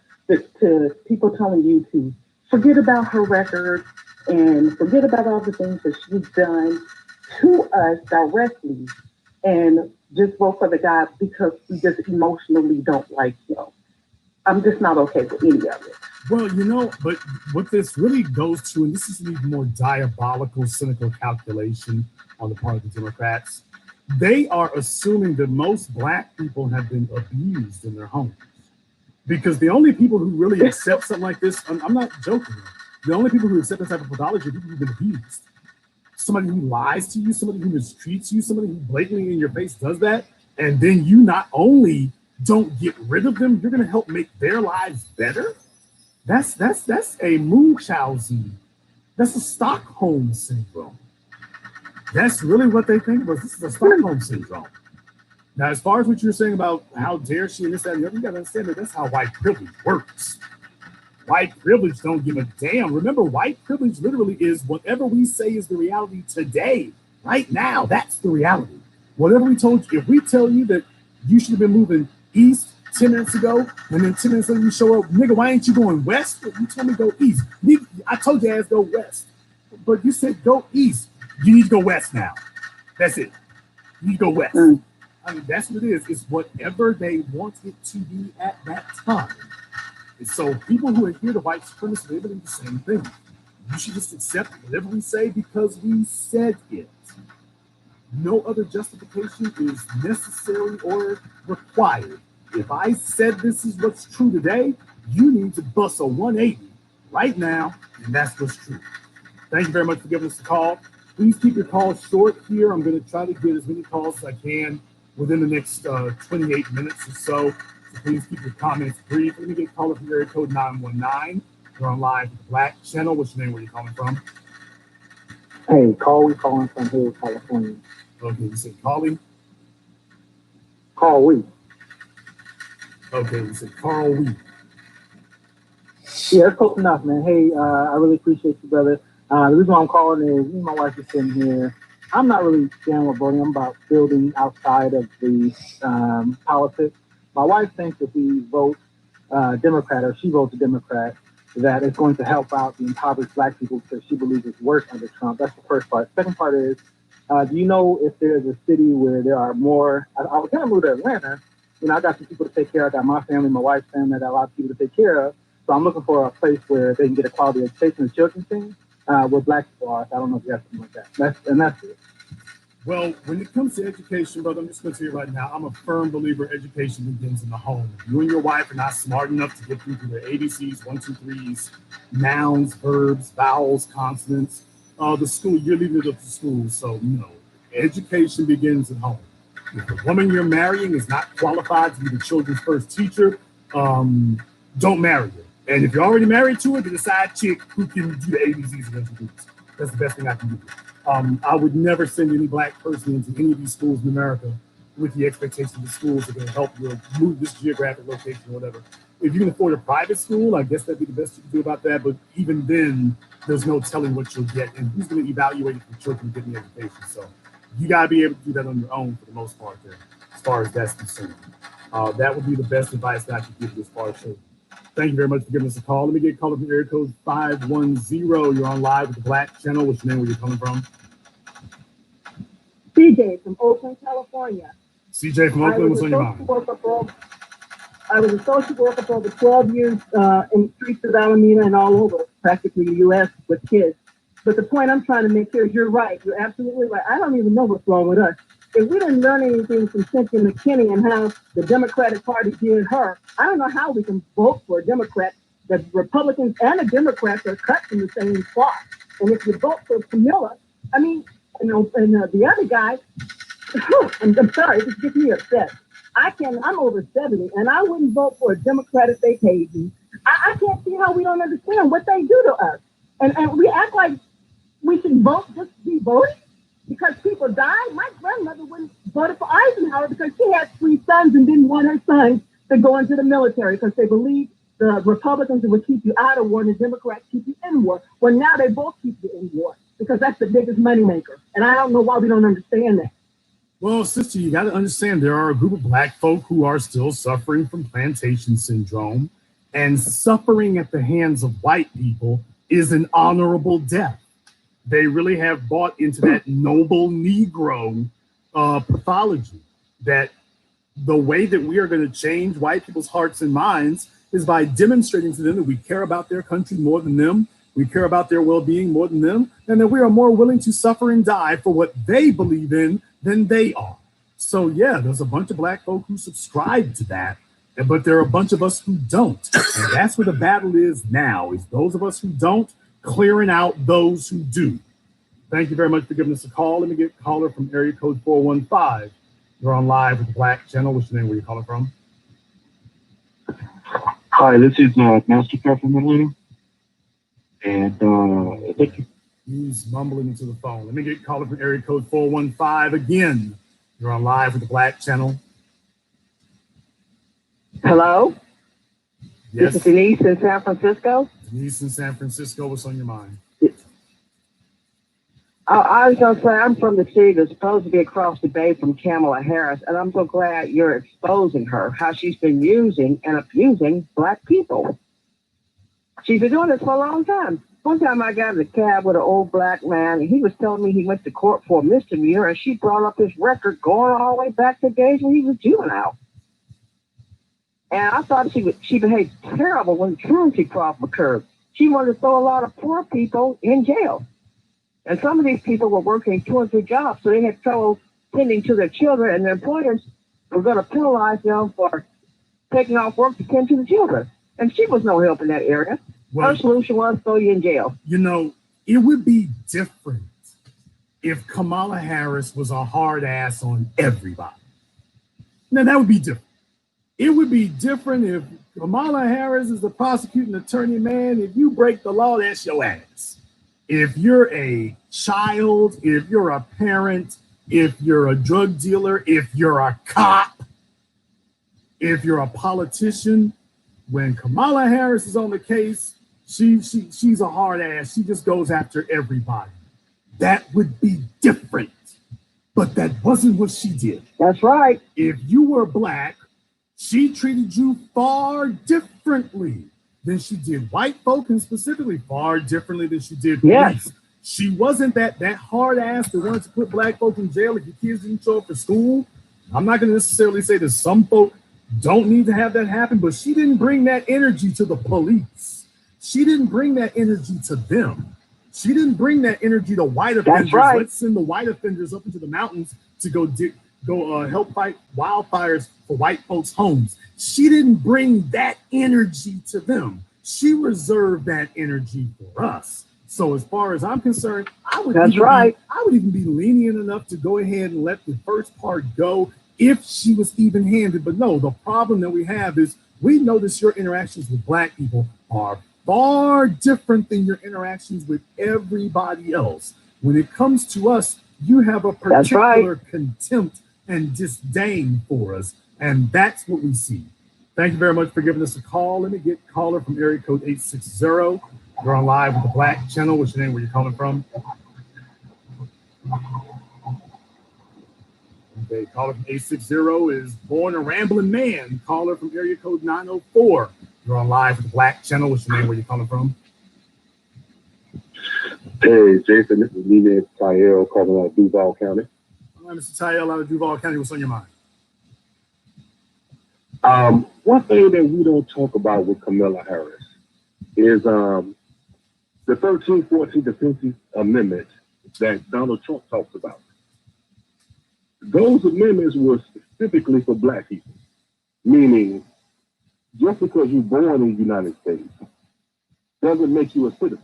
people telling you to forget about her record and forget about all the things that she's done to us directly and just vote for the guy because we just emotionally don't like him. I'm just not okay with any of it. Well, you know, but what this really goes to, and this is an even more diabolical, cynical calculation on the part of the Democrats, they are assuming that most Black people have been abused in their homes. Because the only people who really accept something like this, I'm not joking, the only people who accept this type of pathology are people who've been abused. Somebody who lies to you, somebody who mistreats you, somebody who blatantly in your face does that, and then you not only don't get rid of them, you're going to help make their lives better. That's a Munchausen. That's a Stockholm syndrome. That's really what they think about. This is a Stockholm syndrome. Now, as far as what you're saying about how dare she and this, that, and the other, you got to understand that that's how white privilege works. White privilege don't give a damn. Remember, white privilege literally is whatever we say is the reality today, right now. That's the reality. Whatever we told you, if we tell you that you should have been moving east 10 minutes ago, and then 10 minutes later you show up, nigga, why ain't you going west? You told me go east. I told you ass go west, but you said go east. You need to go west now. That's it. You need to go west. I mean, that's what it is. It's whatever they want it to be at that time. And so people who adhere to white supremacy, they believe the same thing. You should just accept whatever we say because we said it. No other justification is necessary or required. If I said this is what's true today, you need to bust a 180 right now, and that's what's true. Thank you very much for giving us a call. Please keep your calls short here. I'm going to try to get as many calls as I can within the next 28 minutes or so. So please keep your comments brief. Let me get a caller from area code 919. You're on live with the Black Channel. What's your name? Where are you calling from? Hey, calling from here, California. Okay, you said calling? Carl Wheat. Okay, you said Carl Wheat. Yeah, it's close enough, man. Hey, I really appreciate you, brother. The reason why I'm calling is me and my wife are sitting here. I'm not really down with voting. I'm about building outside of the politics. My wife thinks if we vote Democrat, or she votes a Democrat, that it's going to help out the impoverished Black people because she believes it's worse under Trump. That's the first part. Second part is, do you know if there's a city where there are more? I was going to move to Atlanta. You know, I got some people to take care of. I got my family, my wife's family. I got a lot of people to take care of. So I'm looking for a place where they can get a quality education, the children's thing, where Black people are. I don't know if you have something like that. That's it. Well, when it comes to education, brother, I'm just going to tell you right now, I'm a firm believer education begins in the home. If you and your wife are not smart enough to get through their ABCs, 1, 2, 3s, nouns, verbs, vowels, consonants, the school, you're leaving it up to school. So, no, education begins at home. If the woman you're marrying is not qualified to be the children's first teacher, don't marry her. And if you're already married to her, then a side chick who can do the ABCs and 1, 2, 3s. That's the best thing I can do. I would never send any Black person into any of these schools in America with the expectation the schools are going to help you move this geographic location or whatever. If you can afford a private school, I guess that'd be the best you can do about that. But even then, there's no telling what you'll get and who's going to evaluate if the children get the education. So you got to be able to do that on your own for the most part there, as far as that's concerned. That would be the best advice that I could give you as far as children. Thank you very much for giving us a call. Let me get a call from area code 510. You're on live with the Black Channel. What's your name? Where you coming from? DJ CJ from Oakland, California. CJ from Oakland, what's on your mind? I was a social worker for over 12 years in the streets of Alameda and all over, practically the U.S. with kids. But the point I'm trying to make here is you're right. You're absolutely right. I don't even know what's wrong with us. If we didn't learn anything from Cynthia McKinney and how the Democratic Party did her, I don't know how we can vote for a Democrat. The Republicans and the Democrats are cut from the same cloth. And if you vote for Camilla, I mean, and the other guy, I'm sorry, this gets me upset. I'm over 70, and I wouldn't vote for a Democrat if they paid me. I can't see how we don't understand what they do to us. And we act like we should vote just to be voting because people die. My grandmother wouldn't vote for Eisenhower because she had 3 sons and didn't want her sons to go into the military because they believed the Republicans would keep you out of war and the Democrats keep you in war. Well, now they both keep you in war because that's the biggest moneymaker. And I don't know why we don't understand that. Well, sister, you got to understand there are a group of Black folk who are still suffering from plantation syndrome, and suffering at the hands of white people is an honorable death. They really have bought into that noble Negro pathology, that the way that we are going to change white people's hearts and minds is by demonstrating to them that we care about their country more than them, we care about their well-being more than them, and that we are more willing to suffer and die for what they believe in than they are. So yeah, there's a bunch of Black folk who subscribe to that, but there are a bunch of us who don't. And that's where the battle is now, is those of us who don't clearing out those who do. Thank you very much for giving us a call. Let me get a caller from area code 415. You're on live with the Black Channel. What's your name? Where you calling from? Hi, this is Mastercard from Atlanta. And thank you. He's mumbling into the phone. Let me get caller from area code 415 again. You're on live with the Black Channel. Hello? Yes. This is Denise in San Francisco. Denise in San Francisco. What's on your mind? I was going to say, I'm from the city that's supposed to be across the bay from Kamala Harris, and I'm so glad you're exposing her, how she's been using and abusing Black people. She's been doing this for a long time. One time I got in a cab with an old Black man, and he was telling me he went to court for a misdemeanor, and she brought up his record going all the way back to days when he was juvenile. And I thought she behaved terrible when truancy problem occurred. She wanted to throw a lot of poor people in jail. And some of these people were working 2 or 3 jobs, so they had trouble tending to their children, and their employers were going to penalize them for taking off work to tend to the children. And she was no help in that area. Well, her solution was throw you in jail. You know, it would be different if Kamala Harris was a hard ass on everybody. Now, that would be different. It would be different if Kamala Harris is the prosecuting attorney, man. If you break the law, that's your ass. If you're a child, if you're a parent, if you're a drug dealer, if you're a cop, if you're a politician, when Kamala Harris is on the case, she's a hard ass. She just goes after everybody. That would be different. But that wasn't what she did. That's right. If you were Black, she treated you far differently than she did white folk, and specifically far differently than she did police. Yes. She wasn't that hard ass that wanted to put Black folk in jail if your kids didn't show up for school. I'm not going to necessarily say that some folk don't need to have that happen, but she didn't bring that energy to the police. She didn't bring that energy to them. She didn't bring that energy to white offenders. That's right. Let's send the white offenders up into the mountains to go help fight wildfires for white folks' homes. She didn't bring that energy to them. She reserved that energy for us. So as far as I'm concerned, I would even be lenient enough to go ahead and let the first part go if she was even-handed. But no, the problem that we have is we notice your interactions with Black people are far different than your interactions with everybody else. When it comes to us, you have a particular contempt and disdain for us, and that's what we see. Thank you very much for giving us a call. Let me get a caller from area code 860. You're on live with the Black Channel. What's your name? Where you calling from? Okay, caller from 860 is Born a Rambling Man. Caller from area code 904. You're on live with the Black Channel. What's your name? Where you calling from? Hey, Jason, this is Nina Kyle calling out Duval County. All right, Mr. Tayel out of Duval County, what's on your mind? One thing that we don't talk about with Kamala Harris is the 13th, 14th, and 15th Amendment that Donald Trump talks about. Those amendments were specifically for Black people, meaning just because you're born in the United States doesn't make you a citizen.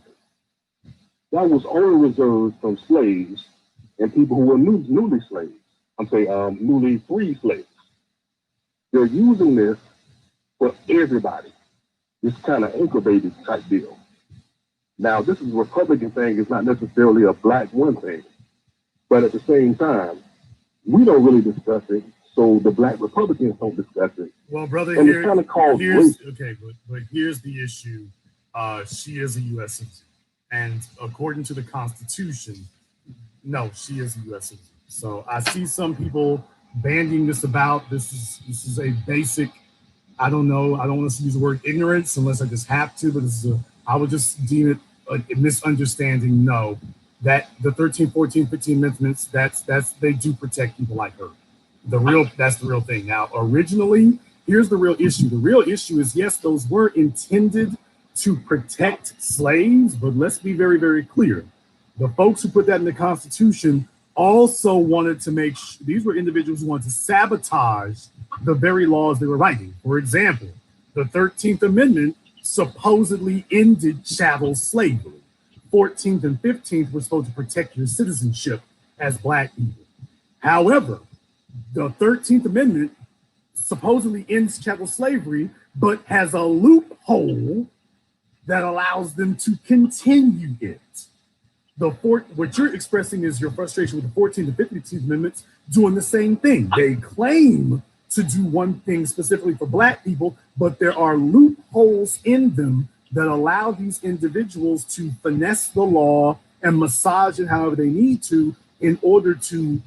That was only reserved from slaves and people who were newly slaves. Newly free slaves. They're using this for everybody. This kind of incubated type deal. Now, this is a Republican thing. It's not necessarily a Black one thing. But at the same time, we don't really discuss it. So the Black Republicans don't discuss it. Well, brother, and it's kind of called race. Okay, but here's the issue. She is a U.S. citizen. And according to the Constitution, no, she is a U.S. citizen. So I see some people banding this about. This is a basic, I don't know, I don't want to use the word ignorance unless I just have to, but I would just deem it a misunderstanding. No, that the 13, 14, 15 amendments, that's they do protect people like her. That's the real thing. Now, originally, here's the real issue. The real issue is, yes, those were intended to protect slaves, but let's be very, very clear. The folks who put that in the Constitution also wanted to make these were individuals who wanted to sabotage the very laws they were writing. For example, the 13th Amendment supposedly ended chattel slavery. 14th and 15th were supposed to protect your citizenship as Black people. However, the 13th Amendment supposedly ends chattel slavery, but has a loophole that allows them to continue it. What you're expressing is your frustration with the 14th and 15th Amendments doing the same thing. They claim to do one thing specifically for Black people, but there are loopholes in them that allow these individuals to finesse the law and massage it however they need to in order to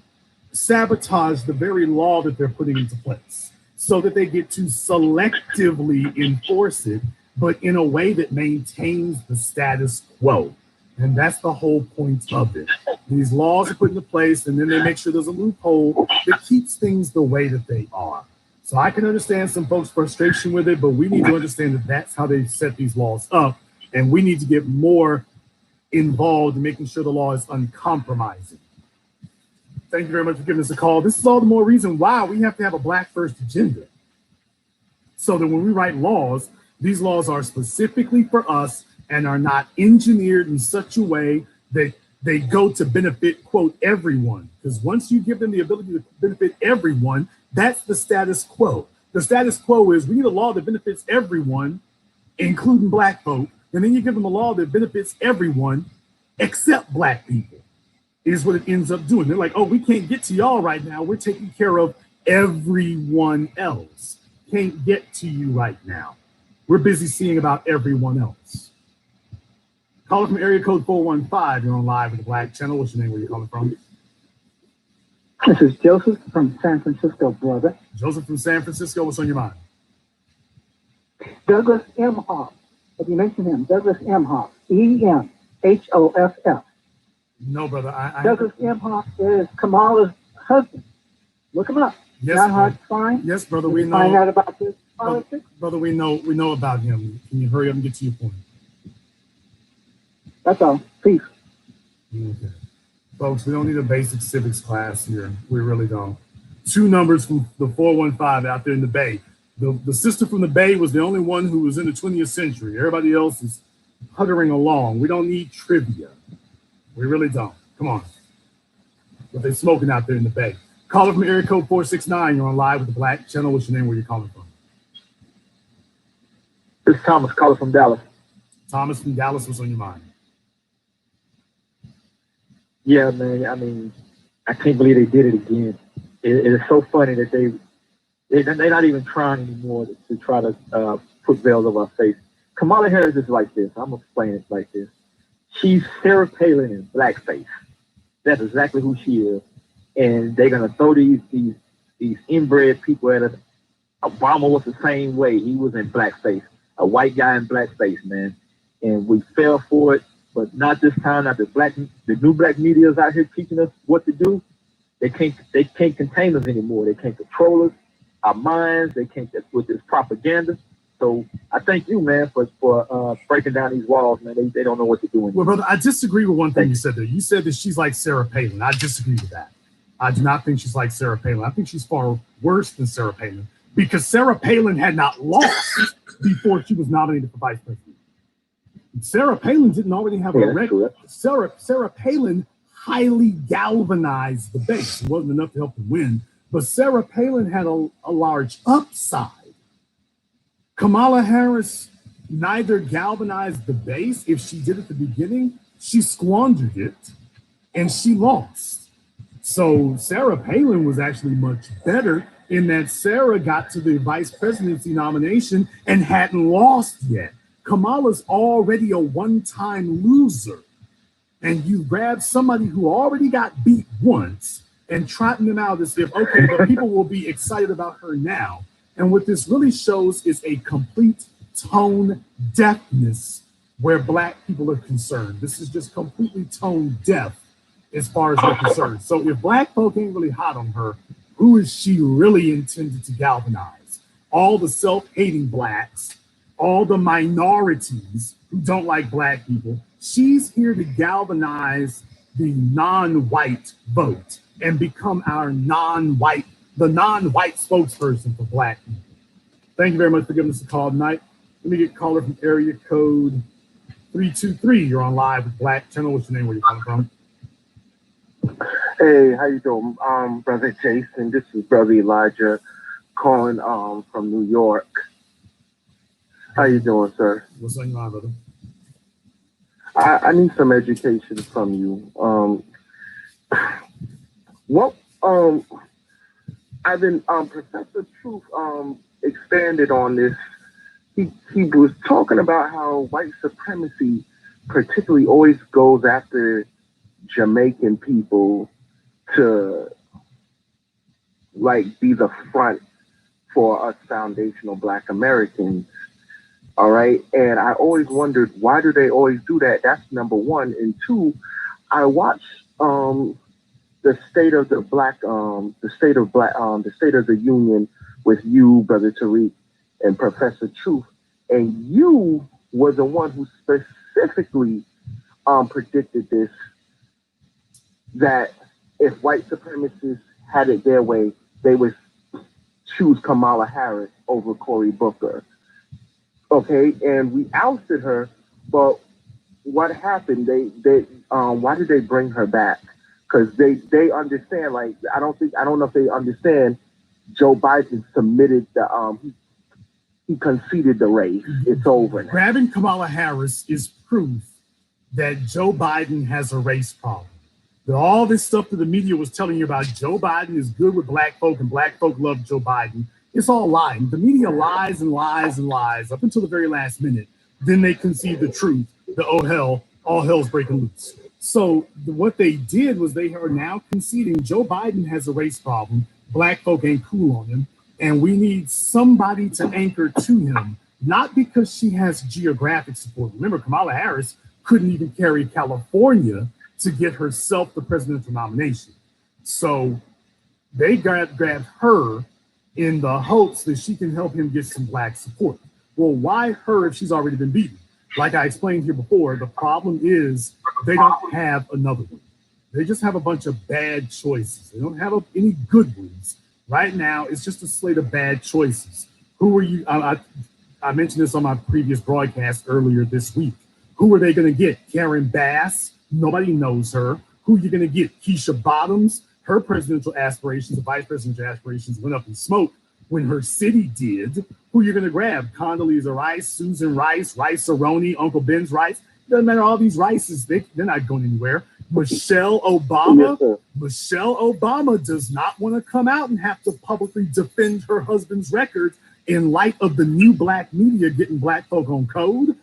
sabotage the very law that they're putting into place so that they get to selectively enforce it, but in a way that maintains the status quo. And that's the whole point of it. These laws are put into place, and then they make sure there's a loophole that keeps things the way that they are. So I can understand some folks' frustration with it, but we need to understand that that's how they set these laws up, and we need to get more involved in making sure the law is uncompromising. Thank you very much for giving us a call. This is all the more reason why we have to have a Black first agenda. So that when we write laws, these laws are specifically for us and are not engineered in such a way that they go to benefit, quote, everyone. Because once you give them the ability to benefit everyone, that's the status quo. The status quo is we need a law that benefits everyone, including Black folk. And then you give them a law that benefits everyone except Black people, is what it ends up doing. They're like, oh, we can't get to y'all right now. We're taking care of everyone else. Can't get to you right now. We're busy seeing about everyone else. Caller from area code 415. You're on live with the Black Channel. What's your name? Where you calling from? This is Joseph from San Francisco, brother. Joseph from San Francisco. What's on your mind? Douglas Emhoff. Have you mentioned him? Douglas Emhoff. E-M-H-O-F-F. No, brother. Douglas Emhoff is Kamala's husband. Look him up. Yes, not hard to find. Yes, brother. We know. Find out about this politics. Brother, we know about him. Can you hurry up and get to your point? That's all. Peace. Okay. Folks, we don't need a basic civics class here. We really don't. Two numbers from the 415 out there in the Bay. The sister from the Bay was the only one who was in the 20th century. Everybody else is puttering along. We don't need trivia. We really don't. Come on. But they're smoking out there in the Bay. Caller from area code 469. You're on live with the Black Channel. What's your name? Where you calling from? This is Thomas calling from Dallas. Thomas from Dallas. What's on your mind? Yeah, man. I mean, I can't believe they did it again. It is so funny that they're not even trying anymore to try to put veils over our face. Kamala Harris is like this. I'm gonna explain it like this. She's Sarah Palin in blackface. That's exactly who she is. And they're gonna throw these inbred people at us. Obama was the same way. He was in blackface, a white guy in blackface, man. And we fell for it. But not this time. Not the new black media is out here teaching us what to do. They can't contain us anymore. They can't control us, our minds. They can't with this propaganda. So I thank you, man, for breaking down these walls, man. They don't know what to do anymore. Well, brother, I disagree with one thing you said there. You said that she's like Sarah Palin. I disagree with that. I do not think she's like Sarah Palin. I think she's far worse than Sarah Palin because Sarah Palin had not lost before she was nominated for vice president. Sarah Palin didn't already have a record. Sarah Palin highly galvanized the base. It wasn't enough to help them win, but Sarah Palin had a large upside. Kamala Harris neither galvanized the base. If she did at the beginning, she squandered it and she lost. So Sarah Palin was actually much better in that Sarah got to the vice presidency nomination and hadn't lost yet. Kamala's already a one-time loser. And you grab somebody who already got beat once and trotting them out as if, okay, but people will be excited about her now. And what this really shows is a complete tone deafness where Black people are concerned. This is just completely tone deaf as far as they're concerned. So if Black folk ain't really hot on her, who is she really intended to galvanize? All the self-hating Blacks, all the minorities who don't like Black people. She's here to galvanize the non-white vote and become the non-white spokesperson for Black people. Thank you very much for giving us a call tonight. Let me get a caller from area code 323. You're on live with Black Channel. What's your name? Where you calling from? Hey, how you doing? Brother Jason, this is Brother Elijah calling from New York. How you doing, sir? What's on your mind, brother? I need some education from you. I've been Professor Truth expanded on this. He was talking about how white supremacy particularly always goes after Jamaican people to like be the front for us foundational Black Americans. All right. And I always wondered, why do they always do that? That's number one. And two, I watched the State of the Union with you, Brother Tariq, and Professor Truth. And you were the one who specifically predicted this, that if white supremacists had it their way, they would choose Kamala Harris over Cory Booker. Okay, and we ousted her, but what happened? Why did they bring her back? Because they understand. Like I don't know if they understand. Joe Biden submitted he conceded the race. It's over now. Grabbing Kamala Harris is proof that Joe Biden has a race problem. All this stuff that the media was telling you about Joe Biden is good with Black folk and Black folk love Joe Biden. It's all lying. The media lies and lies and lies up until the very last minute. Then they concede the truth. All hell's breaking loose. So what they did was they are now conceding Joe Biden has a race problem. Black folk ain't cool on him. And we need somebody to anchor to him, not because she has geographic support. Remember, Kamala Harris couldn't even carry California to get herself the presidential nomination. So they grabbed her in the hopes that she can help him get some Black support. Well, why her if she's already been beaten? Like I explained here before, the problem is they don't have another one. They just have a bunch of bad choices. They don't have any good ones. Right now, it's just a slate of bad choices. Who are you? I mentioned this on my previous broadcast earlier this week. Who are they going to get? Karen Bass? Nobody knows her. Who are you going to get? Keisha Bottoms? Her presidential aspirations, the vice presidential aspirations went up in smoke when her city did. Who are you going to grab? Condoleezza Rice, Susan Rice, Rice-A-Roni, Uncle Ben's Rice? Doesn't matter. All these Rices, they're not going anywhere. Michelle Obama. Yes, Michelle Obama does not want to come out and have to publicly defend her husband's record in light of the new Black media getting Black folk on code.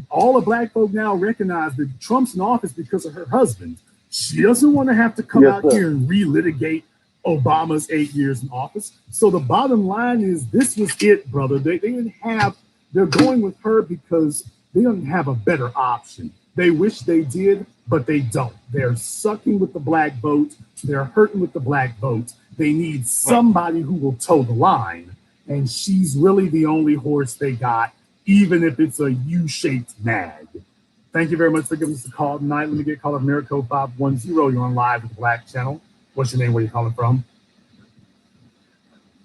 All the Black folk now recognize that Trump's in office because of her husband. She doesn't want to have to come out here and relitigate Obama's 8 years in office. So the bottom line is this was it, brother. They're going with her because they don't have a better option. They wish they did, but they don't. They're sucking with the black vote. They're hurting with the black vote. They need somebody who will toe the line, and she's really the only horse they got, even if it's a U-shaped nag. Thank you very much for giving us a call tonight. Let me get caller Miracle 510. You're on live with the Black Channel. What's your name? Where you calling from?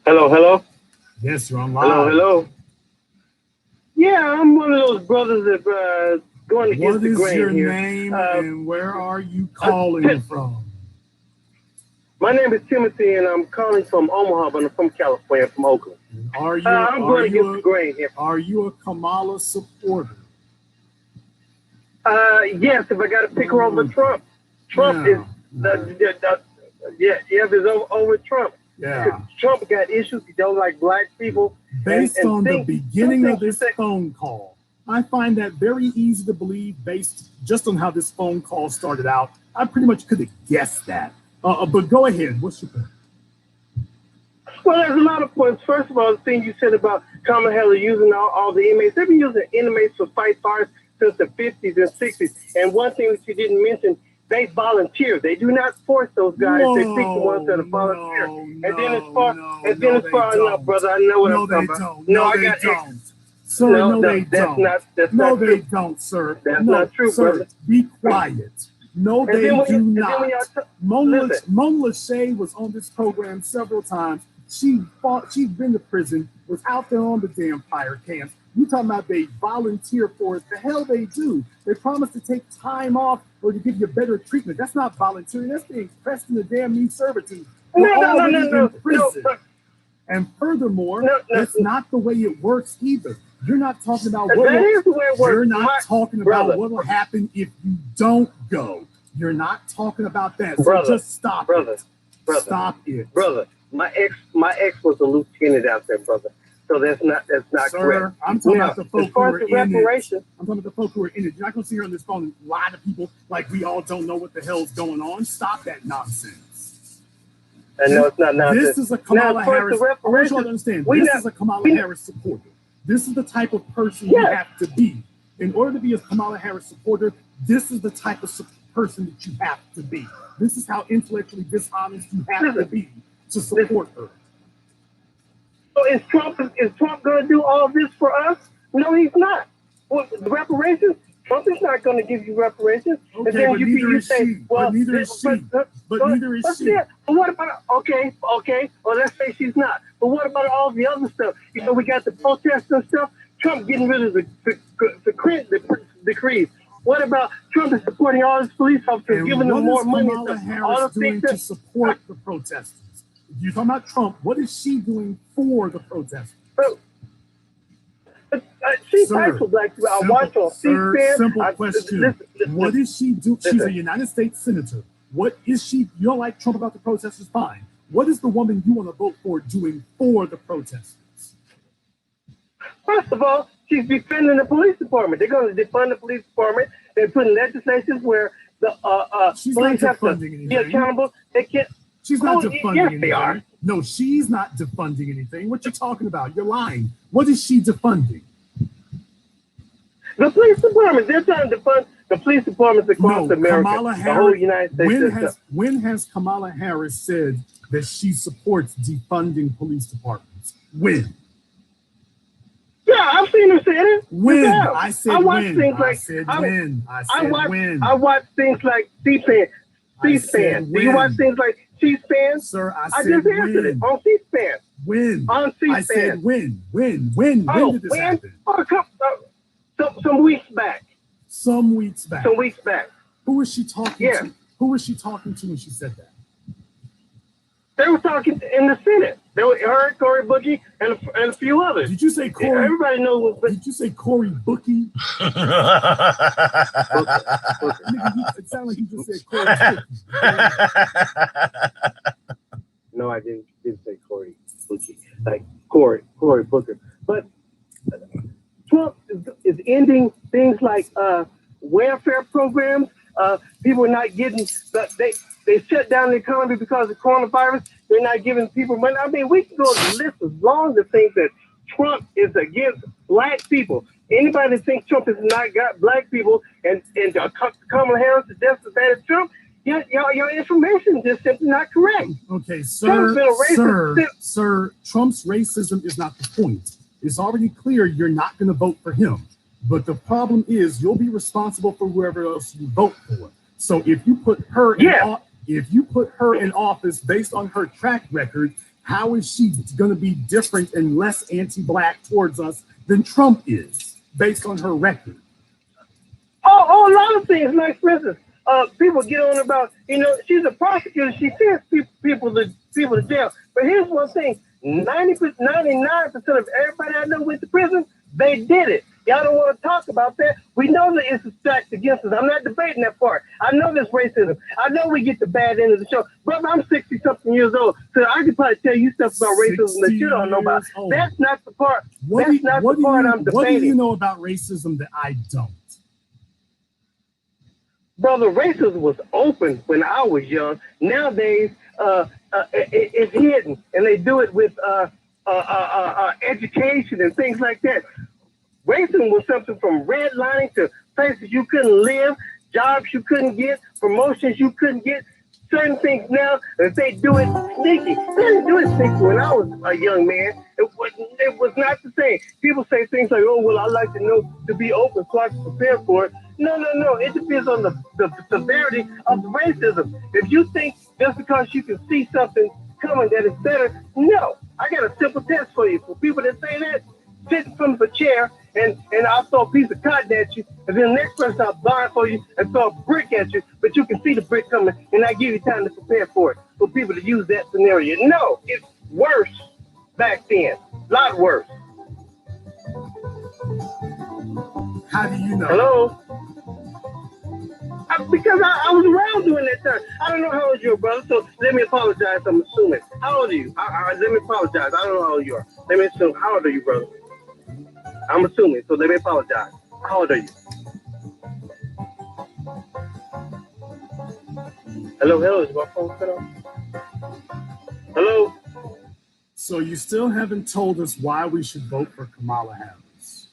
Hello. Yes, you're on live. Hello. Yeah, I'm one of those brothers that going against the grain here. What is your name and where are you calling from? My name is Timothy, and I'm calling from Omaha, but I'm from California, from Oakland. I'm going against the grain here. Are you a Kamala supporter? Yes, if I got to pick her over Trump. Trump is over Trump. Yeah. Trump got issues. He don't like black people. Based on the beginning of this phone call, I find that very easy to believe based just on how this phone call started out. I pretty much could have guessed that. But go ahead. What's your point? Well, there's a lot of points. First of all, the thing you said about Kamala Harris using all the inmates. They've been using inmates for fight fires since the 50s and 60s. And one thing that you didn't mention, they volunteer. They do not force those guys. They pick the ones that are volunteer. No, brother, I know what I'm talking about. They don't. Sir, no, they don't. That's no, not they true. Don't, sir. That's no, not true, sir. brother. Be quiet. No, they do not. Mona Lachey was on this program several times. She's been to prison, was out there on the damn fire camps. You talking about they volunteer for it. The hell they do. They promise to take time off or to give you better treatment. That's not volunteering. That's being pressed in the damn new servitude. No. And furthermore, that's not the way it works either. You're not talking about what You're not talking about what will happen if you don't go. You're not talking about that. So just stop it. Stop it. Brother, my ex was a lieutenant out there, brother. So that's not Sir, correct. I'm talking about the folk who are in it. I'm reparations. talking about the folk who are in it. You're not going to sit here on this phone and lie to people like we all don't know what the hell's going on. Stop that nonsense. And no, it's not nonsense. This is a Kamala Harris. I want you all to understand. This is a Kamala Harris supporter. This is the type of person you have to be. In order to be a Kamala Harris supporter, this is the type of person that you have to be. This is how intellectually dishonest you have to be to support her. So is Trump going to do all this for us? No, he's not. Well, the reparations, Trump is not going to give you reparations. Okay, and then but you say, well, neither is she. But neither is she. But what about, okay, well, let's say she's not. But what about all the other stuff? You know, we got the protests and stuff. Trump getting rid of the decrees. What about Trump is supporting all his police officers, giving them more money? What is Kamala Harris doing to support the protesters? You're talking about Trump. What is she doing for the protesters? She fights for black people. I watch her. Simple question. What is she doing? She's a United States senator. What is she? You don't like Trump about the protesters? Fine. What is the woman you want to vote for doing for the protesters? First of all, she's defending the police department. They're going to defund the police department. They're putting legislation where the police have to be accountable. They can't. She's not defunding anything. They are. No, she's not defunding anything. What you talking about? You're lying. What is she defunding? The police department. They're trying to defund the police departments across America, Kamala Harris, the whole United States. When has Kamala Harris said that she supports defunding police departments? When? Yeah, I've seen her say it. When? I said when. Things like, I said when. I said when. I watch things like C-SPAN. Do you watch things like C-SPAN? Sir, I just said answered it on C-SPAN. When? On C-SPAN. I said when. When did this happen? Some weeks back. Some weeks back. Who was she talking to? Who was she talking to when she said that? They were talking in the Senate. They were her, Cory Bookie, and a few others. Did you say Cory? Everybody knows. Did you say Cory Bookie? It sounded like you just said Cory Bookie. No, I didn't say Cory Bookie. Like Cory Booker. But Trump is ending things like welfare programs. People are not getting they shut down the economy because of coronavirus. They're not giving people money. I mean, we can go to the list as long as things that Trump is against black people. Anybody that thinks Trump has not got black people and Kamala Harris is just as bad as Trump, your information is just simply not correct. Okay, sir, Trump's racism is not the point. It's already clear you're not going to vote for him. But the problem is you'll be responsible for whoever else you vote for. So if you put her in office based on her track record, how is she going to be different and less anti-black towards us than Trump is based on her record? Oh, a lot of things. Like, for instance, people get on about, she's a prosecutor. She sends people to jail. But here's one thing. 99% of everybody I know went to prison, they did it. Y'all don't want to talk about that. We know that it's stacked against us. I'm not debating that part. I know there's racism. I know we get the bad end of the show. Brother, I'm 60-something years old, so I can probably tell you stuff about racism that you don't know about. That's not the part. That's not the part I'm debating. What do you know about racism that I don't? Brother, racism was open when I was young. Nowadays, it's hidden, and they do it with education and things like that. Racism was something from redlining to places you couldn't live, jobs you couldn't get, promotions you couldn't get. Certain things now, if they do it sneaky. They didn't do it sneaky when I was a young man. It was not the same. People say things like, oh, well, I like to know to be open so I can prepare for it. No. It depends on the severity of the racism. If you think just because you can see something coming that is better, no. I got a simple test for you. For people that say that, sit from the chair and I'll throw a piece of cotton at you, and then the next person I'll blindfold you and throw a brick at you, but you can see the brick coming, and I give you time to prepare for it. For people to use that scenario. No, it's worse back then. A lot worse. How do you know? Hello? Because I was around during that time. I don't know how old you are, brother, so let me apologize, I'm assuming. How old are you? Let me apologize. I don't know how old you are. Let me assume. How old are you, brother? I'm assuming, so let me apologize. How old are you? Hello, is my phone cut off? Hello? So you still haven't told us why we should vote for Kamala Harris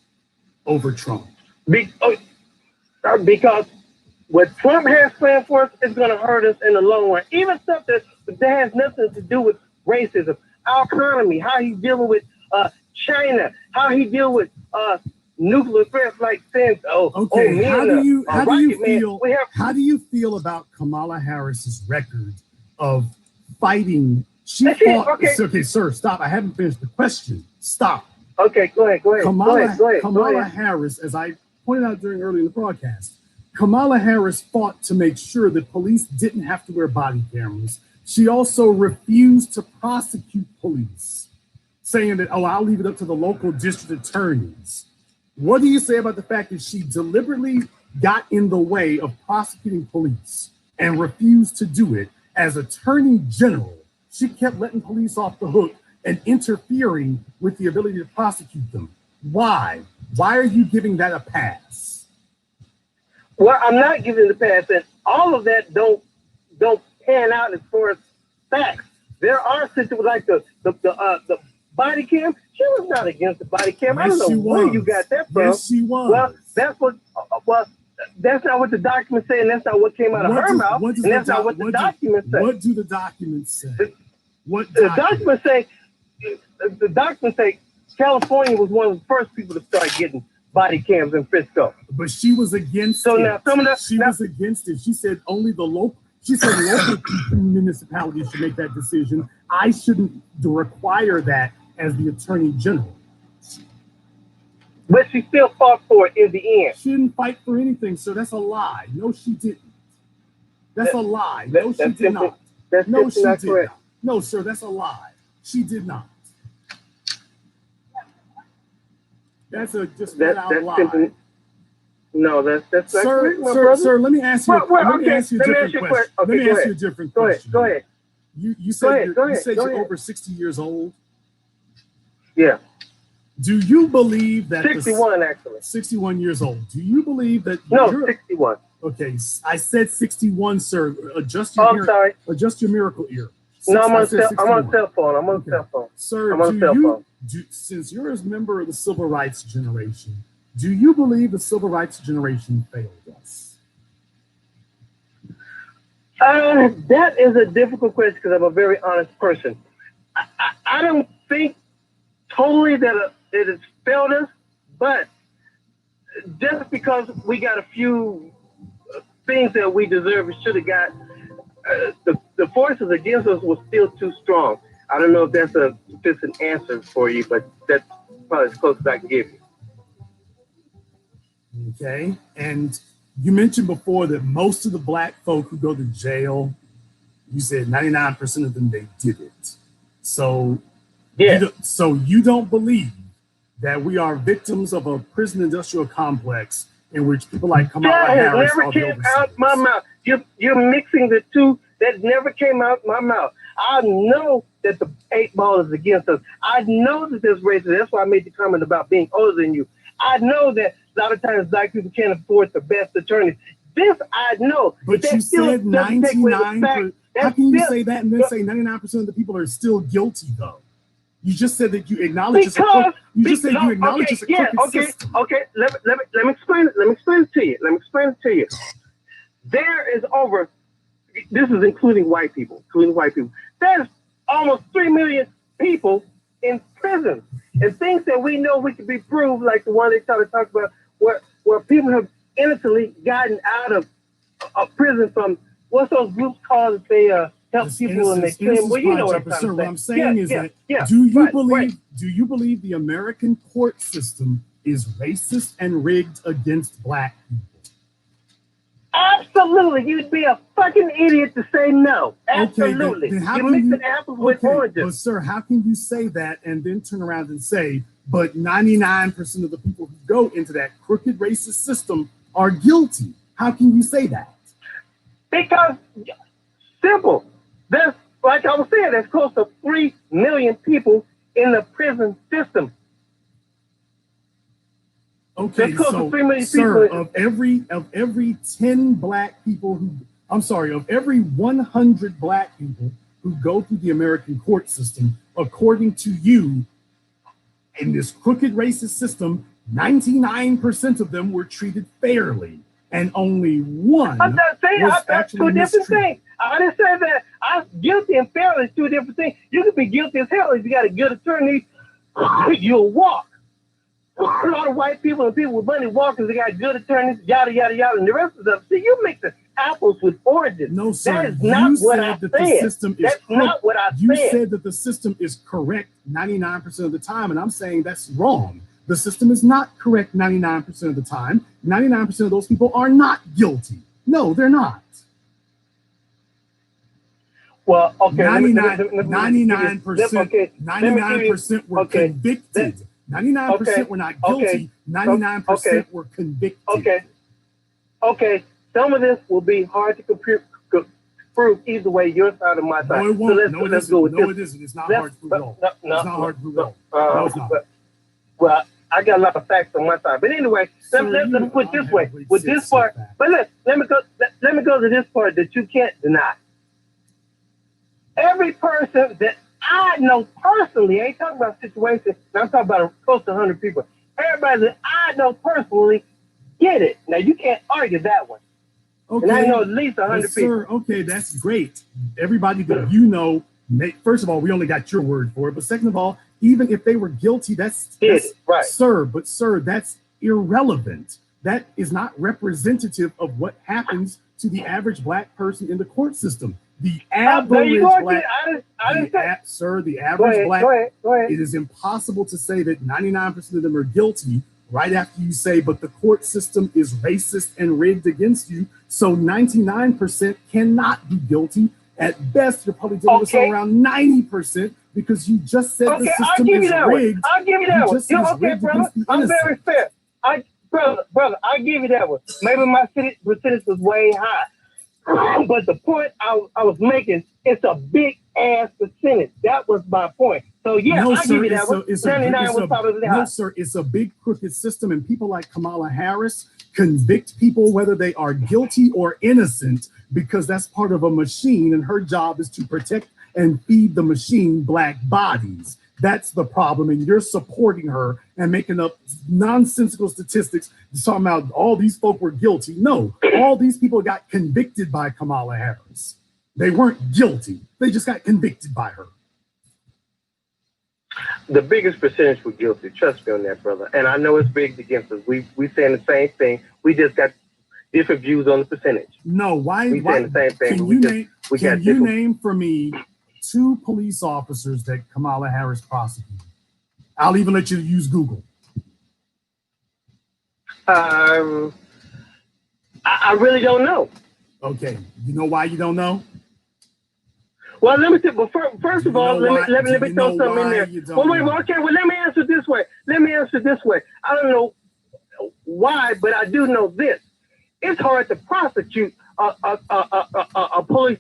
over Trump. Because what Trump has planned for us is going to hurt us in the long run. Even stuff that has nothing to do with racism, our economy, how he's dealing with China, how he deal with nuclear threats like saying, how do you feel about Kamala Harris's record of fighting? Okay, sir, stop. I haven't finished the question. Stop. Okay, go ahead. Kamala Harris, as I pointed out earlier in the broadcast, Kamala Harris fought to make sure that police didn't have to wear body cameras. She also refused to prosecute police, saying that, I'll leave it up to the local district attorneys. What do you say about the fact that she deliberately got in the way of prosecuting police and refused to do it as Attorney General? She kept letting police off the hook and interfering with the ability to prosecute them. Why? Why are you giving that a pass? Well, I'm not giving the pass, and all of that don't pan out as far as facts. There are situations like the body cam. She was not against the body cam. I don't know where you got that from. Yes, she was. Well, that's not what the documents say, and that's not what came out of her mouth, and that's not what the documents say. What do the documents say? The documents say California was one of the first people to start getting body cams in Frisco. But she was against it. Now she was against it. She said only local municipalities should make that decision. I shouldn't require that as the Attorney General. But she still fought for it in the end. She didn't fight for anything, so that's a lie. No, she didn't. That's a lie. No, she did not. No, she did not. No, sir, that's a lie. She did not. That's just flat out lie. No, that's sir, let me ask you. Let me ask you a different question. Let me ask you a different question. Go ahead. You said you're over 60 years old. Yeah. Do you believe that 61 actually? 61 years old. Do you believe that? No, 61. Okay, I said 61, sir. Adjust your sorry. Adjust your miracle ear. No, I'm on cell phone. I'm on cell phone. Sir, since you're a member of the civil rights generation, Do you believe the civil rights generation failed us? That is a difficult question because I'm a very honest person. I don't think totally that it has failed us, but just because we got a few things that we deserve and should have got, the forces against us were still too strong. I don't know if that's a sufficient answer for you, but that's probably as close as I can give you. Okay, and you mentioned before that most of the black folk who go to jail, you said 99% of them, they did it. So, yeah. So you don't believe that we are victims of a prison industrial complex in which people like Kamala Harris never came out my mouth. You're mixing the two. That never came out my mouth. I know that the 8 ball is against us. I know that there's racism. That's why I made the comment about being older than you. I know that a lot of times black people can't afford the best attorneys. This I know. But you said 99%. How can you say that and then say 99% of the people are still guilty, though? You just said that you acknowledge it's a crooked system. Okay. Let me explain it. Let me explain it to you. There is over. This is including white people. There's almost 3 million people in prison, and things that we know we can be proved, like the one they try to talk about, where people have innocently gotten out of prison from what's those groups called that they help people in their crime. Well, you know what I'm trying to say. What I'm saying is that do you believe the American court system is racist and rigged against black people? Absolutely. You'd be a fucking idiot to say no. Absolutely. Okay, then you're mixing apples with oranges. But sir, how can you say that and then turn around and say, but 99% of the people who go into that crooked racist system are guilty? How can you say that? Because, simple. There's, like I was saying, there's close to 3 million people in the prison system. Okay, so sir, of every 10 black people of every 100 black people who go through the American court system, according to you, in this crooked racist system, 99% of them were treated fairly, and only one was actually mistreated. I didn't say that. Guilty and fairly is two different things. You can be guilty as hell if you got a good attorney. You'll walk. A lot of white people and people with money walking, they got good attorneys, yada, yada, yada, and the rest of them. See, you mix the apples with oranges. No, sir. That is not what I said. That's not what I said. You said that the system is correct 99% of the time, and I'm saying that's wrong. The system is not correct 99% of the time. 99% of those people are not guilty. No, they're not. Well, okay. 99% were convicted. 99% were not guilty. 99% were convicted. Okay. Some of this will be hard to prove either way, your side or my side. No, it won't. Let's go with this. No, it isn't. It's not hard to prove at all. It's not hard to prove at all. No, it's not. Well, I got a lot of facts on my side. But anyway, let me put it this way. With this part, but let me go to this part that you can't deny. Every person that I know personally, I ain't talking about situations, I'm talking about close to 100 people. Everybody that I know personally get it. Now, you can't argue that one. Okay. And I know at least 100 people. Sir, okay, that's great. Everybody that you know, first of all, we only got your word for it. But second of all, even if they were guilty, that's right. Sir, that's irrelevant. That is not representative of what happens to the average black person in the court system. The average black, the average black, it is impossible to say that 99% of them are guilty right after you say, but the court system is racist and rigged against you. So 99% cannot be guilty. At best, you're probably dealing with around 90% because you just said the system is rigged. I'll give you that one. Okay, brother. I'm very fair. Brother, I'll give you that one. Maybe my percentage was way high. But the point I was making, it's a big ass percentage. That was my point. So yeah, I'll give you that one. 99 was probably high. No, sir, it's a big crooked system, and people like Kamala Harris convict people whether they are guilty or innocent because that's part of a machine, and her job is to protect and feed the machine black bodies. That's the problem. And you're supporting her and making up nonsensical statistics talking about all these folk were guilty. No, all these people got convicted by Kamala Harris. They weren't guilty. They just got convicted by her. The biggest percentage were guilty. Trust me on that, brother. And I know it's big against us. We saying the same thing. We just got different views on the percentage. No, why? We saying the same thing. Can you name for me 2 police officers that Kamala Harris prosecuted? I'll even let you use Google. I really don't know. Okay, you know why you don't know? Well, let me say. Well, first of all, let me throw something in there. Well, wait. Well, okay. Well, let me answer this way. I don't know why, but I do know this. It's hard to prosecute a police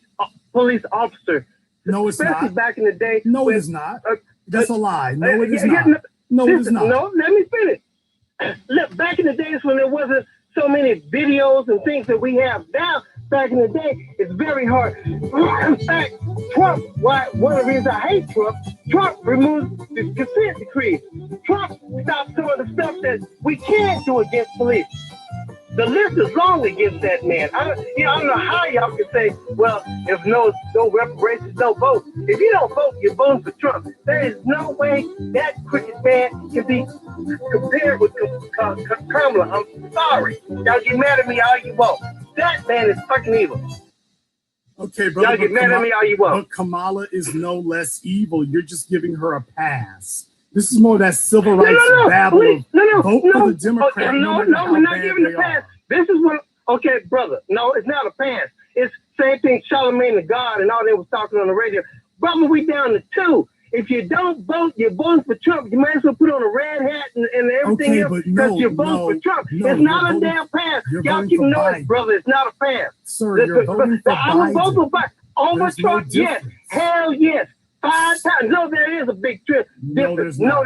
officer. No, it's especially not. Back in the day. No, it is not. That's a lie. No, it is not. No, it is not. No, let me finish. Look, back in the days when there wasn't so many videos and things that we have now, back in the day, it's very hard. In fact, Trump, one of the reasons I hate Trump removed the consent decree. Trump stopped some of the stuff that we can't do against police. The list is long against that man. I don't know how y'all can say, well, if no reparations, no vote. If you don't vote, you're voting for Trump. There is no way that crooked man can be compared with Kamala. I'm sorry. Y'all get mad at me all you want. That man is fucking evil. Okay, brother. Y'all get mad at me all you want. But Kamala is no less evil. You're just giving her a pass. This is more of that civil rights babble of vote for the Democrat. No, we're not giving the pass. This is what, okay, brother. No, it's not a pass. It's same thing Charlamagne the God and all they was talking on the radio. Brother, we down to 2. If you don't vote, you're voting for Trump. You might as well put on a red hat and everything else because you're voting for Trump. It's not a damn pass. Y'all keep knowing, brother, it's not a pass. Sir, you're voting for Biden. I will vote for Biden. Over Trump, yes. Hell yes. 5 times. No, there is a big difference. No,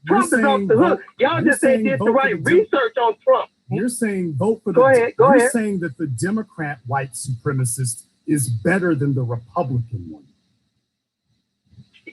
Trump is off the hook. Y'all just ain't did the right research on Trump. You're saying vote for Go ahead. You're saying that the Democrat white supremacist is better than the Republican one.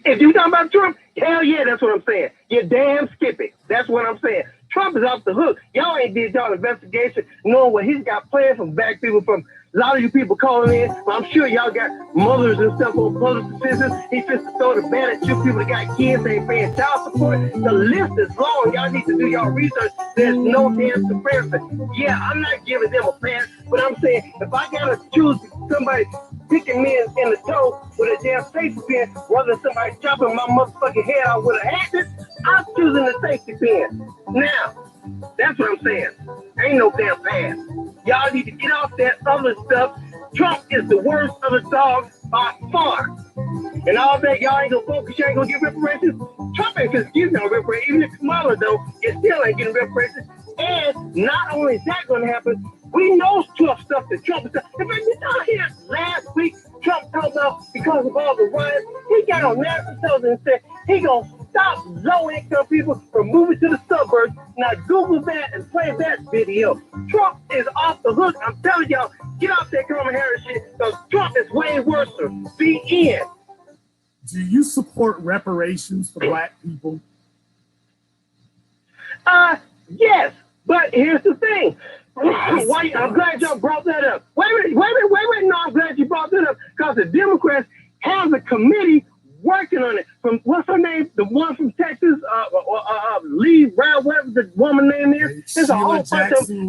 If you talking about Trump, hell yeah, that's what I'm saying. You're damn skippy. That's what I'm saying. Trump is off the hook. Y'all ain't did y'all investigation knowing what he's got planned from black people, from a lot of you people calling in. I'm sure y'all got mothers and stuff on public assistance. He's just to throw the ban at you people that got kids, ain't paying child support. The list is long. Y'all need to do y'all research. There's no damn comparison. Yeah, I'm not giving them a pass, but I'm saying if I gotta choose somebody picking me in the toe with a damn safety pin rather than somebody chopping my motherfucking head out with a hatchet, I'm choosing the safety pin. Now, that's what I'm saying. Ain't no damn pass. Y'all need to get off that other stuff. Trump is the worst of the dogs by far. And all that, y'all ain't gonna focus, you ain't gonna get reparations. Trump ain't just giving no reparations. Even if Kamala, though, you still ain't getting reparations. And not only is that gonna happen, we know Trump stuff that Trump is. In fact, you know here last week, Trump talked about because of all the riots, he got on national television and said he gonna stop low-income people from moving to the suburbs. Now Google that and play that video. Trump is off the hook. I'm telling y'all, get off that Kamala Harris shit because Trump is way worse. The end. Do you support reparations for black people? Yes, but here's the thing. Why? I'm glad y'all brought that up. Wait a minute. No, I'm glad you brought that up because the Democrats have a committee working on it. From what's her name? The one from Texas, Lee Brown, whatever the woman name is. There's a whole bunch of Sheila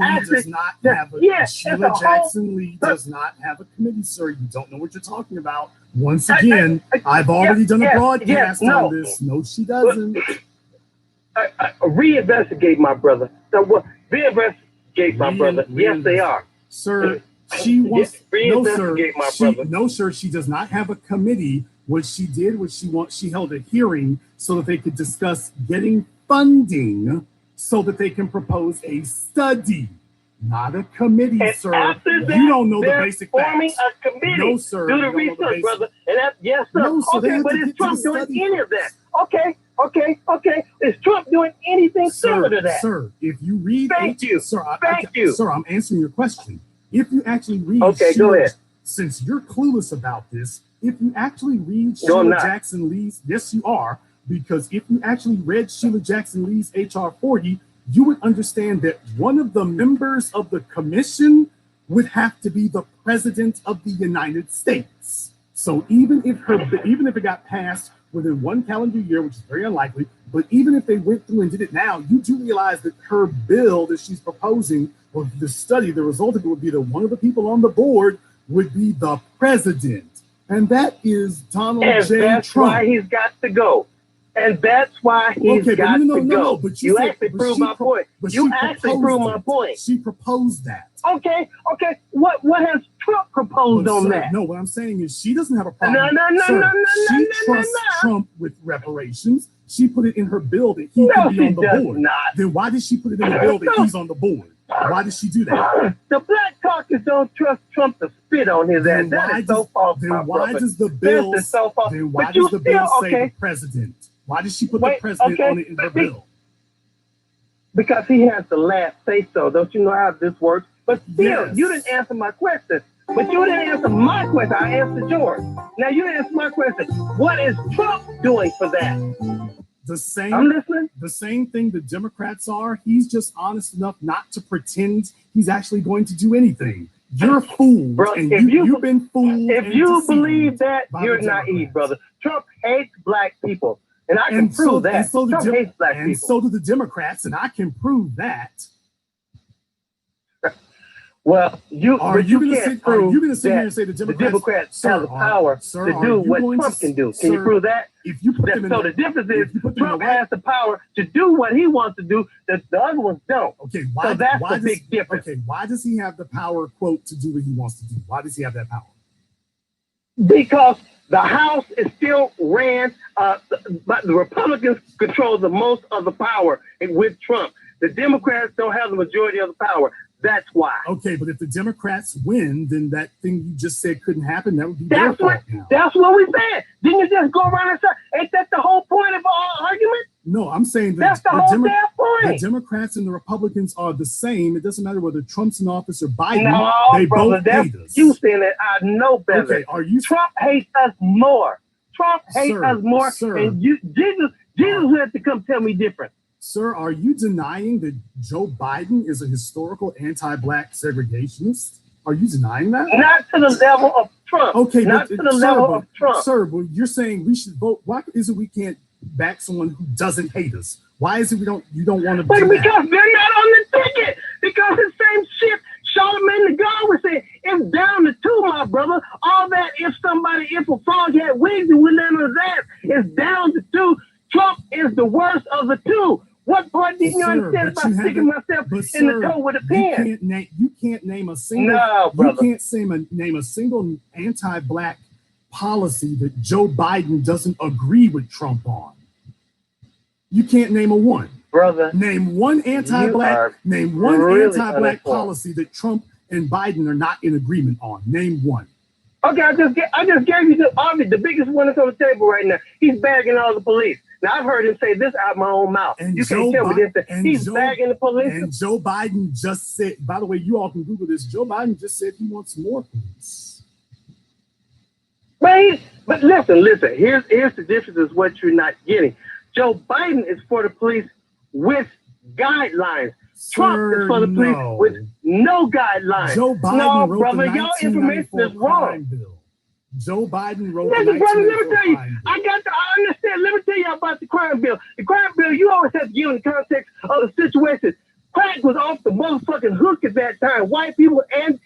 Jackson Lee does not have a committee, sir. You don't know what you're talking about. Once again, I've already done a broadcast on this. No, she doesn't. Reinvestigate my brother. Reinvestigate my brother. Yes, they are. Sir, she wants reinvestigate my brother. No, sir, she does not have a committee. What she did was she held a hearing so that they could discuss getting funding so that they can propose a study. Not a committee, and sir. That, you don't know the basic forming facts. A committee. No, sir. Do the research, brother. And that, yes, sir. No, sir, okay, but is Trump doing any of that? Okay. Is Trump doing anything similar to that? Sir, if you read... Thank you. Sir, Sir, I'm answering your question. If you actually read... go ahead. Since you're clueless about this, if you actually read Sheila Jackson Lee's... Yes, you are. because if you actually read Sheila Jackson Lee's HR 40, you would understand that one of the members of the commission would have to be the president of the United States. So even if it got passed within one calendar year, which is very unlikely, but even if they went through and did it now, you do realize that her bill that she's proposing, or the study, the result of it would be that one of the people on the board would be the president. And that is Donald J. That's Trump. why he's got to go. And that's why he's got to go. But you actually proved my point. You actually proved my point. She proposed that. Okay. What has Trump proposed on that? No, what I'm saying is she doesn't have a problem. No. She trusts Trump with reparations. She put it in her bill that he can be on the board. Not. Then why did she put it in the bill that he's on the board? Why did she do that? The Black Caucus don't trust Trump to spit on his ass. That is so false. Then why does the bill? Then why does the bill say the president? Why did she put the president on it in her bill? Because he has the last say so. Don't you know how this works? But still, you didn't answer my question. But you didn't answer my question. I answered yours. Now you didn't answer my question. What is Trump doing for that? I'm listening. The same thing the Democrats are. He's just honest enough not to pretend he's actually going to do anything. You're fooled, bro. And you've been fooled. If you believe that, you're naive, brother. Trump hates black people. And I can prove that. Trump hates black people. And so do the Democrats, and I can prove that. Well, you can't prove that sit here and say the Democrats have the power to do what Trump can do. Can you prove that? If you put them in the difference is Trump has the power to do what he wants to do that the other ones don't. Okay, so that's the big difference. Okay, why does he have the power, quote, to do what he wants to do? Why does he have that power? Because the House is still ran, but the Republicans control the most of the power with Trump. The Democrats don't have the majority of the power. That's why. Okay, but if the Democrats win, then that thing you just said couldn't happen. That would be their fault now. That's what we said. Didn't you just go around and say, ain't that the whole point of our argument? No, I'm saying that's the whole damn point. The Democrats and the Republicans are the same. It doesn't matter whether Trump's in office or Biden. No, they brother, both hate us. You saying that I know better. Okay, are you? Trump hates us more. Trump hates us more. Sir. And Jesus had to come tell me different. Sir, are you denying that Joe Biden is a historical anti-black segregationist? Are you denying that? Not to the level of Trump. Okay, not to the level of Trump. Sir, but you're saying we should vote. Why is it we can't back someone who doesn't hate us? Why is it you don't want to do that? Because they're not on the ticket. Because the same shit Charlamagne the God was saying, it's down to two, my brother. All that if a frog had wings and went down on his ass, it's down to two. Trump is the worst of the two. What part didn't you understand about sticking myself in the toe with a pen? You can't name a single. No, brother. You can't name a single anti-black policy that Joe Biden doesn't agree with Trump on. You can't name a one, brother. Name one anti-black. Name one really anti-black policy that Trump and Biden are not in agreement on. Name one. Okay, I just gave you the biggest one that's on the table right now. He's bagging all the police. Now, I've heard him say this out of my own mouth. And you can't tell me this. He's bagging the police. And Joe Biden just said, by the way, you all can Google this. Joe Biden just said he wants more police. But listen. Here's the difference is what you're not getting. Joe Biden is for the police with guidelines. Trump is for the police with no guidelines. Joe Biden wrote brother, the your information is wrong. Bill. Joe Biden wrote Listen, brother, let me tell you. I understand. Let me tell you about the crime bill. The crime bill, you always have to give in the context of the situation. Crack was off the motherfucking hook at that time. White people and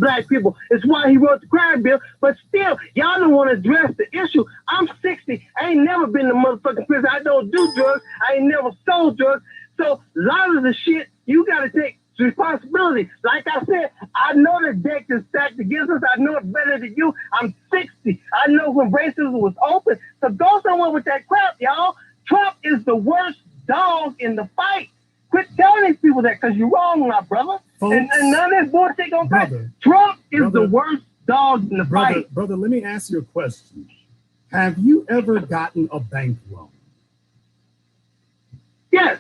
black people. It's why he wrote the crime bill. But still, y'all don't want to address the issue. I'm 60. I ain't never been to motherfucking prison. I don't do drugs. I ain't never sold drugs. So a lot of the shit, you got to take responsibility. Like I said, I know the deck is stacked against us. I know it better than you. I'm 60. I know when racism was open. So go somewhere with that crap, y'all. Trump is the worst dog in the fight. Quit telling these people that because you're wrong, my brother. Folks, and none of this bullshit gonna fight. Trump is the worst dog in the fight. Brother, let me ask you a question. Have you ever gotten a bank loan? Yes.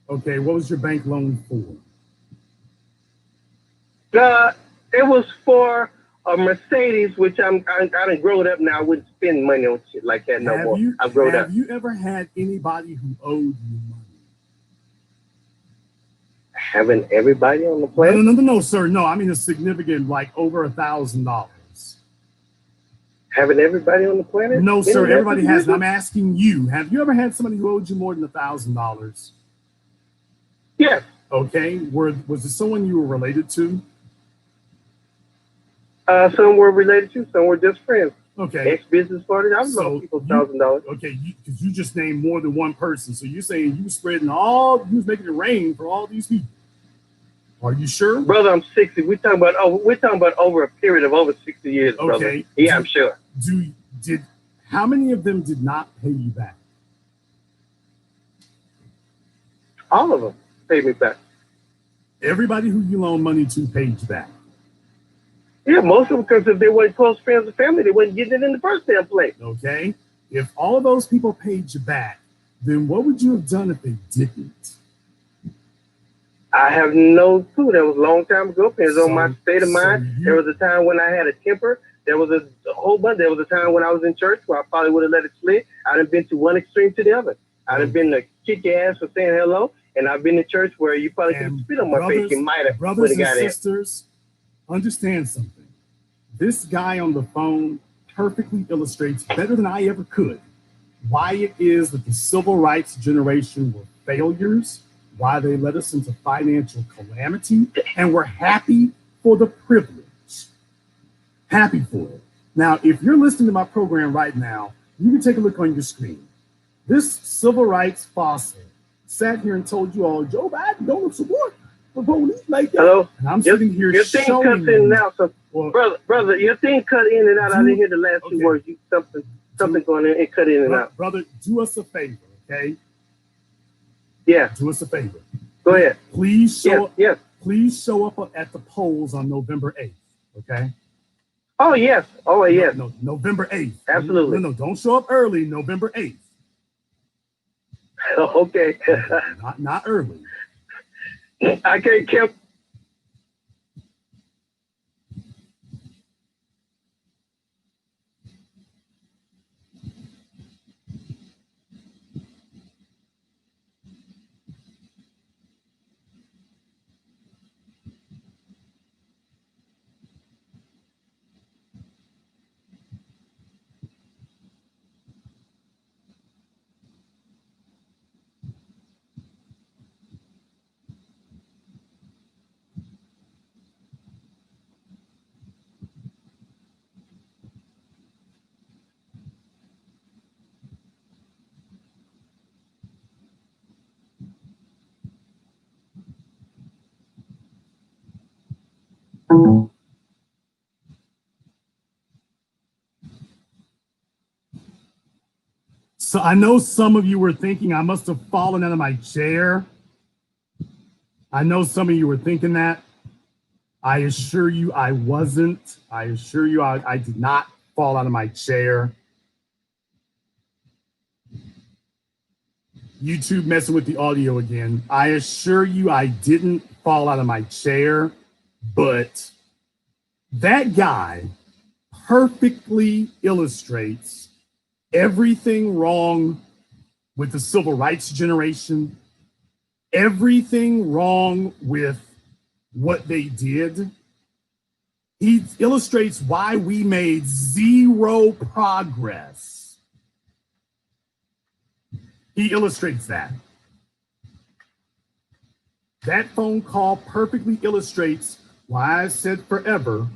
Okay, what was your bank loan for? It was for a Mercedes, which I done grown up now. I wouldn't spend money on shit like that no more. I've grown up. Have you ever had anybody who owed you money? Having everybody on the planet? No, sir. No, I mean a significant, like over $1,000. Having everybody on the planet? No, sir. Everybody hasn't. I'm asking you. Have you ever had somebody who owed you more than $1,000? Yes. Okay. Was it someone you were related to? Some were related to, some were just friends. Okay. Ex-business partners. I was owing people $1,000. Okay, because you just named more than one person. So you're saying you was making it rain for all these people. Are you sure? Brother, I'm 60. We're talking about over a period of over 60 years, brother. Okay. Yeah, I'm sure. How many of them did not pay you back? All of them paid me back. Everybody who you loan money to paid you back. Yeah, most of them, because if they weren't close friends or family, they wouldn't get it in the first damn place. Okay. If all of those people paid you back, then what would you have done if they didn't? I have no clue. That was a long time ago. Depends on my state of mind. There was a time when I had a temper. There was a whole bunch. There was a time when I was in church where I probably would have let it slip. I'd have been to one extreme to the other. I'd have been to kick your ass for saying hello, and I've been to church where you probably could have spit on my face. You might have. Brothers and sisters, understand something. This guy on the phone perfectly illustrates better than I ever could why it is that the civil rights generation were failures, why they led us into financial calamity, and we're happy for the privilege. Happy for it. Now, if you're listening to my program right now, you can take a look on your screen. This civil rights fossil sat here and told you all, Joe Biden don't support the police like that. Hello? And I'm sitting here your thing showing cuts in and out. So, brother, your thing cut in and out. I didn't hear the last two words. Something going in. It cut in and out. Brother, do us a favor, okay? Yeah. Do us a favor. Go ahead. Please show up. Yes. Please show up at the polls on November 8th, okay? Oh, yes. Oh, yes. No, November 8th. Absolutely. No, don't show up early, November 8th. Okay. Not early. I can't keep. So I know some of you were thinking I must have fallen out of my chair. I know some of you were thinking that. I assure you I wasn't. I assure you I did not fall out of my chair. YouTube messing with the audio again. I assure you I didn't fall out of my chair, but that guy perfectly illustrates everything wrong with the civil rights generation, everything wrong with what they did. He illustrates why we made zero progress. He illustrates that. That phone call perfectly illustrates why I said forever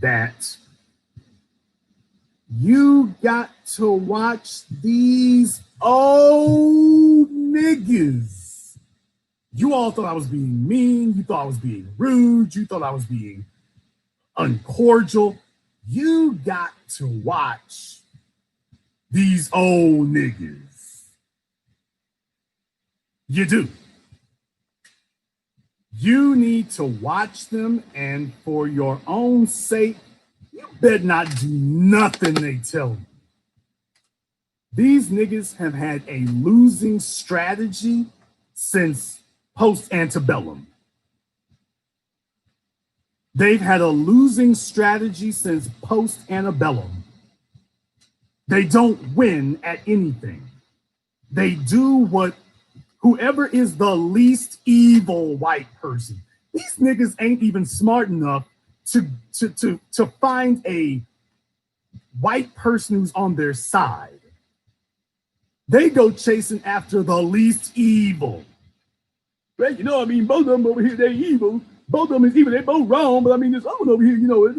that you got to watch these old niggas. You all thought I was being mean. You thought I was being rude. You thought I was being uncordial. You got to watch these old niggas. You do. You need to watch them, and for your own sake, you better not do nothing they tell you. These niggas have had a losing strategy since post-antebellum. They've had a losing strategy since post-antebellum. They don't win at anything. They do what whoever is the least evil white person. These niggas ain't even smart enough to find a white person who's on their side. They go chasing after the least evil. Right? You know, I mean, both of them over here, they're evil. Both of them is evil. They're both wrong. But I mean, this other one over here, you know,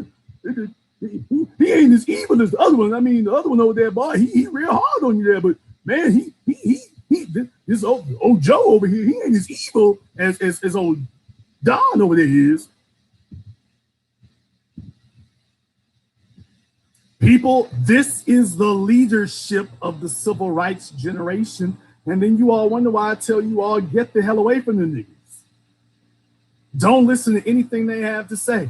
he ain't as evil as the other one. I mean, the other one over there, boy, he real hard on you there. But man, this old Joe over here, he ain't as evil as old Don over there is. People, this is the leadership of the civil rights generation. And then you all wonder why I tell you all, get the hell away from the niggas. Don't listen to anything they have to say.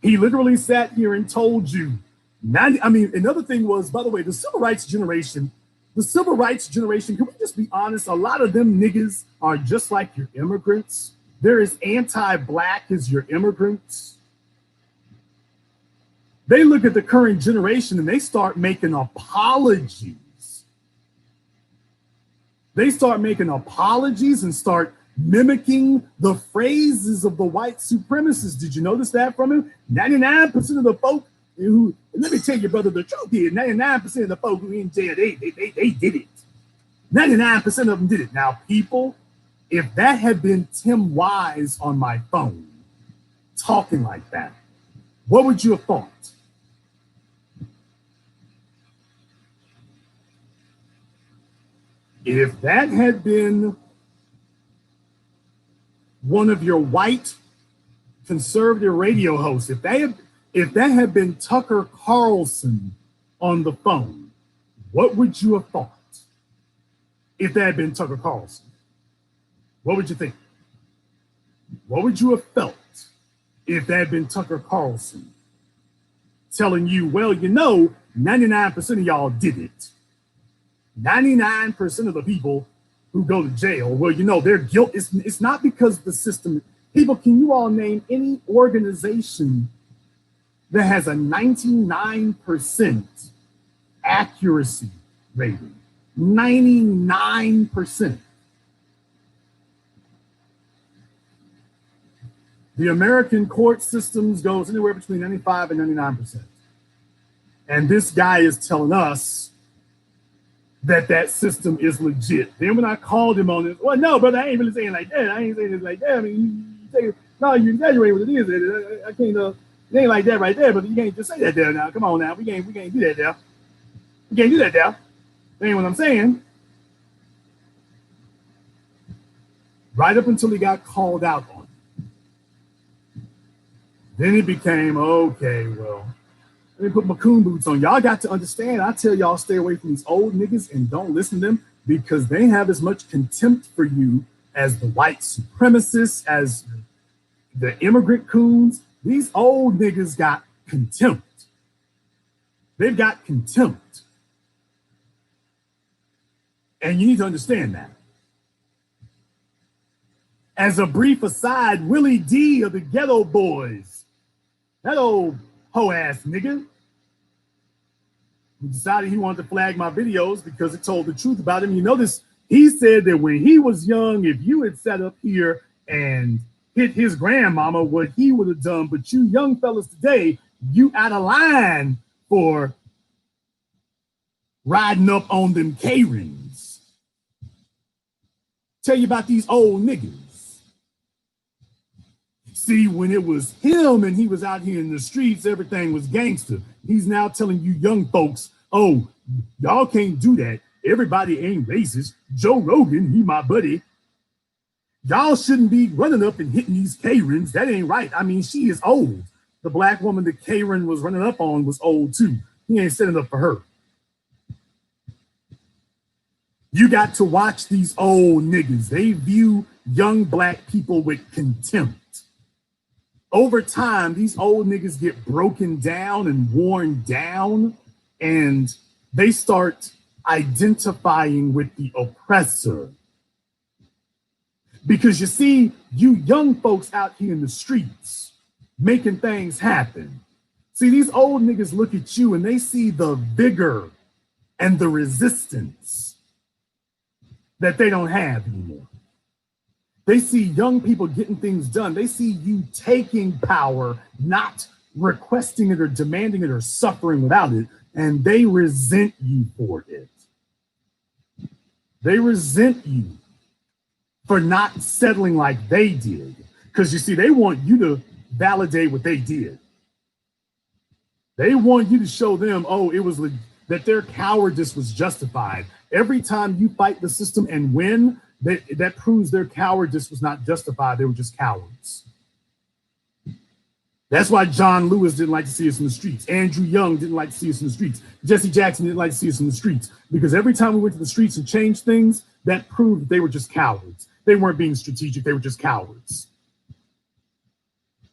He literally sat here and told you, another thing was, by the way, the civil rights generation, can we just be honest? A lot of them niggas are just like your immigrants. They're as anti-black as your immigrants. They look at the current generation and they start making apologies. They start making apologies and start mimicking the phrases of the white supremacists. Did you notice that from him? 99% of the folk who, let me tell you, brother, the truth is 99% of the folk who in jail, they did it. 99% of them did it. Now, people, if that had been Tim Wise on my phone talking like that, what would you have thought? If that had been one of your white conservative radio hosts, if that had been Tucker Carlson on the phone, what would you have thought? If that had been Tucker Carlson, what would you think? What would you have felt if that had been Tucker Carlson telling you, well, you know, 99% of y'all did it. 99% of the people who go to jail, well, you know, their guilt it's not because the system. People, can you all name any organization that has a 99% accuracy rating? 99%. The American court systems goes anywhere between 95 and 99%. And this guy is telling us that system is legit. Then when I called him on this, well, no, brother, I ain't really saying like that. I ain't saying it like that. I mean, you exaggerate what it is. I can't, it ain't like that right there, but you can't just say that there now. Come on now, we can't do that there. We can't do that there. That ain't what I'm saying. Right up until he got called out on it. Then it became, okay, well, let me put my coon boots on. Y'all got to understand, I tell y'all stay away from these old niggas and don't listen to them because they have as much contempt for you as the white supremacists, as the immigrant coons. These old niggas got contempt. They've got contempt. And you need to understand that. As a brief aside, Willie D of the Ghetto Boys, that old hoe-ass nigga, who decided he wanted to flag my videos because it told the truth about him. You notice he said that when he was young, if you had sat up here and hit his grandmama, what he would have done, but you young fellas today, you out of line for riding up on them K-rings. Tell you about these old niggas. See, when it was him and he was out here in the streets, everything was gangster. He's now telling you young folks, oh, y'all can't do that. Everybody ain't racist. Joe Rogan, he my buddy. Y'all shouldn't be running up and hitting these Karens. That ain't right. I mean, she is old. The black woman that Karen was running up on was old too. He ain't setting up for her. You got to watch these old niggas. They view young black people with contempt. Over time, these old niggas get broken down and worn down, and they start identifying with the oppressor. Because you see, you young folks out here in the streets making things happen. See, these old niggas look at you and they see the vigor and the resistance that they don't have anymore. They see young people getting things done. They see you taking power, not requesting it or demanding it or suffering without it, and they resent you for it. They resent you for not settling like they did. Because you see, they want you to validate what they did. They want you to show them, oh, it was that their cowardice was justified. Every time you fight the system and win, that proves their cowardice was not justified. They were just cowards. That's why John Lewis didn't like to see us in the streets. Andrew Young didn't like to see us in the streets. Jesse Jackson didn't like to see us in the streets. Because every time we went to the streets and changed things, that proved that they were just cowards. They weren't being strategic. They were just cowards.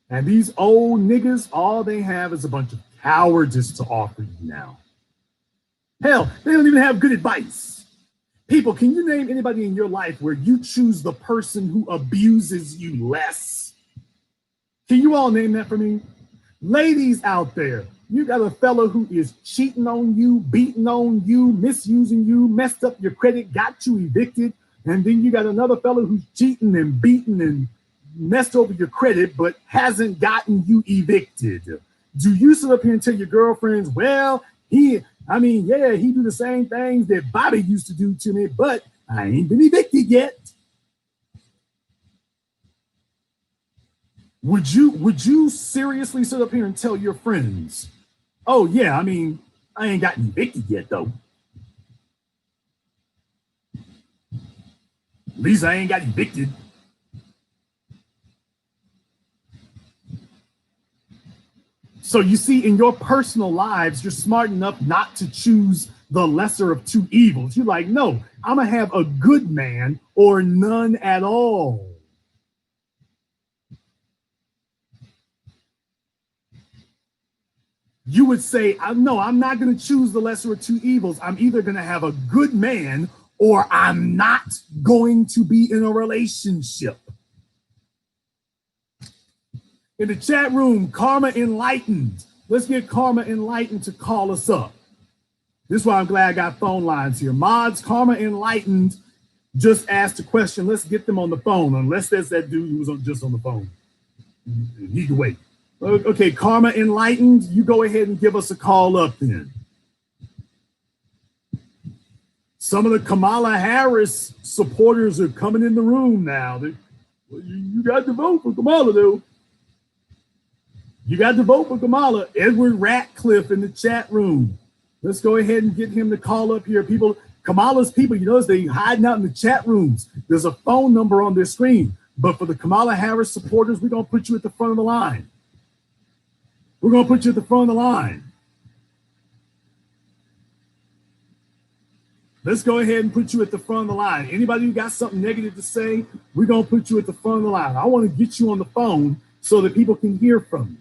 And these old niggas, all they have is a bunch of cowardice to offer you now. Hell, they don't even have good advice. People, can you name anybody in your life where you choose the person who abuses you less? Can you all name that for me? Ladies out there, you got a fellow who is cheating on you, beating on you, misusing you, messed up your credit, got you evicted. And then you got another fellow who's cheating and beating and messed over your credit, but hasn't gotten you evicted. Do you sit up here and tell your girlfriends, well, he do the same things that Bobby used to do to me, but I ain't been evicted yet. Would you seriously sit up here and tell your friends, oh yeah, I ain't gotten evicted yet though. At least I ain't got evicted. So you see, in your personal lives, you're smart enough not to choose the lesser of two evils. You're like, no, I'm going to have a good man or none at all. You would say, no, I'm not going to choose the lesser of two evils. I'm either going to have a good man or I'm not going to be in a relationship. In the chat room, Karma Enlightened. Let's get Karma Enlightened to call us up. This is why I'm glad I got phone lines here. Mods, Karma Enlightened just asked a question. Let's get them on the phone, unless there's that dude who was just on the phone. He can wait. Okay, Karma Enlightened, you go ahead and give us a call up then. Some of the Kamala Harris supporters are coming in the room now. You got to vote for Kamala, though. You got to vote for Kamala. Edward Ratcliffe in the chat room. Let's go ahead and get him to call up here. People, Kamala's people, you notice they hiding out in the chat rooms. There's a phone number on their screen. But for the Kamala Harris supporters, we're going to put you at the front of the line. We're going to put you at the front of the line. Let's go ahead and put you at the front of the line. Anybody who got something negative to say, we're going to put you at the front of the line. I want to get you on the phone so that people can hear from you.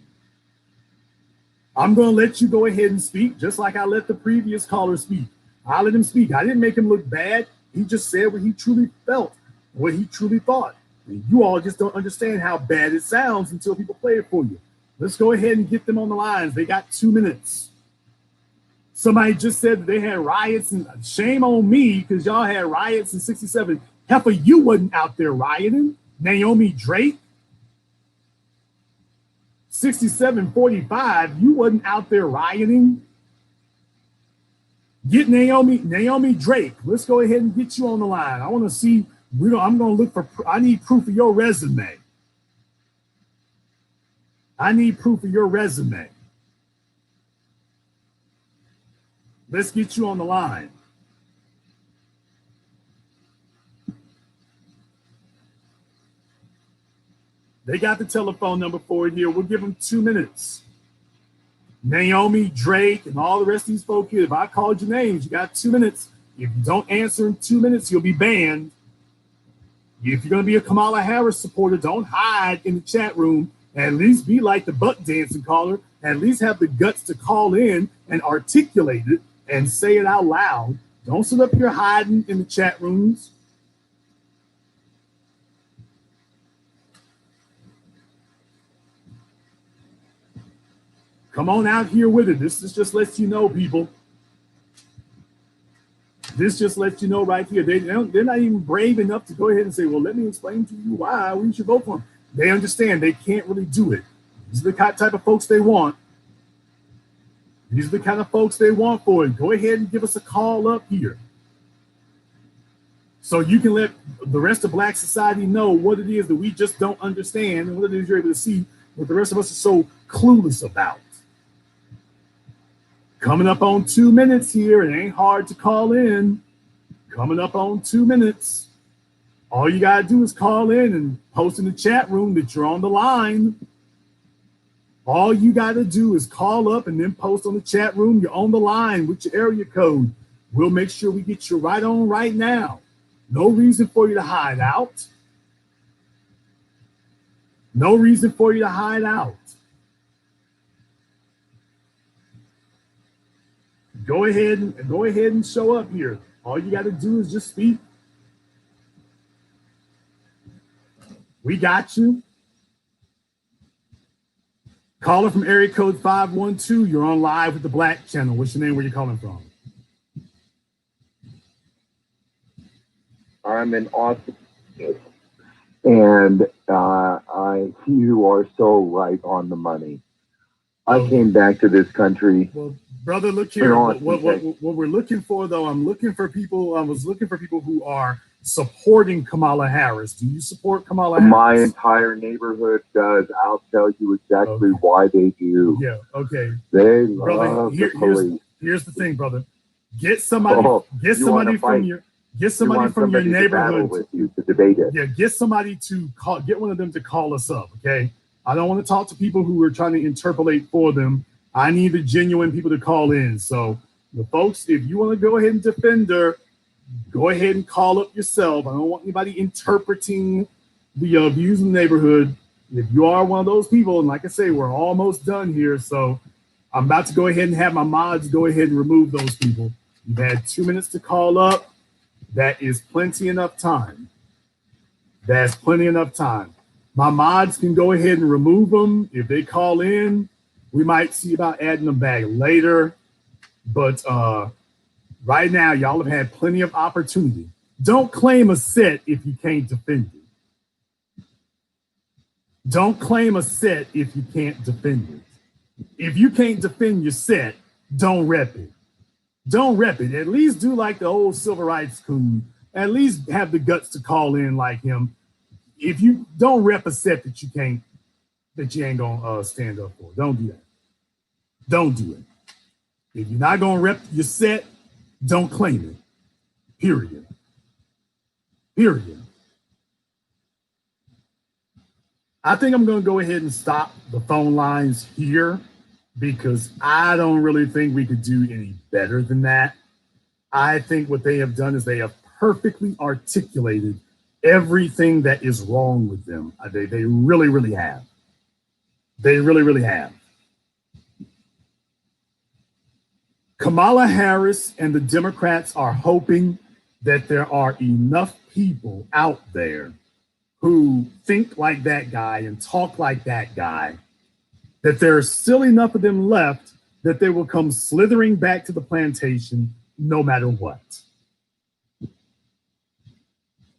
I'm going to let you go ahead and speak, just like I let the previous caller speak. I let him speak. I didn't make him look bad. He just said what he truly felt, what he truly thought. And you all just don't understand how bad it sounds until people play it for you. Let's go ahead and get them on the lines. They got 2 minutes. Somebody just said that they had riots, and shame on me because y'all had riots in 67. Heifer, you wasn't out there rioting. Naomi Drake. 67-45, you wasn't out there rioting. Get Naomi Drake. Let's go ahead and get you on the line. I want to see, I'm going to look for, I need proof of your resume. I need proof of your resume. Let's get you on the line. They got the telephone number for it here. We'll give them 2 minutes. Naomi, Drake, and all the rest of these folk here. If I called your names, you got 2 minutes. If you don't answer in 2 minutes, you'll be banned. If you're going to be a Kamala Harris supporter, don't hide in the chat room. At least be like the buck dancing caller. At least have the guts to call in and articulate it and say it out loud. Don't sit up here hiding in the chat rooms. Come on out here with it. This just lets you know, people. This just lets you know right here. They're not even brave enough to go ahead and say, well, let me explain to you why we should vote for them. They understand they can't really do it. These are the type of folks they want. These are the kind of folks they want for it. Go ahead and give us a call up here, so you can let the rest of Black society know what it is that we just don't understand and what it is you're able to see what the rest of us are so clueless about. Coming up on 2 minutes here. It ain't hard to call in. Coming up on 2 minutes. All you got to do is call in and post in the chat room that you're on the line. All you got to do is call up and then post on the chat room you're on the line with your area code. We'll make sure we get you right on right now. No reason for you to hide out. No reason for you to hide out. Go ahead and show up here. All you got to do is just speak. We got you. Caller from area code 512. You're on live with the Black Channel. What's your name? Where you calling from? I'm in Austin, and you are so right on the money. I came back to this country. Well, brother, look here. What we're looking for, though, I was looking for people who are supporting Kamala Harris. Do you support Kamala Harris? My entire neighborhood does. I'll tell you exactly why they do. Yeah, okay. They love the police. Here's the thing, brother. Get somebody from your neighborhood with you to debate it. Yeah, get somebody to call. Get one of them to call us up. Okay. I don't want to talk to people who are trying to interpolate for them. I need the genuine people to call in. So the folks, if you want to go ahead and defend her, go ahead and call up yourself. I don't want anybody interpreting the views in the neighborhood. If you are one of those people, and like I say, we're almost done here. So I'm about to go ahead and have my mods go ahead and remove those people. You've had 2 minutes to call up. That is plenty enough time. That's plenty enough time. My mods can go ahead and remove them. If they call in, we might see about adding them back later. But right now, y'all have had plenty of opportunity. Don't claim a set if you can't defend it. Don't claim a set if you can't defend it. If you can't defend your set, don't rep it. Don't rep it. At least do like the old civil rights coon. At least have the guts to call in like him. If you don't rep a set that you ain't gonna stand up for, don't do that. Don't do it. If you're not gonna rep your set, don't claim it. Period. Period. I think I'm gonna go ahead and stop the phone lines here because I don't really think we could do any better than that. I think what they have done is they have perfectly articulated everything that is wrong with them. They really, really have. They really, really have. Kamala Harris and the Democrats are hoping that there are enough people out there who think like that guy and talk like that guy, that there are still enough of them left that they will come slithering back to the plantation no matter what.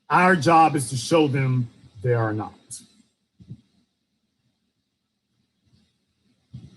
Our job is to show them they are not.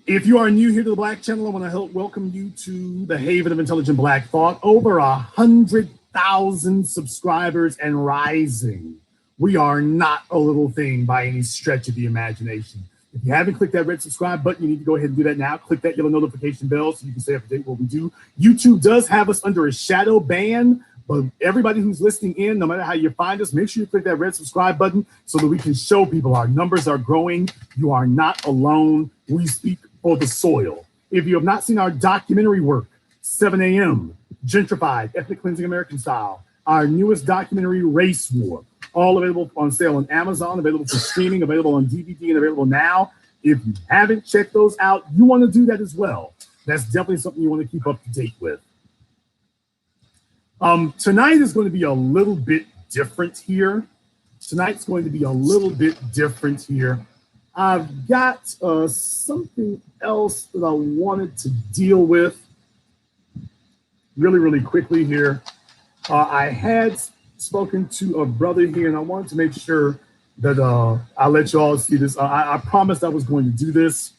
If you are new here to the Black Channel, I want to welcome you to the haven of intelligent Black thought. Over 100,000 subscribers and rising. We are not a little thing by any stretch of the imagination. If you haven't clicked that red subscribe button, you need to go ahead and do that now. Click that yellow notification bell so you can stay up to date with what we do. YouTube does have us under a shadow ban, but everybody who's listening in, no matter how you find us, make sure you click that red subscribe button so that we can show people our numbers are growing. You are not alone. We speak for the soil. If you have not seen our documentary work, 7 a.m., Gentrified, Ethnic Cleansing American Style, our newest documentary, Race War, all available on sale on Amazon, available for streaming, available on DVD, and available now. If you haven't checked those out, you want to do that as well. That's definitely something you want to keep up to date with. Tonight is going to be a little bit different here. I've got something else that I wanted to deal with really, really quickly here. I had spoken to a brother here, and I wanted to make sure that I let you all see this. I promised I was going to do this,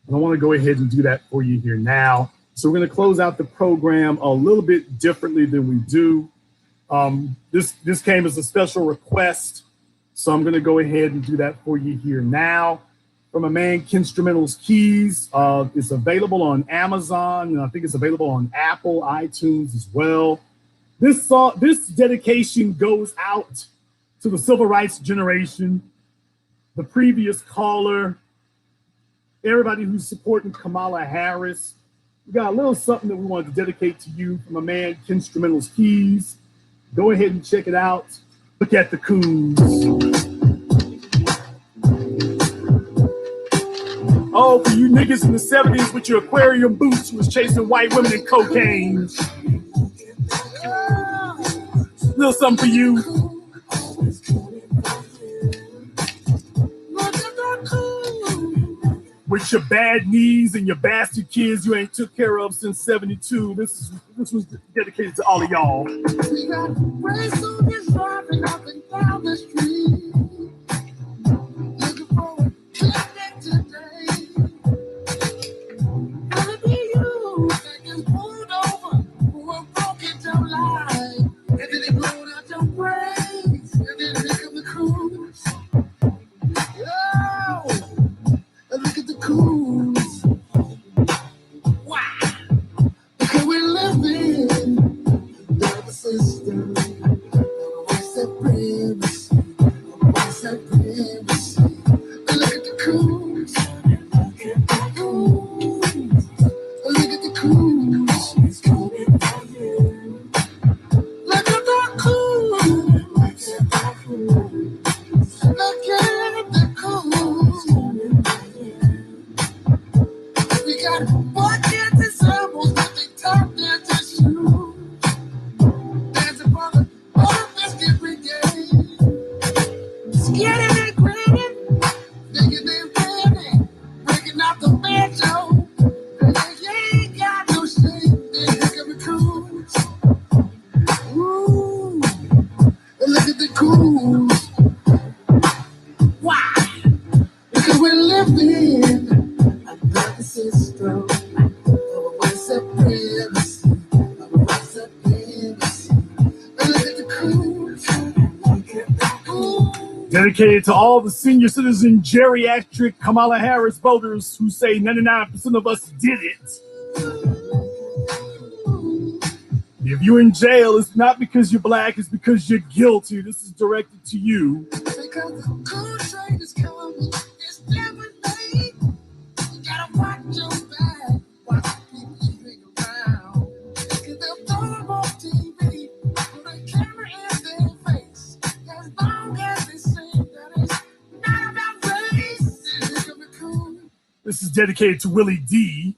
and I want to go ahead and do that for you here now. So we're going to close out the program a little bit differently than we do. This came as a special request, so I'm going to go ahead and do that for you here now. From a man, Kinstrumental's Keys. It's available on Amazon, and I think it's available on Apple, iTunes as well. This dedication goes out to the civil rights generation, the previous caller, everybody who's supporting Kamala Harris. We got a little something that we wanted to dedicate to you from a man, Kinstrumental's Keys. Go ahead and check it out. Look at the coons. Oh, for you niggas in the 70s with your aquarium boots who was chasing white women and cocaine. Little something for you. With your bad knees and your bastard kids you ain't took care of since 72. This was dedicated to all of y'all. We got gray soldiers driving up and down the street. Looking for a picnic today. Wanna be you that gets pulled over for a broken down line. And then they blow out your brains. And then they come the cruise. Yo! And look at the coons. Wow. Because we're living under the system. What's that premise? What's that premise? And look at the coons. Look at the coons. Look at the coons. It's coming for you. Look at the coons. Look at the coons. Look at the coons. We got buckets and samples with the top down to shoes. Dancing for the old biscuit brigade. Skinning and grinning, thinking they're winning, breaking out the banjo. They ain't got no shame, they look at the coons. Ooh, and look at the coons. Why? Because we're living under the system. What's that premise? What's that premise? And look at the coons. Dedicated to all the senior citizen geriatric Kamala Harris voters who say 99% of us did it. If you're in jail, it's not because you're black, it's because you're guilty. This is directed to you. Because the cool train is coming, it's never late. You gotta watch your back, watch the people you bring around. Because they'll throw them on TV, put a camera in their face. As long as they say that it's not about race, it's gonna be cool. This is dedicated to Willie D.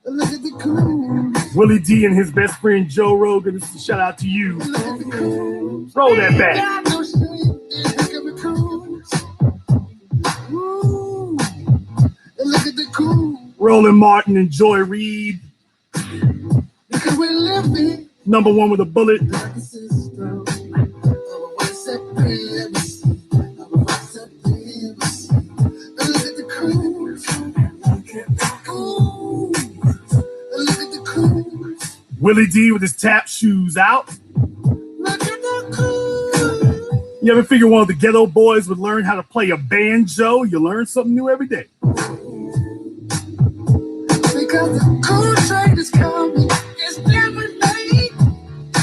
Look at the cool. Willie D and his best friend Joe Rogan. This is a shout out to you. Roll that back. Look at the cool. Roland Martin and Joy Reid. Number one with a bullet. Willie D with his tap shoes out. You ever figure one of the ghetto boys would learn how to play a banjo? You learn something new every day. Because the cool train is coming, it's never late.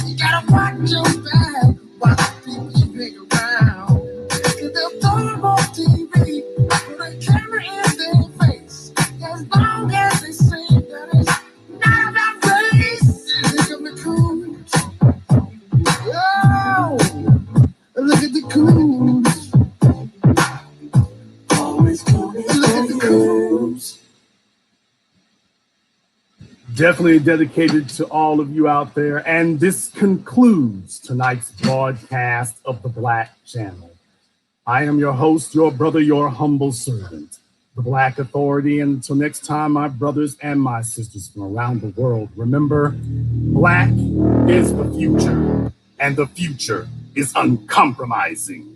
You gotta watch your back, watch the people you bring around. Because they'll throw them on TV, put a camera in their face. As long as they say that it's not about race, it's gonna be cool. Yo, look at the coons. Always cool. Look at the coons. Definitely dedicated to all of you out there. And this concludes tonight's broadcast of the Black Channel. I am your host, your brother, your humble servant, the Black Authority. And until next time, my brothers and my sisters from around the world, remember, Black is the future, and the future is uncompromising.